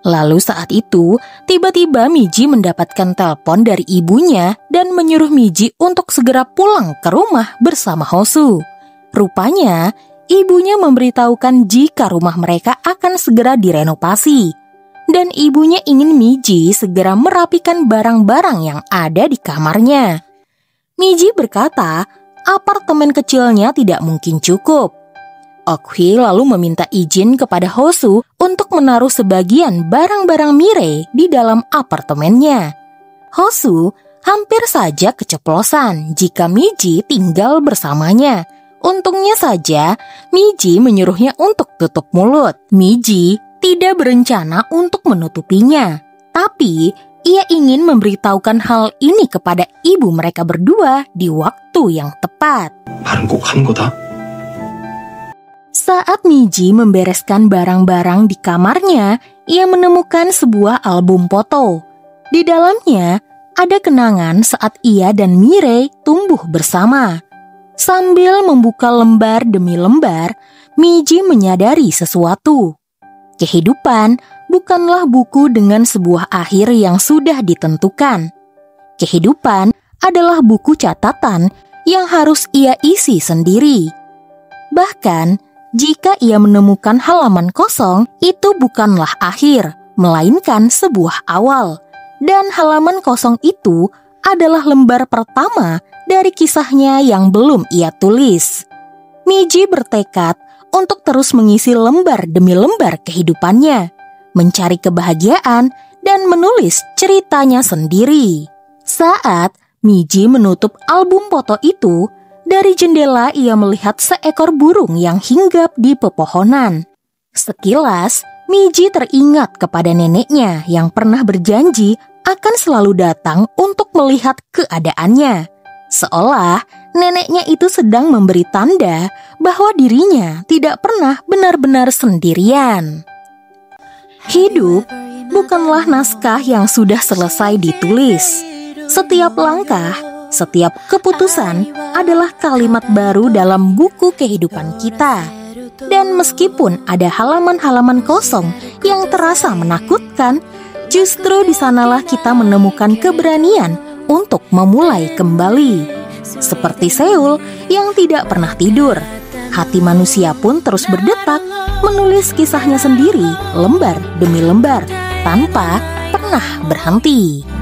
Lalu saat itu, tiba-tiba Miji mendapatkan telepon dari ibunya dan menyuruh Miji untuk segera pulang ke rumah bersama Hosu. Rupanya, ibunya memberitahukan jika rumah mereka akan segera direnovasi. Dan ibunya ingin Miji segera merapikan barang-barang yang ada di kamarnya. Miji berkata, apartemen kecilnya tidak mungkin cukup. Ok-hee lalu meminta izin kepada Hosu untuk menaruh sebagian barang-barang Mirei di dalam apartemennya. Hosu hampir saja keceplosan jika Miji tinggal bersamanya. Untungnya saja, Miji menyuruhnya untuk tutup mulut. Miji tidak berencana untuk menutupinya, tapi ia ingin memberitahukan hal ini kepada ibu mereka berdua di waktu yang tepat. 말은 꼭 하는 거다. Saat Miji membereskan barang-barang di kamarnya, ia menemukan sebuah album foto. Di dalamnya, ada kenangan saat ia dan Mirei tumbuh bersama. Sambil membuka lembar demi lembar, Miji menyadari sesuatu. Kehidupan bukanlah buku dengan sebuah akhir yang sudah ditentukan. Kehidupan adalah buku catatan yang harus ia isi sendiri. Bahkan, jika ia menemukan halaman kosong, itu bukanlah akhir, melainkan sebuah awal. Dan halaman kosong itu adalah lembar pertama dari kisahnya yang belum ia tulis. Miji bertekad untuk terus mengisi lembar demi lembar kehidupannya, mencari kebahagiaan dan menulis ceritanya sendiri. Saat Miji menutup album foto itu, dari jendela ia melihat seekor burung yang hinggap di pepohonan. Sekilas, Miji teringat kepada neneknya yang pernah berjanji akan selalu datang untuk melihat keadaannya. Seolah neneknya itu sedang memberi tanda bahwa dirinya tidak pernah benar-benar sendirian. Hidup bukanlah naskah yang sudah selesai ditulis. Setiap langkah, Setiap keputusan adalah kalimat baru dalam buku kehidupan kita. Dan meskipun ada halaman-halaman kosong yang terasa menakutkan, justru di sanalah kita menemukan keberanian untuk memulai kembali. Seperti Seul yang tidak pernah tidur, hati manusia pun terus berdetak, menulis kisahnya sendiri lembar demi lembar tanpa pernah berhenti.